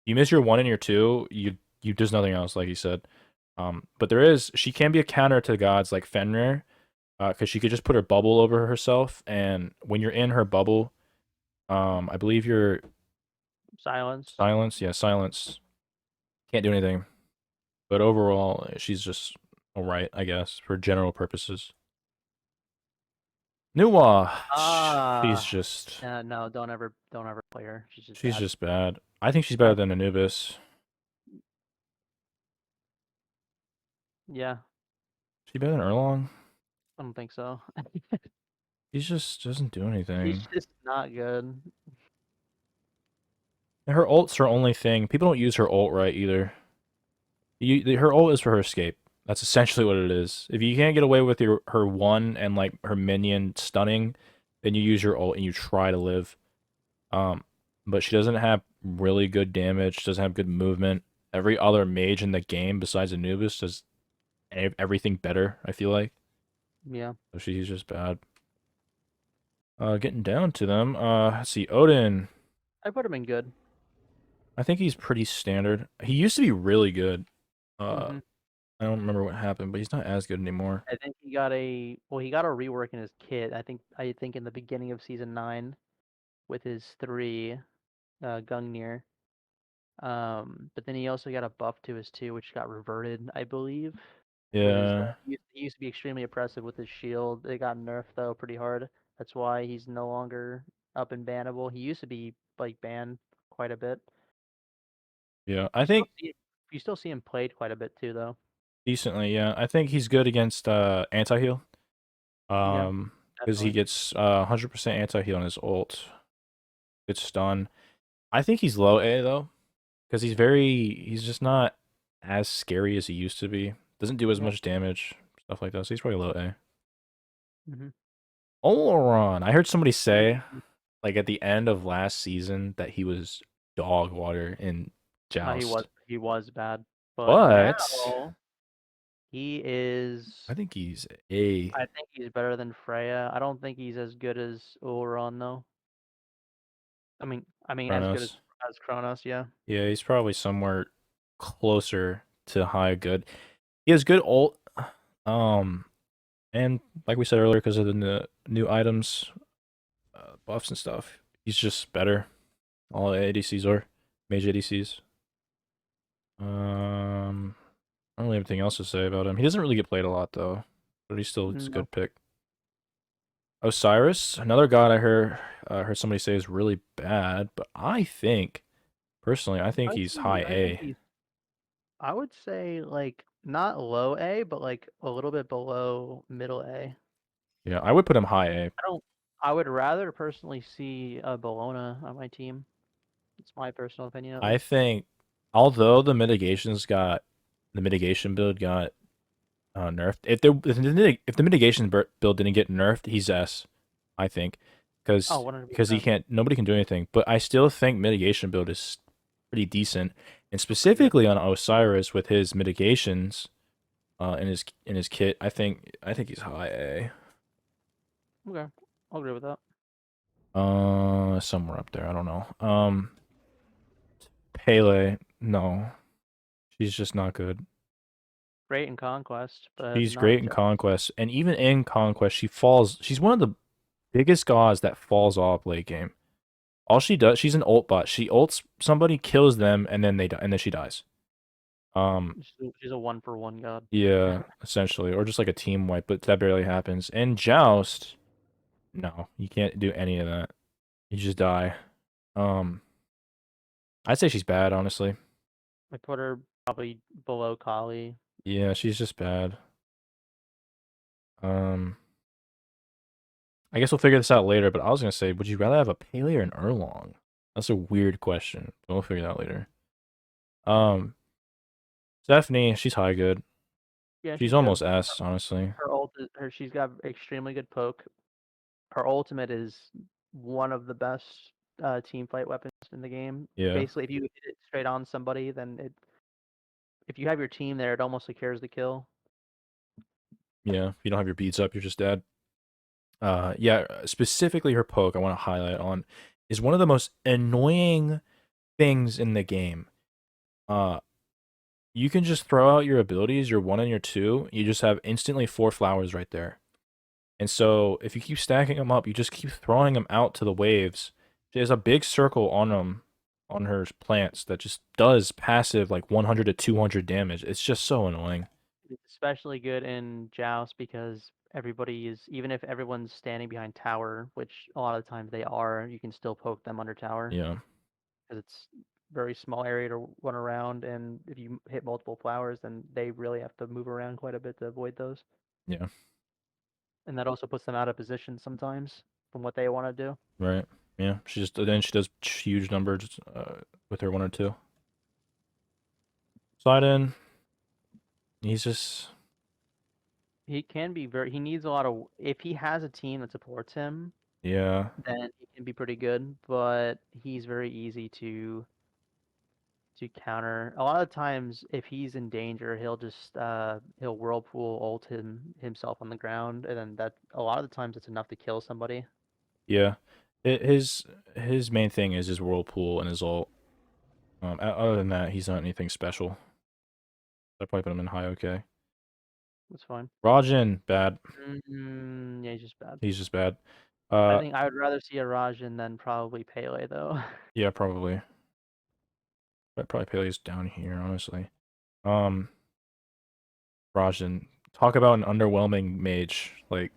you miss your 1 and your 2, you there's nothing else, like you said. But she can be a counter to gods like Fenrir, because she could just put her bubble over herself, and when you're in her bubble, I believe you're Silence. silence. Yeah, silence. Can't do anything. But overall, she's just alright, I guess, for general purposes. Nuwa, she's Ah, just no, don't ever play her. She's just she's bad. just bad. I think she's better I, than Anubis. yeah, She better than Erlang? I don't think so. He just doesn't do She's anything. just not good. And her ult's her only thing. People don't use her ult right either. Her ult is for her escape. That's essentially what it is. If you can't get away with her one and like her minion stunning, then you use your ult and you try to live. Um, but she doesn't have really good damage. Doesn't have good movement. Every other mage in the game besides Anubis does everything better. I feel like Yeah, so she's just bad. Getting down to them. Let's see. Odin. I put him in good. I think he's pretty standard. He used to be really good. Uh, hmm I don't remember what happened, but he's not as good anymore. I think he got a rework in his kit. I think in the beginning of season 9 with his 3 Gungnir. But then he also got a buff to his 2, which got reverted, I believe. Was Yeah, he used to be extremely oppressive with his shield. It got nerfed though pretty hard. That's why he's no longer up and bannable. He used to be like banned quite a bit. yeah. I You still think see you still see him played quite a bit too though. decently. Yeah, I think he's good against anti heal. Yeah, Because he definitely. gets 100% anti heal on his ult. Good stun. I think he's low A though, because he's just not as scary as he used to be. Doesn't do as Yeah. much damage, stuff like that. So he's probably low A. hmm Oleron. I heard somebody say like at the end of last season that he was dog water in No, Joust. he was bad, but But now he is. I think he's A. I think he's better than Freya. I don't think he's as good as Ulron though. I mean, as good Chronos. as Kronos. Yeah. Yeah, he's probably somewhere closer to high good. He has good ult. Um, and like we said earlier, because of the new items, buffs and stuff, he's just better. All ADCs are mage ADCs. I don't really have anything else to say about him. He doesn't really get played a lot though, but he's still it's a No. good pick. Osiris, another god I heard somebody say is really bad, but I think personally, I think he's high I think A. he's. I would say like not low A, but like a little bit below middle A. Yeah, I would put him high A. I don't. I would rather personally see a Bellona on my team. It's my personal opinion, at I least. think although the mitigation build got nerfed. If the mitigation build didn't get nerfed, he's S. I think Oh, because he 100%. can't nobody can do anything. But I still think mitigation build is pretty decent, and I agree. specifically on Osiris with his mitigations in his kit. I think he's high A. Okay, I'll agree with that. Somewhere up there. I don't know. Pele. No, she's just not good. Great in Conquest, but She's not great in in Joust. Conquest, and even in Conquest, she falls. She's one of the biggest gods that falls off late game. All she does, she's an ult bot. She ults somebody, kills them, and then they die, and then she dies. She's a 1-for-1 god. Yeah, essentially, or just like a team wipe, but that barely happens. In Joust, no, you can't do any of that. You just die. Um, I'd say she's bad, honestly. I put her probably below Kali. Yeah, she's just bad. Um, I guess we'll figure this out later. But I was gonna say, would you rather have a Pele or an Erlang? That's a weird question. But we'll figure that out later. Um, Stephanie, she's high good. Yeah, She's she's good. almost S, honestly. Her ult, she's got extremely good poke. Her ultimate is one of the best team fight weapons in the game. Yeah, Basically, if you hit it straight on somebody, then if you have your team there, it almost secures the kill. yeah. If you don't have your beads up, you're just dead. Yeah. Specifically, her poke I want to highlight on is one of the most annoying things in the game. Uh, you can just throw out your abilities, your one and your two. You just have instantly 4 flowers right there. And so if you keep stacking them up, you just keep throwing them out to the waves. She has a big circle on them, on her plants that just does passive like 100 to 200 damage. It's just so annoying. It's especially good in Joust because everybody is, even if everyone's standing behind tower, which a lot of the times they are, you can still poke them under tower Yeah, because it's very small area to run around, and if you hit multiple flowers, then they really have to move around quite a bit to avoid those, yeah, and that also puts them out of position sometimes from what they want to do. right. Yeah, she does huge numbers with her one or two. Slide in. He's just He can be very. He needs a lot of. If he has a team that supports him, yeah, then he can be pretty good. But he's very easy to counter. A lot of times, if he's in danger, he'll just he'll whirlpool ult himself on the ground, and then that a lot of the times it's enough to kill somebody. yeah. His main thing is his whirlpool and his ult. Other than that, he's not anything special. I probably put him in high. Okay. That's fine. Rajan, bad. Yeah, he's just bad. He's just bad. I Uh, think I would rather see a Rajan than probably Pele though. yeah, probably. But probably Pele's down here, honestly. Um, Rajan. Talk about an underwhelming mage. Like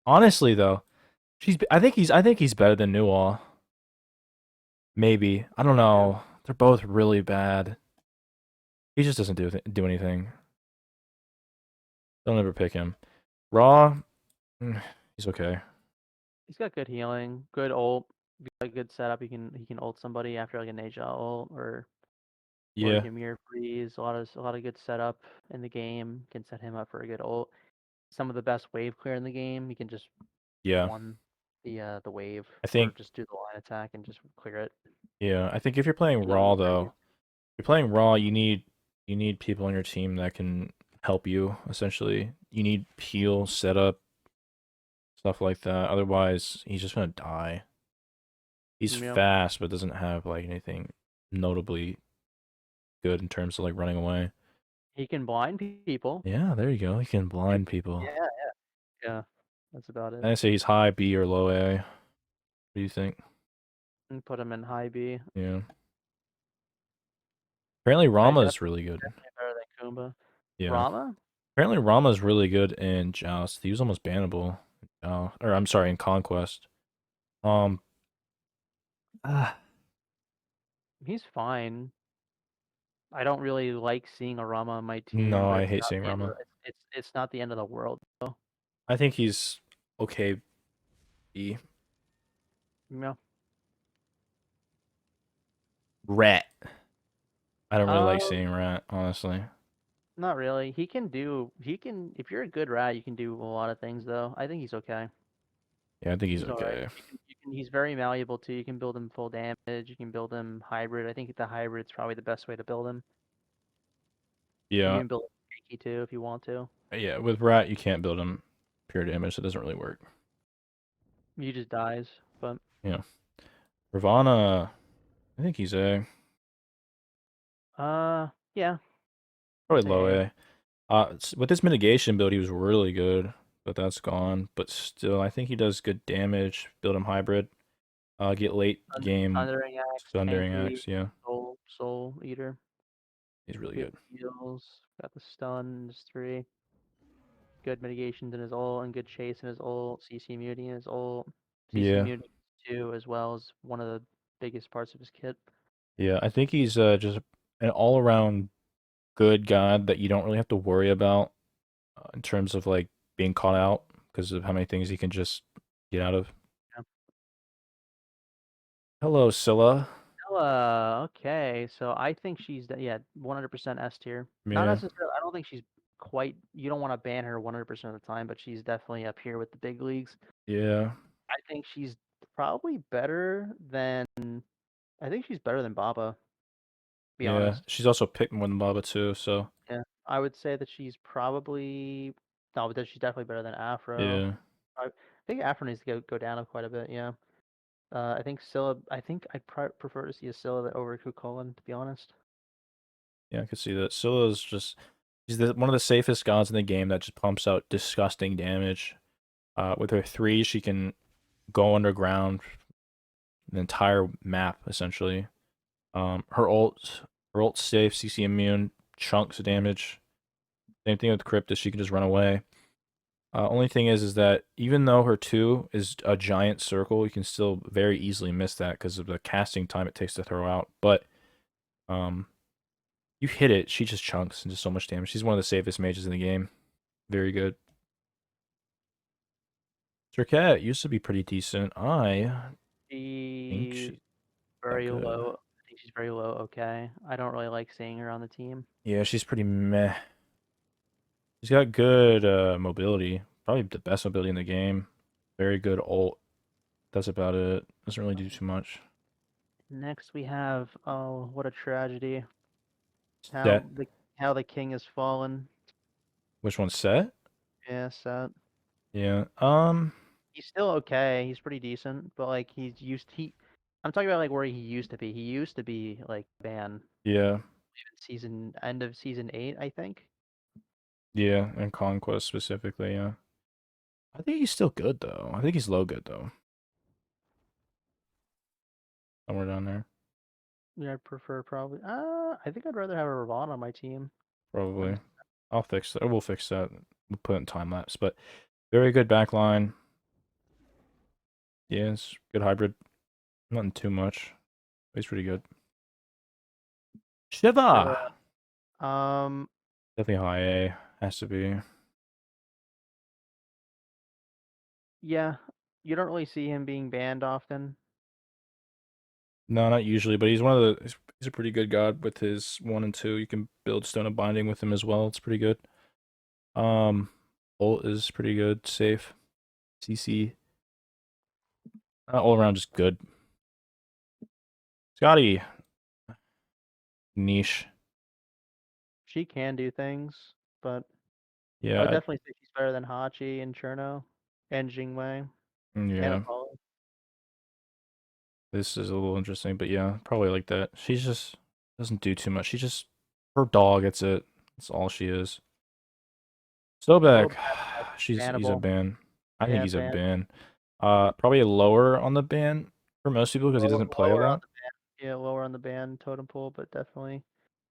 honestly though, I think he's better than Newall. Maybe. I don't Yeah. know. They're both really bad. He just doesn't do anything. Don't ever pick him. Raw, he's okay. He's got good healing, good ult, got a good setup. He can ult somebody after like a Neja ult, or he Yeah, can mirror freeze. A lot of good setup in the game can set him up for a good ult. Some of the best wave clear in the game. He can just yeah. one the wave I or think just do the line attack and just clear it. Yeah, I think if you're playing Healing raw is pretty though, easy. if you're playing raw, you need people on your team that can help you. Essentially, you need peel, setup, stuff like that. Otherwise, he's just gonna die. He's Yeah. fast, but doesn't have like anything notably good in terms of like running away. He can blind people. Yeah, there you go. He can blind people. Yeah, yeah. That's about it. I say he's high B or low A. What do you think? And put him in high B. Yeah. Apparently I Rama definitely is really good. better than Kumba. Yeah. Rama? Apparently Rama's really good in Joust. He was almost bannable. Or I'm sorry, in Conquest. Um ah, He's fine. I don't really like seeing a Rama on my team, no, but I it's hate not saying the end of Rama. it's not the end of the world though. I think he's okay B. Yeah. Rat. I don't really like Um, saying rat, honestly. not really. He can if you're a good rat, you can do a lot of things though. I think he's okay. Yeah, I think he's He's all right. okay. He's very malleable too. You can build him full damage. You can build him hybrid. I think the hybrid's probably the best way to build him. You Yeah. can build him tanky too if you want to. Yeah, with rat you can't build him pure damage, so it doesn't really work. He just dies. But Yeah. Ravana, I think he's A. yeah, I'd Probably say low A. A. With his mitigation build, he was really good, but that's gone. But still, I think he does good damage. Build him hybrid. Get late game Thundering Axe, Sundering tanky, Axe. Yeah, soul eater. he's really Good good. heals. Got the stun. Just three. Good mitigations in his ult and good chase in his ult. CC immunity in his ult. CC Yeah, immunity too, as well as one of the biggest parts of his kit. yeah. I think he's just an all-around good god that you don't really have to worry about in terms of like being caught out because of how many things he can just get out of. Yeah. Hello, Scylla. Okay, so I think she's yeah, 100% S tier. Not Yeah, necessarily. I don't think she's quite. You don't want to ban her 100% of the time, but she's definitely up here with the big leagues. yeah, I think she's probably better than. I think she's better than Baba. To be yeah. honest. She's also picked more than Baba too, so Yeah, I would say that she's probably no, but that she's definitely better than Afro. yeah, I think Afro needs to go down quite a bit. Yeah. I think Scylla. I think I'd prefer to see a Scylla over Kukulkan, to be honest. yeah. I could see that. Scylla's just she's one of the safest gods in the game that just pumps out disgusting damage. With her three, she can go underground the entire map essentially. Her ult safe, CC immune, chunks of damage. Same thing with Cryptus, she can just run away. Only thing is that even though her two is a giant circle, you can still very easily miss that because of the casting time it takes to throw out. But um, you hit it, she just chunks and just so much damage. She's one of the safest mages in the game. Very good. Serket used to be pretty decent. I think She's she's that very good. low. I think she's very low. Okay, I don't really like seeing her on the team. Yeah, she's pretty meh. She's got good mobility. Probably the best mobility in the game. Very good ult. That's about it. Doesn't really do too much. Next we have oh, what a tragedy! How Set. the how the king has fallen. Which one's set? Yeah, Set. Yeah. He's still okay. He's pretty decent, but like he. I'm talking about like where he used to be. He used to be like ban Yeah. season end of season 8, I think. Yeah. And Conquest specifically, yeah. I think he's still good though. I think he's low good though. Somewhere down there. Yeah, I'd prefer probably. I think I'd rather have a Ravana on my team. Probably. Than I'll fix that. Or we'll fix that. We'll put it in time lapse. But very good backline. Yeah, it's good hybrid. Nothing too much. But he's pretty good. Shiva. Shiva! Um, Definitely high A. Has to be. yeah, you don't really see him being banned often. No, not usually, but he's one of the. He's a pretty good god with his 1 and 2. You can build Stone of Binding with him as well. It's pretty good. Um, ult is pretty good, safe. CC, all around just good. Scotty, niche. She can do things, but I would Yeah, definitely say she's better than Hachi and Cherno and Jing Wei and yeah. Apollo. This is a little interesting, but yeah, probably like that. She's just doesn't do too much. She just her dog. It's it. That's all she is. A little Sobek, bad, but he's a bannable. ban. I think Yeah, he's a ban. ban. Probably lower on the ban for most people because he doesn't play a Lower on lot. the ban. Yeah, lower on the ban totem pole, but definitely.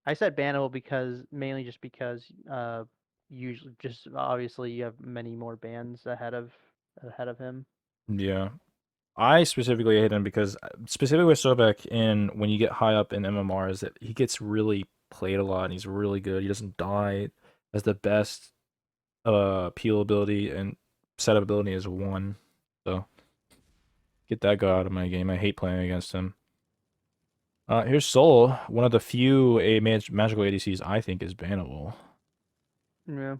I said bannable because mainly just because usually just obviously you have many more bans ahead of him. Yeah, I specifically hate him because specifically with Sobek in when you get high up in MMR is that he gets really played a lot and he's really good. He doesn't die. Has the best peel ability and setup ability is one. So get that guy out of my game. I hate playing against him. Here's Soul, one of the few magical ADCs I think is bannable. Yeah.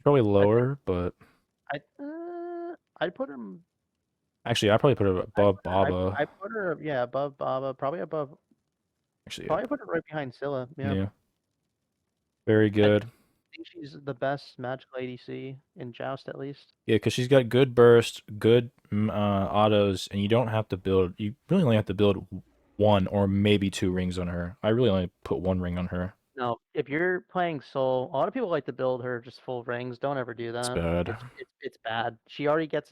Probably I think lower, but I'd put him actually I probably put it above Baba. I put her yeah above Baba, Actually, yeah, probably put her right behind Scylla. Yeah. yeah, very I good. think she's the best magical ADC in Joust at least. Yeah, because she's got good burst, good autos, and you don't have to build. You really only have to build one or maybe two rings on her. I really only put one ring on her. No, if you're playing Soul, a lot of people like to build her just full rings. Don't ever do It's that. bad. It's bad. She already gets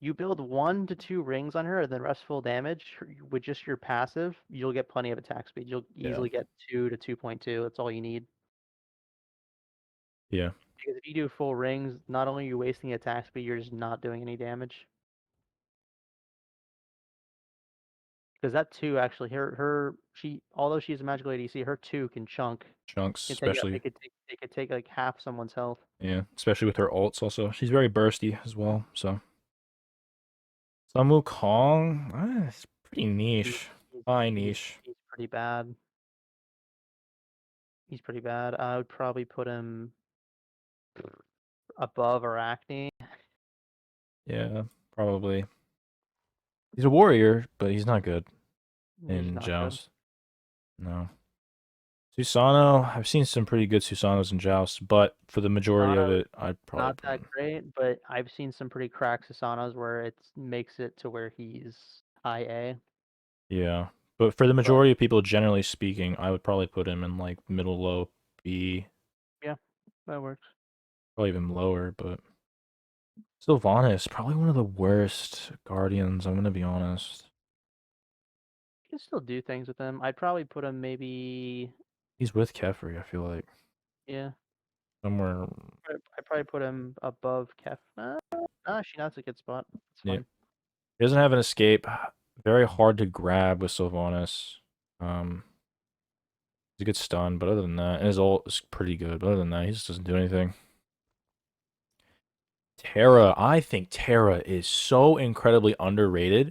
you build 1 to 2 rings on her, and then rest full damage with just your passive. You'll get plenty of attack speed. You'll Yeah, easily get 2 to 2.2. That's all you need. yeah, Because if you do full rings, not only are you wasting attack speed, you're just not doing any damage. Because that two actually, she although she's a magical ADC, her two can chunk. chunks, Can take especially. it could take like half someone's health. Yeah, especially with her ults. Also, she's very bursty as well. So Samu Kong, it's pretty He, niche. he's, Fine he's niche. he's pretty bad. He's pretty bad. I would probably put him above Arachne. Yeah, probably. He's a warrior, but he's not good He's in not good. Joust. No. Susano, I've seen some pretty good Susanos in Joust, but for the majority of Susano's it, I'd probably not put that him. great, but I've seen some pretty cracked Susanos where it makes it to where he's high A. Yeah. But for the But majority of people, generally speaking, I would probably put him in like middle low B, yeah, that works. probably even lower, but Sylvanas, probably one of the worst Guardians, I'm gonna be honest. You can still do things with him. I'd probably put him maybe He's with Kefri, I feel like. yeah. Somewhere, I'd probably put him above Kef. Actually, that's a good spot. It's yeah. fine. He doesn't have an escape. Very hard to grab with Sylvanas. Um, he's a good stun, but other than that, and his ult is pretty good. But other than that, he just doesn't do anything. Terra, I think Terra is so incredibly underrated.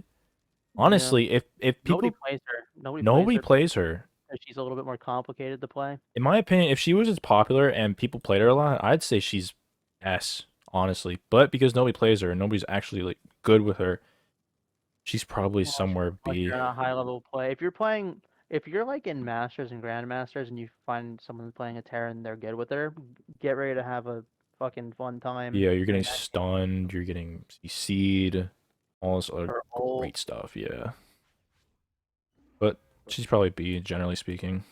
Yeah. Honestly, if Nobody people plays her. Nobody plays nobody her plays her, because she's a little bit more complicated to play. in my opinion, if she was as popular and people played her a lot, I'd say she's S, honestly. But because nobody plays her and nobody's actually like good with her, she's probably somewhere Unless B. you're in a high level play. If you're like in Masters and Grandmasters and you find someone playing a Terran and they're good with her, get ready to have a fucking fun time Yeah, you're getting in that game. stunned, you're getting CC'd, all this other Her ult, great stuff, yeah. But she's probably B, generally speaking.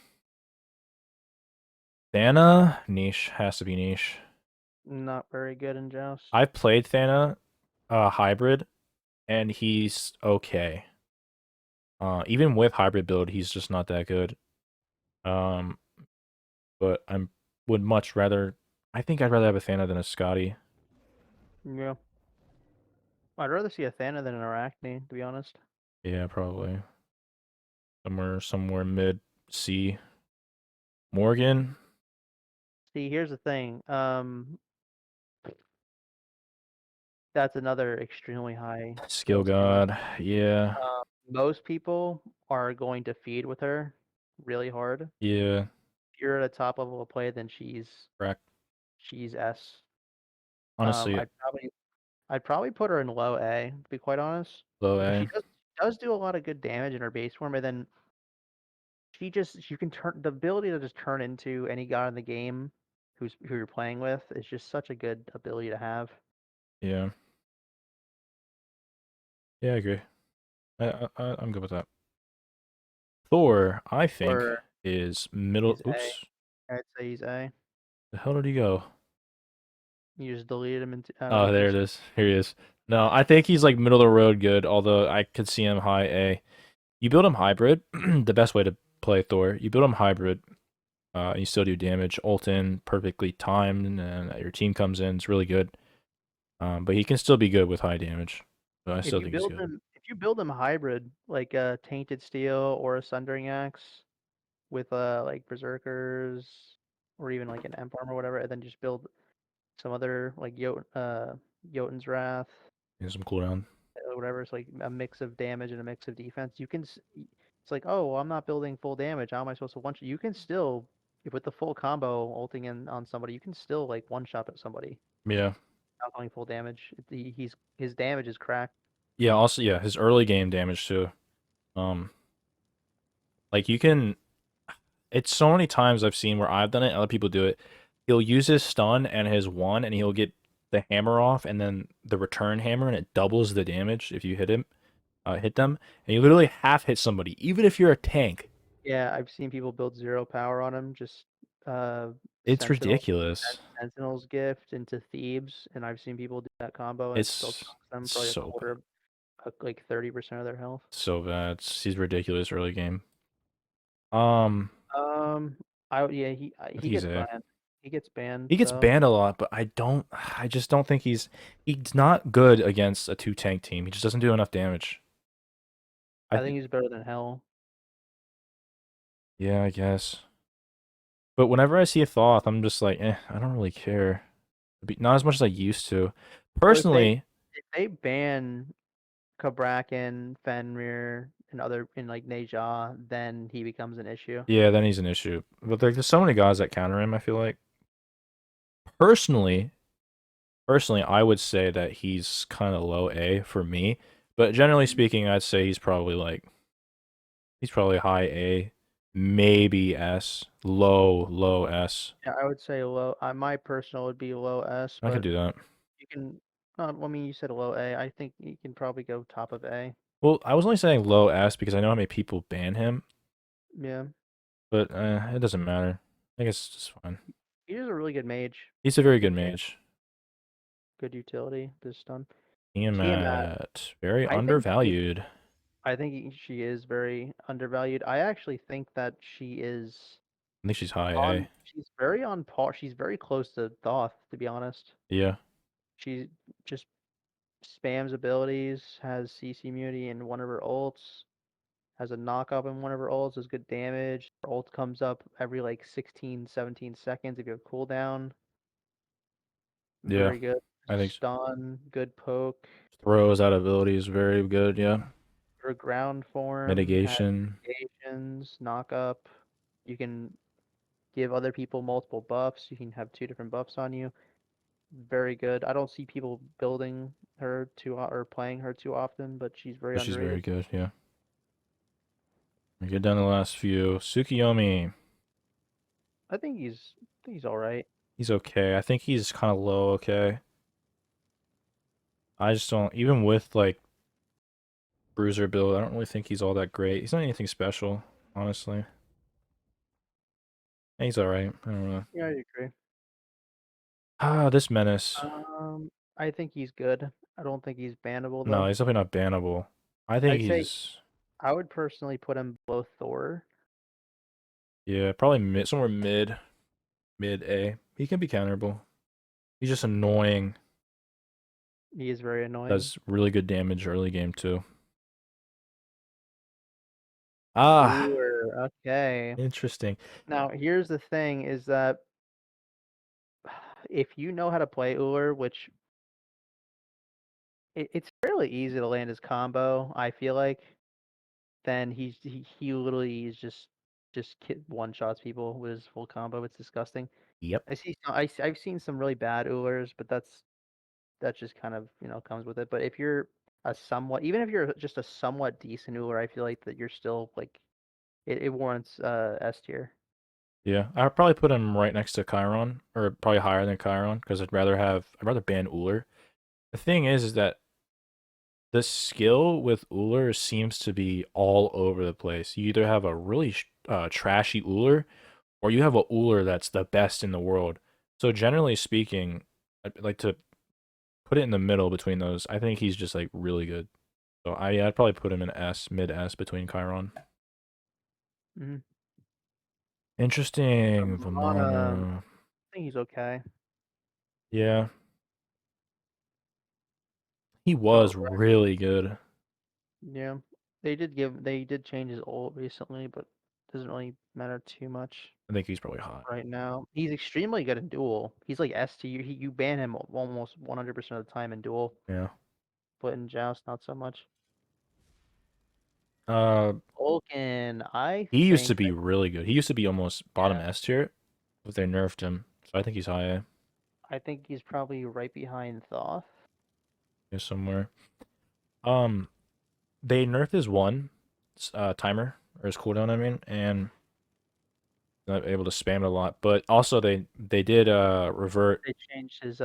Thana, niche, has to be niche. not very good in Joust. I've played Thana, hybrid, and he's okay. Even with hybrid build, he's just not that good. Um, but would much rather. I think I'd rather have a Thana than a Scotty. Yeah. I'd rather see Athena than an Arachne, to be honest. Yeah, probably somewhere mid C. Morgan, See, here's the thing. That's another extremely high skill skill ceiling. god. Yeah, Most people are going to feed with her really hard. yeah. If you're at a top level of play, then Correct. she's S. Um, Honestly, I'd probably I'd probably put her in low A, to be quite honest, low because A. she does do a lot of good damage in her base form, and then you can turn the ability to just turn into any god in the game who you're playing with is just such a good ability to have. Yeah. Yeah, I agree. I'm good with that. Thor, I think, Or is middle. he's A. Oops. I'd say he's A. The hell did he go? You just deleted him out of Oh, there it interest. is. Here he is. No, I think he's like middle of the road good, although I could see him high A. You build him hybrid, the best way to play Thor. You build him hybrid, you still do damage. Ult in, perfectly timed, and your team comes in. It's really good. But he can still be good with high damage. But I still think he's good. If you build him hybrid, like a Tainted Steel or a Sundering Axe with like Berserkers or even like an Emp Arm or whatever, and then just build some other like Jotun's Wrath He has some cooldown. or whatever. It's like a mix of damage and a mix of defense. It's like, oh, well, I'm not building full damage. How am I supposed to one shot? You can still, with the full combo ulting in on somebody, you can still like one shot at somebody Yeah. not going full damage. His damage is cracked. Yeah, also yeah, his early game damage too. Um like you can it's so many times I've seen where I've done it, other people do it. He'll use his stun and his one and he'll get the hammer off and then the return hammer and it doubles the damage if you hit them. And you literally half hit somebody, even if you're a tank. Yeah, I've seen people build zero power on him, just uh It's Sentinel ridiculous. Sentinel's Gift into Thebes, and I've seen people do that combo and it still It's chunks them for like a so bad. quarter, like 30% of their health. So bad. He's ridiculous early game. Um, Um, yeah, I he think he's gets A. banned. He gets banned, He gets so banned a lot, but I just don't think he's not good against a two tank team. He just doesn't do enough damage. I I think think he's better than Hell. yeah, I guess. But whenever I see a Thoth, I'm just like, I don't really care. Not as much as I used to. Well, Personally, if they ban Cabrakan, Fenrir, and other in like Neja, then he becomes an issue. yeah, then he's an issue. But there's so many guys that counter him, I feel like. Personally, personally, I would say that he's kind of low A for me. But generally speaking, I'd say he's probably high A, maybe S, low S. Yeah, I would say low. My personal would be low S, I could but do that. you can. I mean, you said low A. I think you can probably go top of A. Well, I was only saying low S because I know how many people ban him, Yeah, but it doesn't matter. I guess it's just fine. he's a really good mage. He's a very good Good tank, mage. good utility. This stun. Tiamat. Tiamat, very I think undervalued. she is very undervalued. I actually think that she is I think she's high on. A. She's very on par. She's very close to Thoth, to be honest. Yeah, She just spams abilities, has CC immunity in one of her ults, has a knock up in one of her ults, does good damage. Her ult comes up every like 16, 17 seconds if you have cooldown. yeah. Very good. I think Stun, good poke. throws out ability is very good. Yeah, Her ground form has mitigation. mitigations, knock up. You can give other people multiple buffs. You can have two different buffs on you. Very good. I don't see people building her or playing her too often, but she's very But she's very underrated. good. Yeah. We get down to the last few. Tsukiyomi. I think he's all right. He's okay. I think he's kind of low. Okay. I just don't. Even with like bruiser build, I don't really think he's all that great. He's not anything special, honestly. He's all right. I don't know. Yeah, I agree. Ah, this menace. Um, I think he's good. I don't think he's bannable No, though. he's definitely not bannable. I think I'd say he's I would personally put him below Thor. yeah, probably somewhere mid A. He can be counterable. He's just annoying. He is very annoying. Does really good damage early game too. Ah, Ooh, okay. interesting. Now here's the thing: is that if you know how to play Uller, which it's fairly easy to land his combo, I feel like, then he literally is just one shots people with his full combo. It's disgusting. Yep. I've seen some really bad Ullers, but that's just kind of comes with it. But if you're a somewhat even if you're just a somewhat decent Uller, I feel like that you're still like it warrants S tier. Yeah, I'd probably put him right next to Chiron, or probably higher than Chiron, because I'd rather ban Uller. The thing is that the skill with Uller seems to be all over the place. You either have a really trashy Uller, or you have a Uller that's the best in the world. So generally speaking, I'd like to put it in the middle between those. I think he's just like really good. So I'd probably put him in S, mid S between Chiron. Mm-hmm. Interesting, I Vamana. think he's okay. Yeah, he Oh, was really good. yeah. They did change his ult recently, but doesn't really matter too much I think he's probably hot. right now. He's extremely good in duel. He's like S tier. You ban him almost 100% of the time in duel, Yeah. but in Joust not so much. Uh, Vulcan, I he used to think be that, really good. He used to be almost bottom yeah, S tier, but they nerfed him. So I think he's high A. I think he's probably right behind Thoth. Yeah, somewhere. Um, they nerfed his one timer or his cooldown, I mean, and not able to spam it a lot. But also they did revert. They changed his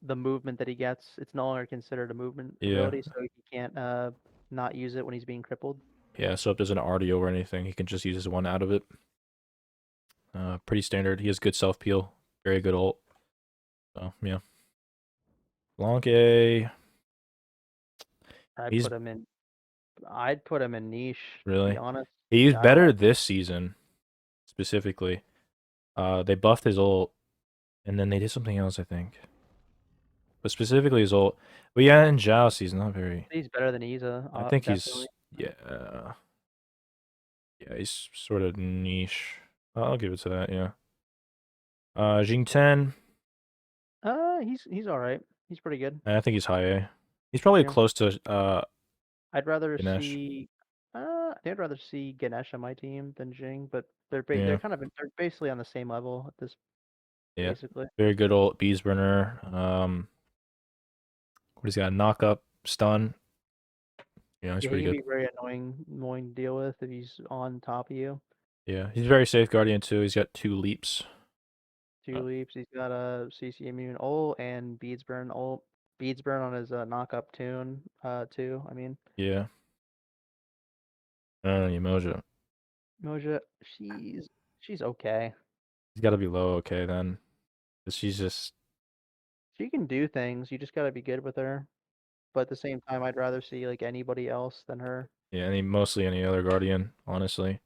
the movement that he gets. It's no longer considered a movement Yeah, ability, so he can't not use it when he's being crippled. yeah. So if there's an Artio or anything, he can just use his one out of it. Pretty standard. He has good self peel, very good ult. So yeah, Blanque. I'd He's put him in. I'd put him in niche, to be really honest. he's I don't better like. this season specifically. They buffed his ult, and then they did something else, I think. But specifically his ult. But yeah, in Joust, he's not very. He's better than Isa, I think definitely. he's yeah, yeah. He's sort of niche. I'll give it to that. Yeah. Jing 10. He's all right. He's pretty good. I think he's high A. He's probably Yeah. close to I'd rather Ganesh. see. I think I'd rather see Ganesh on my team than Jing, but they're Yeah, kind of they're basically on the same level at this yeah. basically. Very good ult. Bees burner. What he's got? Knock up, stun. Yeah, he's Yeah, he pretty can good. be very annoying to deal with if he's on top of you. Yeah, he's very safe guardian too. He's got 2 leaps. Two leaps. He's got a CC immune ult and beads burn ult. Beads burn on his knock up tune too. I mean, Yeah. Emoja. Moja, she's okay. He's got to be low, okay then. 'Cause she's just She can do things. You just gotta be good with her. But at the same time, I'd rather see like anybody else than her. yeah. Mostly any other guardian, honestly.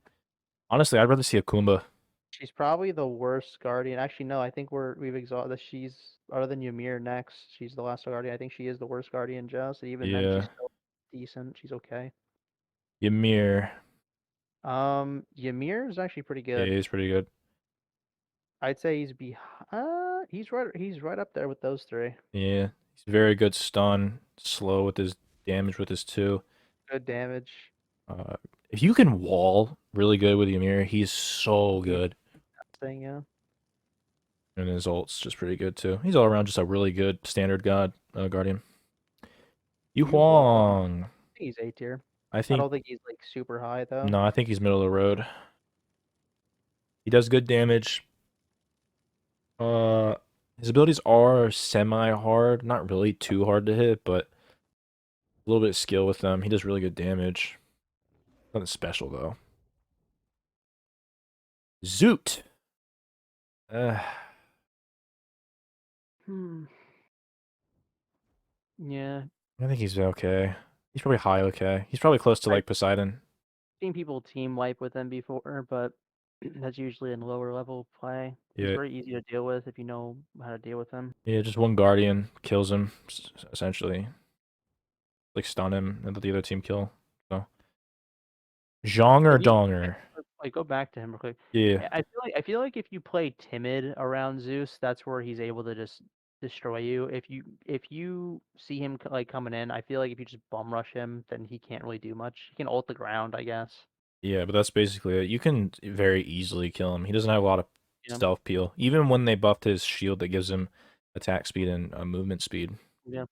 Honestly, I'd rather see a Kumba. She's probably the worst guardian. Actually, no, I think we've exhausted. She's other than Ymir next. She's the last guardian. I think she is the worst guardian. Just even then, she's Yeah. still decent. She's okay. Ymir. Ymir is actually pretty Yeah, good. he's pretty good. I'd say he's right up there with those three. Yeah. He's very good stun. Slow with his damage with his 2. Good damage. Uh, if you can wall really good with Ymir, he's so He's good. thing, yeah. And his ult's just pretty good too. He's all around just a really good standard god guardian. Yu Yu Huang, Huang. he's A tier. I I think don't think he's like super high though. no, I think he's middle of the road. He does good damage. Uh, his abilities are semi-hard, not really too hard to hit, but a little bit of skill with them. He does really good damage. Nothing special though. Zoot. Uh, Hmm. Yeah, I think he's okay. He's probably high okay. He's probably close to I've like Poseidon. seen people team wipe with him before, but that's usually in lower level play. He's Yeah, very easy to deal with if you know how to deal with him. yeah, just one guardian kills him essentially. Like stun him and let the other team kill. So Zhong or Like even Donger? like go back to him real quick. Yeah, I feel like if you play timid around Zeus, that's where he's able to just destroy you. If you see him like coming in, I feel like if you just bum rush him, then he can't really do much. He can ult the ground, I guess. yeah, but that's basically it. You can very easily kill him. He doesn't have a lot of Yeah, stealth peel. Even when they buffed his shield that gives him attack speed and movement speed. yeah.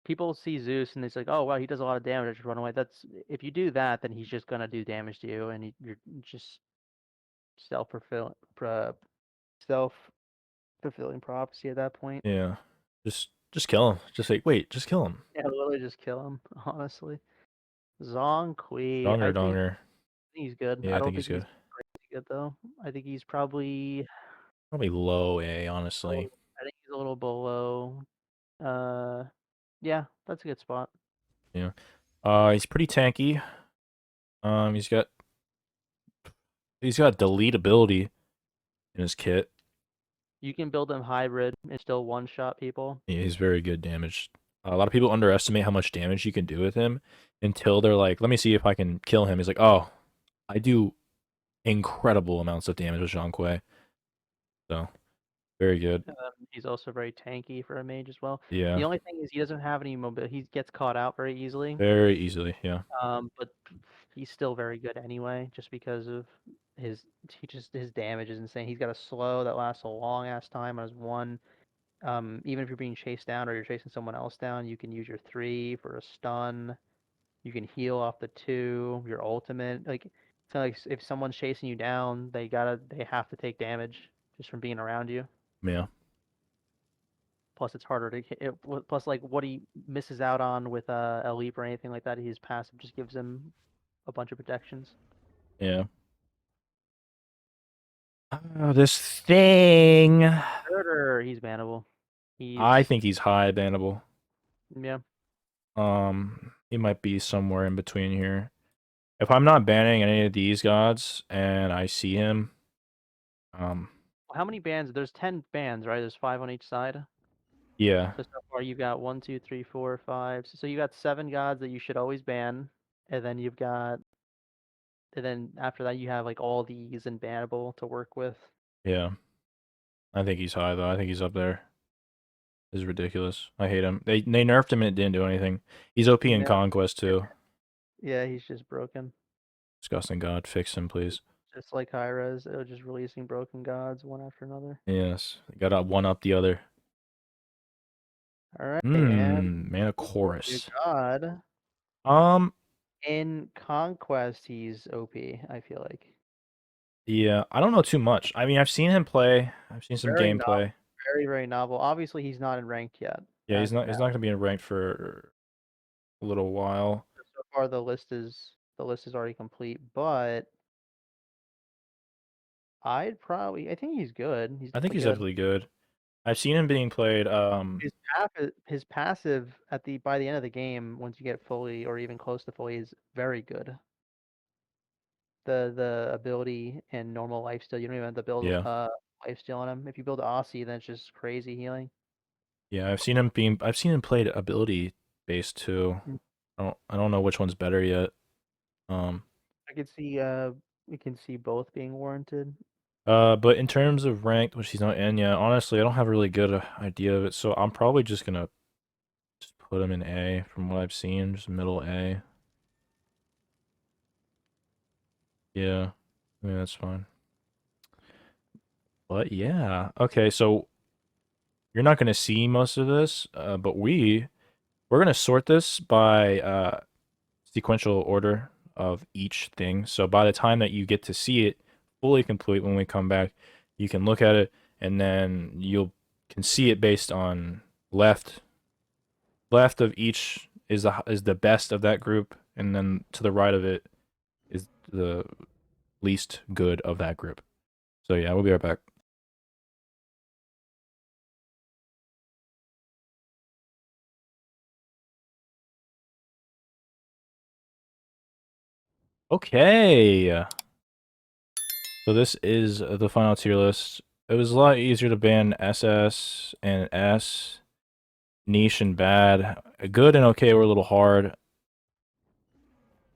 people see Zeus and it's like, oh wow, he does a lot of damage. I just run away. That's if you do that, then he's just gonna do damage to you, and you're just self fulfilling prophecy at that point. Yeah. Just kill him. Just like, wait, just kill him. Yeah, literally just kill him. Honestly, Zhong Kui, Donger, I think donger. he's good. Yeah, I I don't think he's think he's good. crazy good though. I think he's probably. Probably low A, honestly. I think he's a little below. Uh, yeah, that's a good spot. Yeah. He's pretty tanky. Um, he's got he's got delete ability in his kit. You can build him hybrid and still one-shot people. Yeah, he's very good damage. A lot of people underestimate how much damage you can do with him until they're like, let me see if I can kill him. He's like, oh, I do incredible amounts of damage with Zhang Kui. So, very good. He's also very tanky for a mage as well. Yeah, The only thing is he doesn't have any mobility. He gets caught out very easily. very easily. Yeah, But he's still very good anyway, just because of his damage is insane. He's got a slow that lasts a long ass time on his one. Even if you're being chased down or you're chasing someone else down, you can use your 3 for a stun. You can heal off the 2, your ultimate. Like, so like if someone's chasing you down, they have to take damage just from being around you. yeah, Plus, it's harder to hit. Plus, like what he misses out on with a leap or anything like that, his passive just gives him a bunch of protections. yeah. This thing. Murder, he's bannable. I He's think he's high bannable. yeah. He might be somewhere in between here. If I'm not banning any of these gods and I see him, How many bans? There's 10 bans, right? There's 5 on each side. yeah, So far you've got 1, 2, 3, 4, 5. So you got 7 gods that you should always ban, and then after that you have like all these and bannable to work with. yeah. I think he's high though. I think he's up there. This is ridiculous. I hate him. They nerfed him and it didn't do anything. He's OP in Yeah, Conquest too. yeah, he's just broken. Disgusting god. Fix him, please. Just like Hyra's, it was just releasing broken gods one after another. Yes. Gotta one up the other. All right, and Mana your Chorus. god Um, in Conquest, he's OP. I feel like yeah, I don't know too much. I mean, I've seen him play. I've seen some very novel, gameplay. very novel. Obviously, he's not in ranked yet. Yeah, As of he's now, not gonna be in ranked for a little while. so far the list is already complete. But I think he's good. He's I think definitely he's good. definitely good. I've seen him being played. His passive by the end of the game, once you get fully or even close to fully, is very good. The ability and normal lifesteal. You don't even have to build Yeah, lifesteal on him. If you build Aussie, then it's just crazy healing. yeah. I've seen him played ability based too. Mm. I don't know which one's better yet. Um, I could see we can see both being warranted. but in terms of ranked, which he's not in yet, honestly, I don't have a really good idea of it. So I'm probably just gonna just put him in A from what I've seen, just middle A. Yeah, yeah, that's fine. But yeah, okay. So you're not gonna see most of this, but we're gonna sort this by sequential order of each thing. So by the time that you get to see it fully complete when we come back, you can look at it and then you can see it based on left of each is the best of that group, and then to the right of it is the least good of that group. So yeah, we'll be right back. Okay. So this is the final tier list. It was a lot easier to ban SS and S. Niche and bad. Good and okay were a little hard.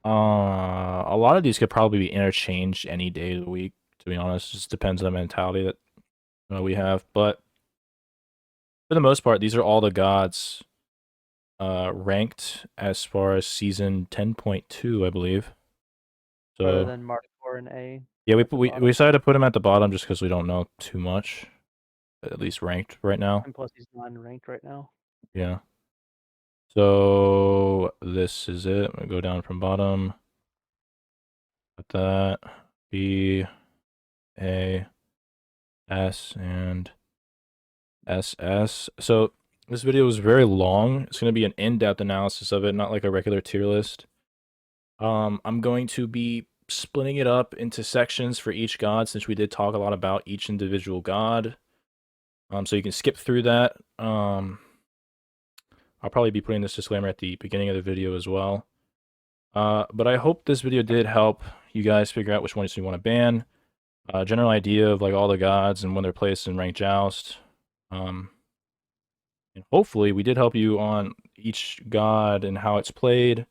A lot of these could probably be interchanged any day of the week, to be honest. It just depends on the mentality that we have. But for the most part, these are all the gods ranked as far as season 10.2, I believe. Rather So than Markor and A. yeah, At the we bottom. decided to put him at the bottom just because we don't know too much, at least ranked right now. And plus he's not ranked right now. Yeah. So this is it. I'm gonna go down from bottom. Put that B, A, S, and SS. So this video is very long. It's gonna be an in-depth analysis of it, not like a regular tier list. I'm going to be splitting it up into sections for each god, since we did talk a lot about each individual god. So you can skip through that. I'll probably be putting this disclaimer at the beginning of the video as well. But I hope this video did help you guys figure out which ones you want to ban. General idea of like all the gods and when they're placed in ranked joust. And hopefully we did help you on each god and how it's played.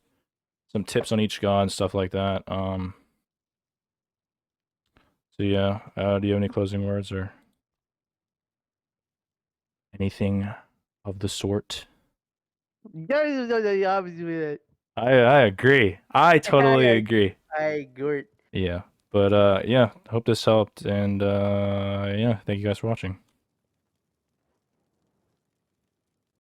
Some tips on each god and stuff like that. So yeah, do you have any closing words or anything of the sort? I agree. I totally agree. I agree. Yeah. But yeah, hope this helped, and yeah, thank you guys for watching.